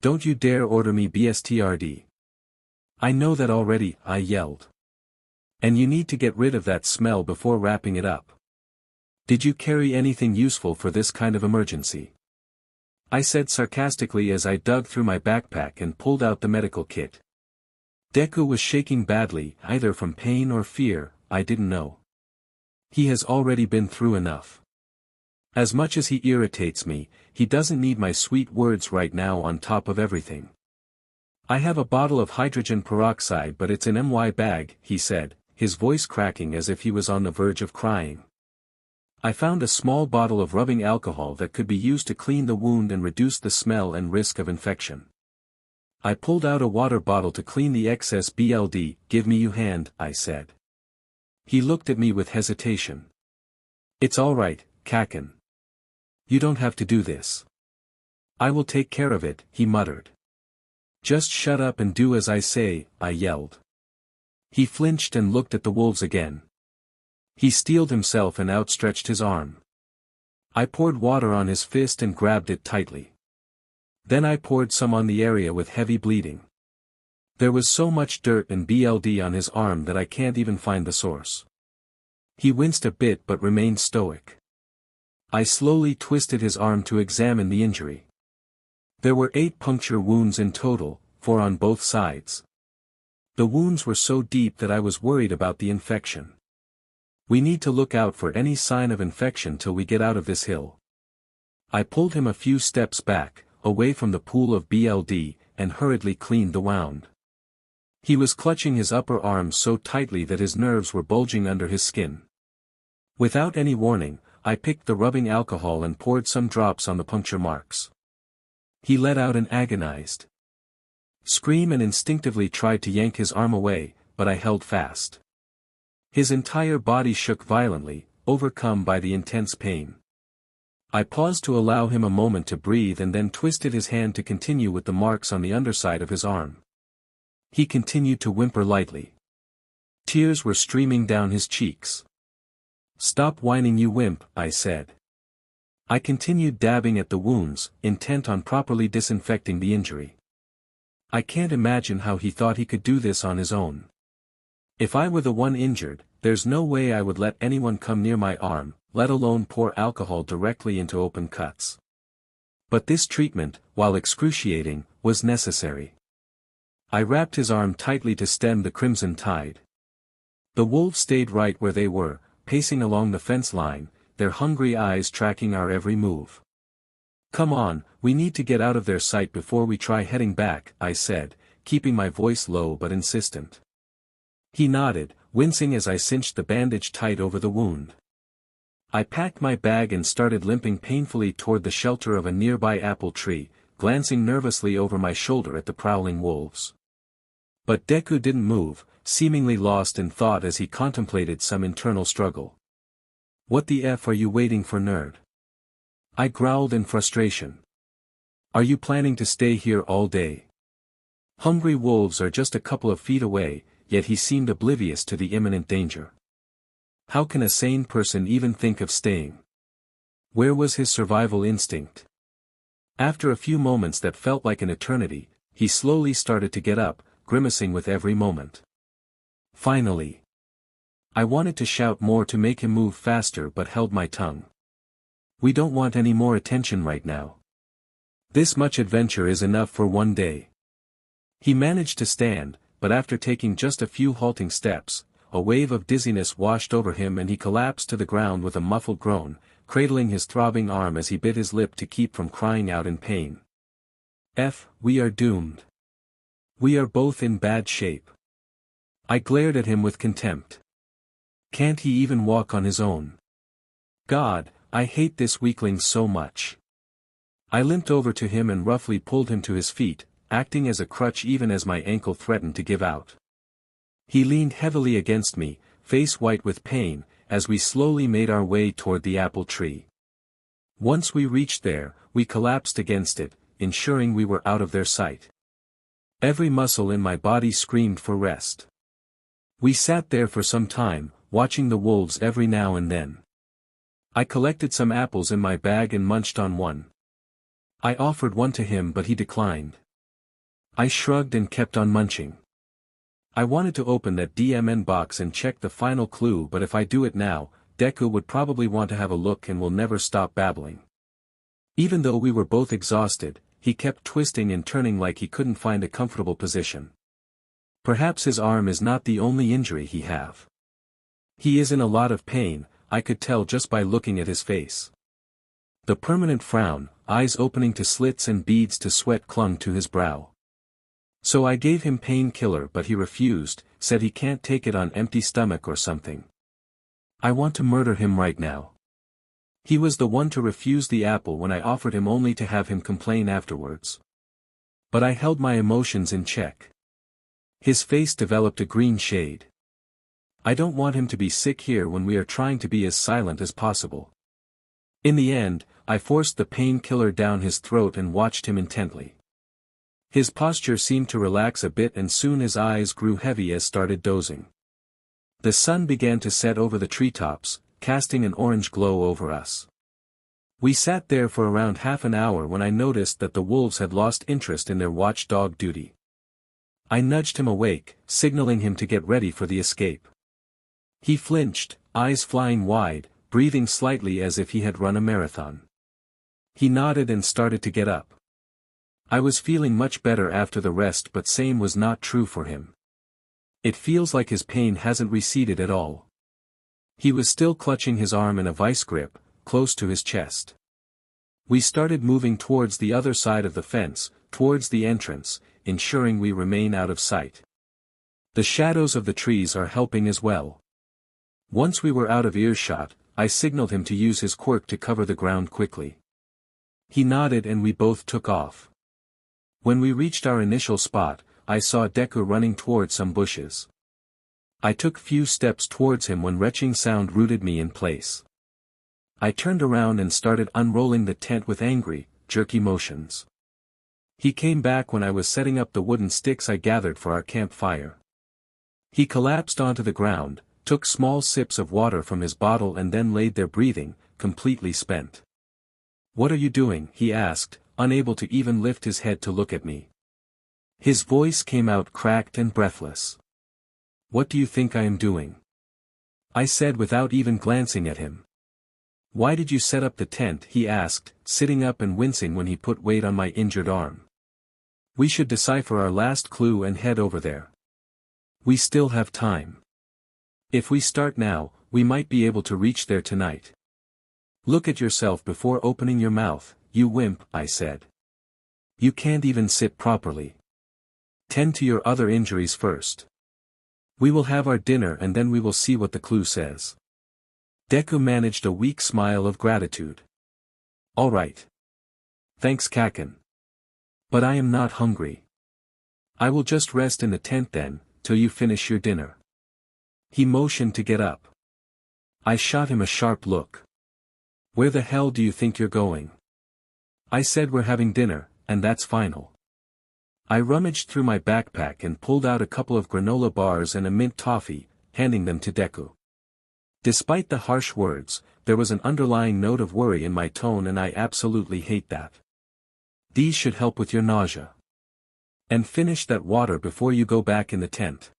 Don't you dare order me BSTRD. I know that already," I yelled. "And you need to get rid of that smell before wrapping it up. Did you carry anything useful for this kind of emergency?" I said sarcastically as I dug through my backpack and pulled out the medical kit. Deku was shaking badly, either from pain or fear, I didn't know. He has already been through enough. As much as he irritates me, he doesn't need my sweet words right now on top of everything. "I have a bottle of hydrogen peroxide but it's in my bag," he said, his voice cracking as if he was on the verge of crying. I found a small bottle of rubbing alcohol that could be used to clean the wound and reduce the smell and risk of infection. I pulled out a water bottle to clean the excess blood. "Give me your hand," I said. He looked at me with hesitation. "It's all right, Kaken. You don't have to do this. I will take care of it," he muttered. "Just shut up and do as I say," I yelled. He flinched and looked at the wolves again. He steeled himself and outstretched his arm. I poured water on his fist and grabbed it tightly. Then I poured some on the area with heavy bleeding. There was so much dirt and blood on his arm that I can't even find the source. He winced a bit but remained stoic. I slowly twisted his arm to examine the injury. There were 8 puncture wounds in total, 4 on both sides. The wounds were so deep that I was worried about the infection. "We need to look out for any sign of infection till we get out of this hill." I pulled him a few steps back, away from the pool of blood, and hurriedly cleaned the wound. He was clutching his upper arm so tightly that his nerves were bulging under his skin. Without any warning, I picked the rubbing alcohol and poured some drops on the puncture marks. He let out an agonized scream and instinctively tried to yank his arm away, but I held fast. His entire body shook violently, overcome by the intense pain. I paused to allow him a moment to breathe and then twisted his hand to continue with the marks on the underside of his arm. He continued to whimper lightly. Tears were streaming down his cheeks. "Stop whining, you wimp," I said. I continued dabbing at the wounds, intent on properly disinfecting the injury. I can't imagine how he thought he could do this on his own. If I were the one injured, there's no way I would let anyone come near my arm, let alone pour alcohol directly into open cuts. But this treatment, while excruciating, was necessary. I wrapped his arm tightly to stem the crimson tide. The wolves stayed right where they were, pacing along the fence line, their hungry eyes tracking our every move. "Come on, we need to get out of their sight before we try heading back," I said, keeping my voice low but insistent. He nodded, wincing as I cinched the bandage tight over the wound. I packed my bag and started limping painfully toward the shelter of a nearby apple tree, glancing nervously over my shoulder at the prowling wolves. But Deku didn't move, seemingly lost in thought as he contemplated some internal struggle. "What the F are you waiting for, nerd?" I growled in frustration. "Are you planning to stay here all day? Hungry wolves are just a couple of feet away," yet he seemed oblivious to the imminent danger. How can a sane person even think of staying? Where was his survival instinct? After a few moments that felt like an eternity, he slowly started to get up, grimacing with every moment. Finally. I wanted to shout more to make him move faster but held my tongue. "We don't want any more attention right now. This much adventure is enough for one day." He managed to stand, but after taking just a few halting steps, a wave of dizziness washed over him and he collapsed to the ground with a muffled groan, cradling his throbbing arm as he bit his lip to keep from crying out in pain. We are doomed. We are both in bad shape." I glared at him with contempt. Can't he even walk on his own? God, I hate this weakling so much. I limped over to him and roughly pulled him to his feet, acting as a crutch even as my ankle threatened to give out. He leaned heavily against me, face white with pain, as we slowly made our way toward the apple tree. Once we reached there, we collapsed against it, ensuring we were out of their sight. Every muscle in my body screamed for rest. We sat there for some time, watching the wolves every now and then. I collected some apples in my bag and munched on one. I offered one to him but he declined. I shrugged and kept on munching. I wanted to open that DMN box and check the final clue, but if I do it now, Deku would probably want to have a look and will never stop babbling. Even though we were both exhausted, he kept twisting and turning like he couldn't find a comfortable position. Perhaps his arm is not the only injury he have. He is in a lot of pain, I could tell just by looking at his face. The permanent frown, eyes opening to slits and beads to sweat clung to his brow. So I gave him painkiller but he refused, said he can't take it on empty stomach or something. I want to murder him right now. He was the one to refuse the apple when I offered him only to have him complain afterwards. But I held my emotions in check. His face developed a green shade. I don't want him to be sick here when we are trying to be as silent as possible. In the end, I forced the painkiller down his throat and watched him intently. His posture seemed to relax a bit and soon his eyes grew heavy as started dozing. The sun began to set over the treetops, casting an orange glow over us. We sat there for around half an hour when I noticed that the wolves had lost interest in their watchdog duty. I nudged him awake, signaling him to get ready for the escape. He flinched, eyes flying wide, breathing slightly as if he had run a marathon. He nodded and started to get up. I was feeling much better after the rest, but same was not true for him. It feels like his pain hasn't receded at all. He was still clutching his arm in a vice grip, close to his chest. We started moving towards the other side of the fence, towards the entrance, ensuring we remain out of sight. The shadows of the trees are helping as well. Once we were out of earshot, I signaled him to use his quirk to cover the ground quickly. He nodded and we both took off. When we reached our initial spot, I saw Deku running towards some bushes. I took few steps towards him when retching sound rooted me in place. I turned around and started unrolling the tent with angry, jerky motions. He came back when I was setting up the wooden sticks I gathered for our campfire. He collapsed onto the ground, took small sips of water from his bottle and then laid there breathing, completely spent. "What are you doing?" he asked, unable to even lift his head to look at me. His voice came out cracked and breathless. "What do you think I am doing?" I said without even glancing at him. "Why did you set up the tent?" he asked, sitting up and wincing when he put weight on my injured arm. "We should decipher our last clue and head over there. We still have time. If we start now, we might be able to reach there tonight." "Look at yourself before opening your mouth, you wimp," I said. "You can't even sit properly. Tend to your other injuries first. We will have our dinner and then we will see what the clue says." Deku managed a weak smile of gratitude. "All right. Thanks, Kaken. But I am not hungry. I will just rest in the tent then, till you finish your dinner." He motioned to get up. I shot him a sharp look. "Where the hell do you think you're going?" I said we're having dinner, and that's final. I rummaged through my backpack and pulled out a couple of granola bars and a mint toffee, handing them to Deku. Despite the harsh words, there was an underlying note of worry in my tone and I absolutely hate that. "These should help with your nausea. And finish that water before you go back in the tent."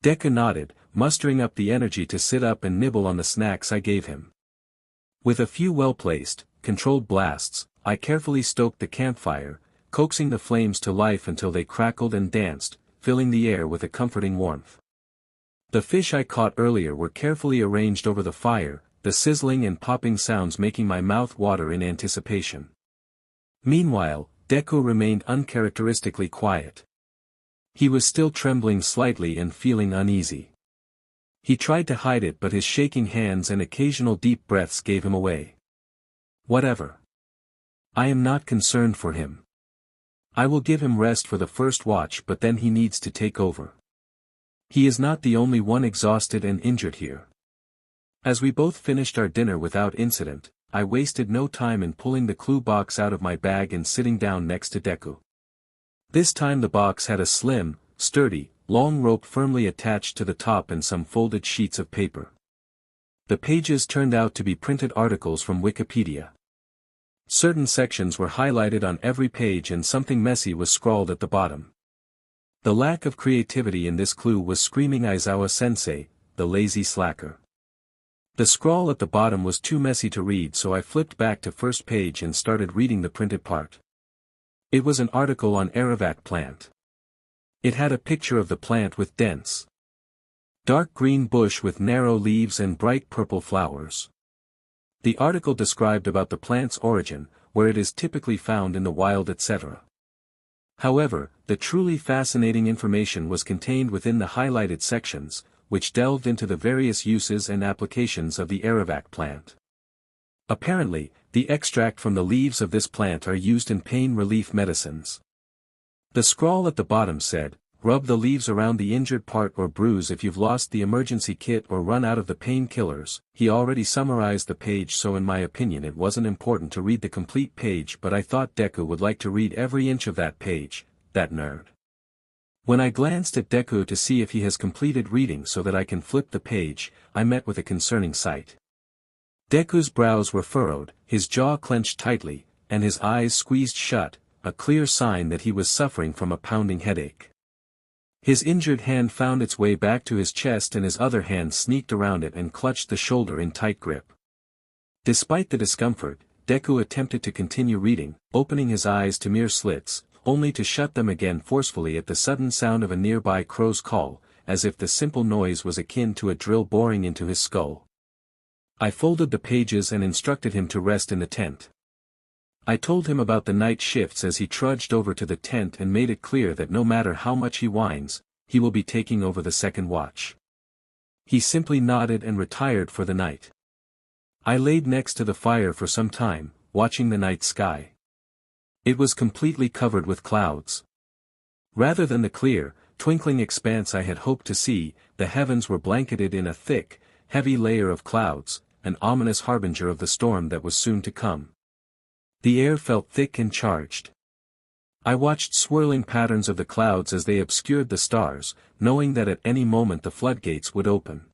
Deku nodded, mustering up the energy to sit up and nibble on the snacks I gave him. With a few well-placed, controlled blasts, I carefully stoked the campfire, coaxing the flames to life until they crackled and danced, filling the air with a comforting warmth. The fish I caught earlier were carefully arranged over the fire, the sizzling and popping sounds making my mouth water in anticipation. Meanwhile, Deku remained uncharacteristically quiet. He was still trembling slightly and feeling uneasy. He tried to hide it but his shaking hands and occasional deep breaths gave him away. Whatever. I am not concerned for him. I will give him rest for the first watch but then he needs to take over. He is not the only one exhausted and injured here. As we both finished our dinner without incident, I wasted no time in pulling the clue box out of my bag and sitting down next to Deku. This time the box had a slim, sturdy, long rope firmly attached to the top and some folded sheets of paper. The pages turned out to be printed articles from Wikipedia. Certain sections were highlighted on every page and something messy was scrawled at the bottom. The lack of creativity in this clue was screaming Aizawa-sensei, the lazy slacker. The scrawl at the bottom was too messy to read so I flipped back to first page and started reading the printed part. It was an article on Aravat plant. It had a picture of the plant with dense, dark green bush with narrow leaves and bright purple flowers. The article described about the plant's origin, where it is typically found in the wild etc. However, the truly fascinating information was contained within the highlighted sections, which delved into the various uses and applications of the Aravat plant. Apparently, the extract from the leaves of this plant are used in pain relief medicines. The scrawl at the bottom said, "Rub the leaves around the injured part or bruise if you've lost the emergency kit or run out of the painkillers." He already summarized the page so in my opinion it wasn't important to read the complete page but I thought Deku would like to read every inch of that page, that nerd. When I glanced at Deku to see if he has completed reading so that I can flip the page, I met with a concerning sight. Deku's brows were furrowed, his jaw clenched tightly, and his eyes squeezed shut, a clear sign that he was suffering from a pounding headache. His injured hand found its way back to his chest and his other hand sneaked around it and clutched the shoulder in tight grip. Despite the discomfort, Deku attempted to continue reading, opening his eyes to mere slits, only to shut them again forcefully at the sudden sound of a nearby crow's call, as if the simple noise was akin to a drill boring into his skull. I folded the pages and instructed him to rest in the tent. I told him about the night shifts as he trudged over to the tent and made it clear that no matter how much he whines, he will be taking over the second watch. He simply nodded and retired for the night. I laid next to the fire for some time, watching the night sky. It was completely covered with clouds. Rather than the clear, twinkling expanse I had hoped to see, the heavens were blanketed in a thick, heavy layer of clouds, an ominous harbinger of the storm that was soon to come. The air felt thick and charged. I watched swirling patterns of the clouds as they obscured the stars, knowing that at any moment the floodgates would open.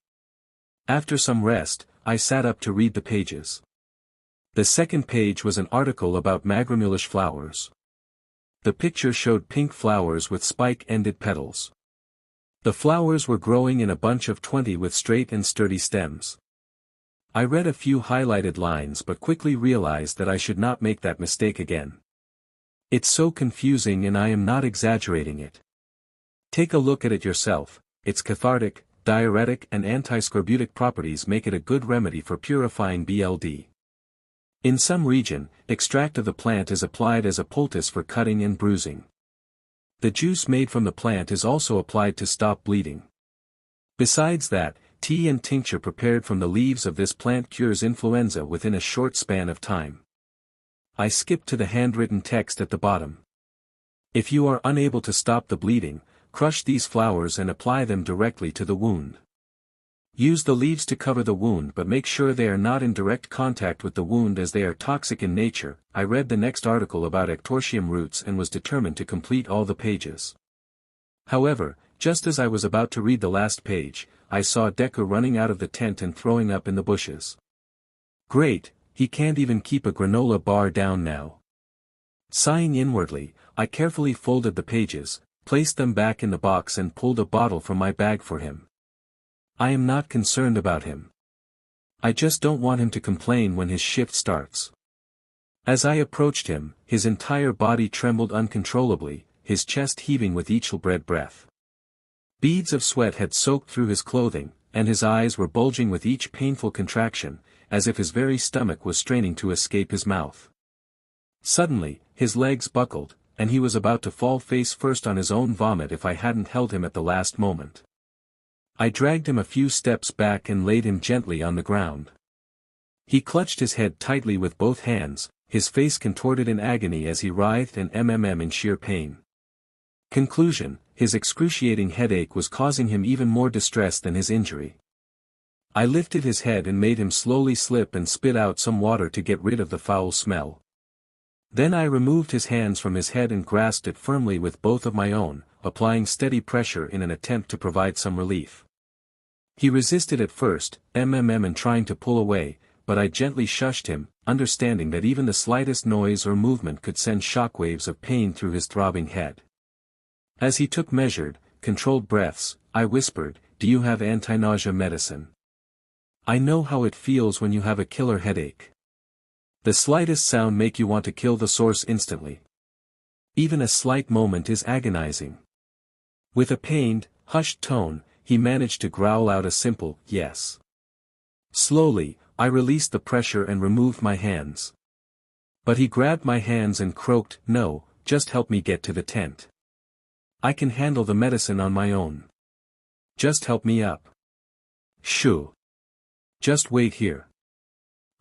After some rest, I sat up to read the pages. The second page was an article about magramulus flowers. The picture showed pink flowers with spike-ended petals. The flowers were growing in a bunch of 20 with straight and sturdy stems. I read a few highlighted lines but quickly realized that I should not make that mistake again. It's so confusing and I am not exaggerating it. Take a look at it yourself. Its cathartic, diuretic and antiscorbutic properties make it a good remedy for purifying BLD. In some region, extract of the plant is applied as a poultice for cutting and bruising. The juice made from the plant is also applied to stop bleeding. Besides that, tea and tincture prepared from the leaves of this plant cures influenza within a short span of time. I skipped to the handwritten text at the bottom. If you are unable to stop the bleeding, crush these flowers and apply them directly to the wound. Use the leaves to cover the wound but make sure they are not in direct contact with the wound as they are toxic in nature. I read the next article about ectortium roots and was determined to complete all the pages. However, just as I was about to read the last page, I saw Deku running out of the tent and throwing up in the bushes. Great, he can't even keep a granola bar down now. Sighing inwardly, I carefully folded the pages, placed them back in the box and pulled a bottle from my bag for him. I am not concerned about him. I just don't want him to complain when his shift starts. As I approached him, his entire body trembled uncontrollably, his chest heaving with each breath. Beads of sweat had soaked through his clothing, and his eyes were bulging with each painful contraction, as if his very stomach was straining to escape his mouth. Suddenly, his legs buckled, and he was about to fall face first on his own vomit if I hadn't held him at the last moment. I dragged him a few steps back and laid him gently on the ground. He clutched his head tightly with both hands, his face contorted in agony as he writhed and in sheer pain. Conclusion: his excruciating headache was causing him even more distress than his injury. I lifted his head and made him slowly slip and spit out some water to get rid of the foul smell. Then I removed his hands from his head and grasped it firmly with both of my own, applying steady pressure in an attempt to provide some relief. He resisted at first, and trying to pull away, but I gently shushed him, understanding that even the slightest noise or movement could send shockwaves of pain through his throbbing head. As he took measured, controlled breaths, I whispered, "Do you have anti-nausea medicine? I know how it feels when you have a killer headache. The slightest sound make you want to kill the source instantly. Even a slight moment is agonizing." With a pained, hushed tone, he managed to growl out a simple, "Yes." Slowly, I released the pressure and removed my hands. But he grabbed my hands and croaked, "No, just help me get to the tent. I can handle the medicine on my own. Just help me up." "Shoo. Just wait here.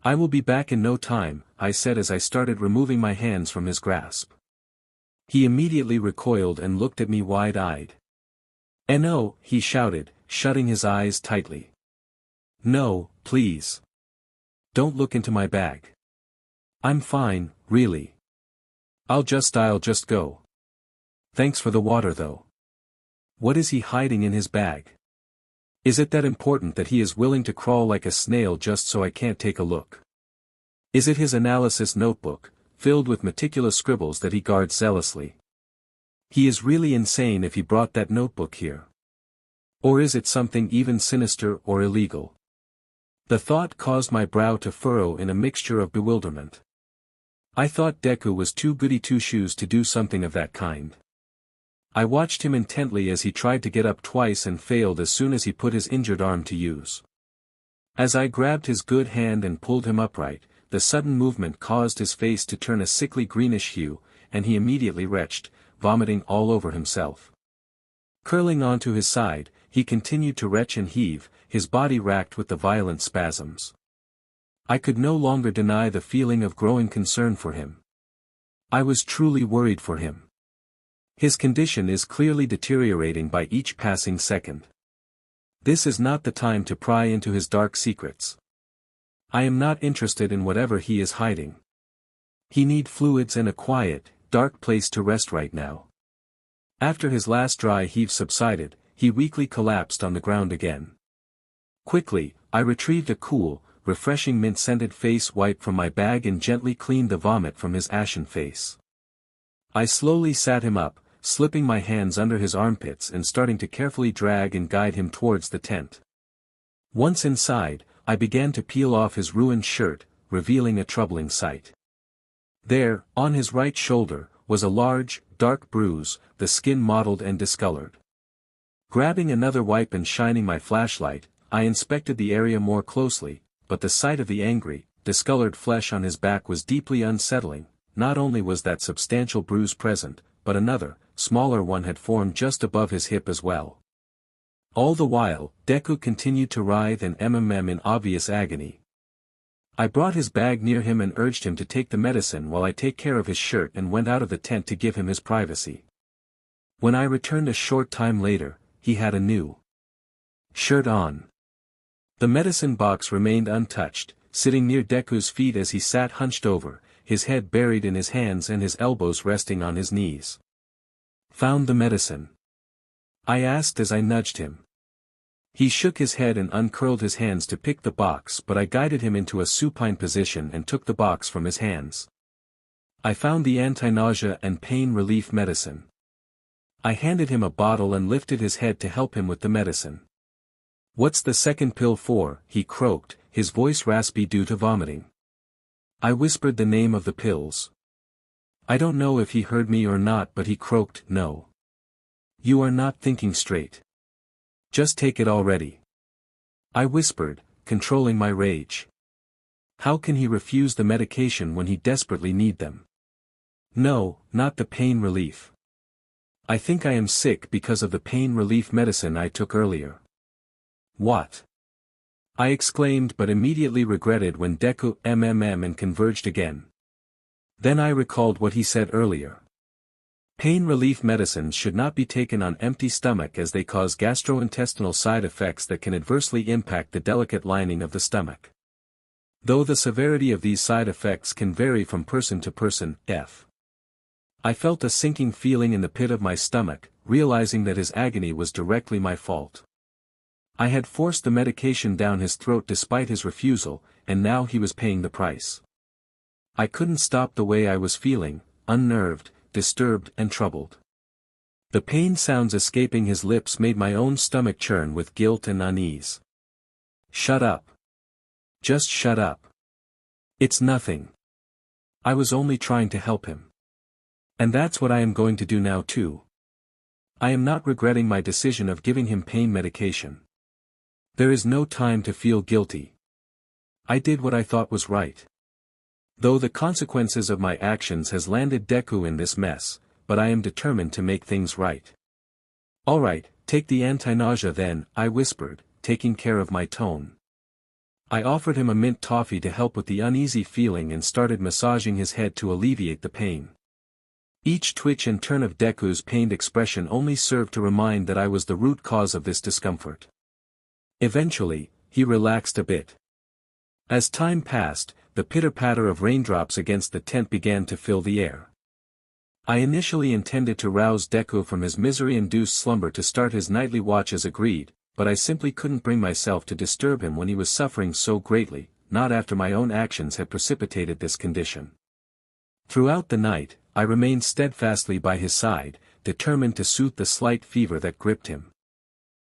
I will be back in no time," I said as I started removing my hands from his grasp. He immediately recoiled and looked at me wide-eyed. "No," he shouted, shutting his eyes tightly. "No, please. Don't look into my bag. I'm fine, really. I'll just go. Thanks for the water though. What is he hiding in his bag? Is it that important that he is willing to crawl like a snail just so I can't take a look? Is it his analysis notebook, filled with meticulous scribbles that he guards zealously? He is really insane if he brought that notebook here. Or is it something even sinister or illegal? The thought caused my brow to furrow in a mixture of bewilderment. I thought Deku was too goody two-shoes to do something of that kind. I watched him intently as he tried to get up twice and failed as soon as he put his injured arm to use. As I grabbed his good hand and pulled him upright, the sudden movement caused his face to turn a sickly greenish hue, and he immediately retched, vomiting all over himself. Curling onto his side, he continued to retch and heave, his body racked with the violent spasms. I could no longer deny the feeling of growing concern for him. I was truly worried for him. His condition is clearly deteriorating by each passing second. This is not the time to pry into his dark secrets. I am not interested in whatever he is hiding. He needs fluids and a quiet, dark place to rest right now. After his last dry heave subsided, he weakly collapsed on the ground again. Quickly, I retrieved a cool, refreshing mint-scented face wipe from my bag and gently cleaned the vomit from his ashen face. I slowly sat him up, slipping my hands under his armpits and starting to carefully drag and guide him towards the tent. Once inside, I began to peel off his ruined shirt, revealing a troubling sight. There, on his right shoulder, was a large, dark bruise, the skin mottled and discolored. Grabbing another wipe and shining my flashlight, I inspected the area more closely, but the sight of the angry, discolored flesh on his back was deeply unsettling. Not only was that substantial bruise present, but another, smaller one had formed just above his hip as well. All the while, Deku continued to writhe and in obvious agony. I brought his bag near him and urged him to take the medicine while I take care of his shirt and went out of the tent to give him his privacy. When I returned a short time later, he had a new shirt on. The medicine box remained untouched, sitting near Deku's feet as he sat hunched over, his head buried in his hands and his elbows resting on his knees. "Found the medicine?" I asked as I nudged him. He shook his head and uncurled his hands to pick the box, but I guided him into a supine position and took the box from his hands. "I found the anti-nausea and pain relief medicine." I handed him a bottle and lifted his head to help him with the medicine. "What's the second pill for?" he croaked, his voice raspy due to vomiting. I whispered the name of the pills. I don't know if he heard me or not, but he croaked, "No. You are not thinking straight. Just take it already." I whispered, controlling my rage. How can he refuse the medication when he desperately need them? "No, not the pain relief. I think I am sick because of the pain relief medicine I took earlier." "What?" I exclaimed, but immediately regretted when Deku and converged again. Then I recalled what he said earlier. Pain relief medicines should not be taken on empty stomach as they cause gastrointestinal side effects that can adversely impact the delicate lining of the stomach. Though the severity of these side effects can vary from person to person, I felt a sinking feeling in the pit of my stomach, realizing that his agony was directly my fault. I had forced the medication down his throat despite his refusal, and now he was paying the price. I couldn't stop the way I was feeling, unnerved, disturbed and troubled. The pain sounds escaping his lips made my own stomach churn with guilt and unease. "Shut up. Just shut up. It's nothing. I was only trying to help him. And that's what I am going to do now too. I am not regretting my decision of giving him pain medication. There is no time to feel guilty. I did what I thought was right. Though the consequences of my actions has landed Deku in this mess, but I am determined to make things right." "All right, take the anti-nausea then," I whispered, taking care of my tone. I offered him a mint toffee to help with the uneasy feeling and started massaging his head to alleviate the pain. Each twitch and turn of Deku's pained expression only served to remind that I was the root cause of this discomfort. Eventually, he relaxed a bit. As time passed, the pitter-patter of raindrops against the tent began to fill the air. I initially intended to rouse Deku from his misery-induced slumber to start his nightly watch as agreed, but I simply couldn't bring myself to disturb him when he was suffering so greatly, not after my own actions had precipitated this condition. Throughout the night, I remained steadfastly by his side, determined to soothe the slight fever that gripped him.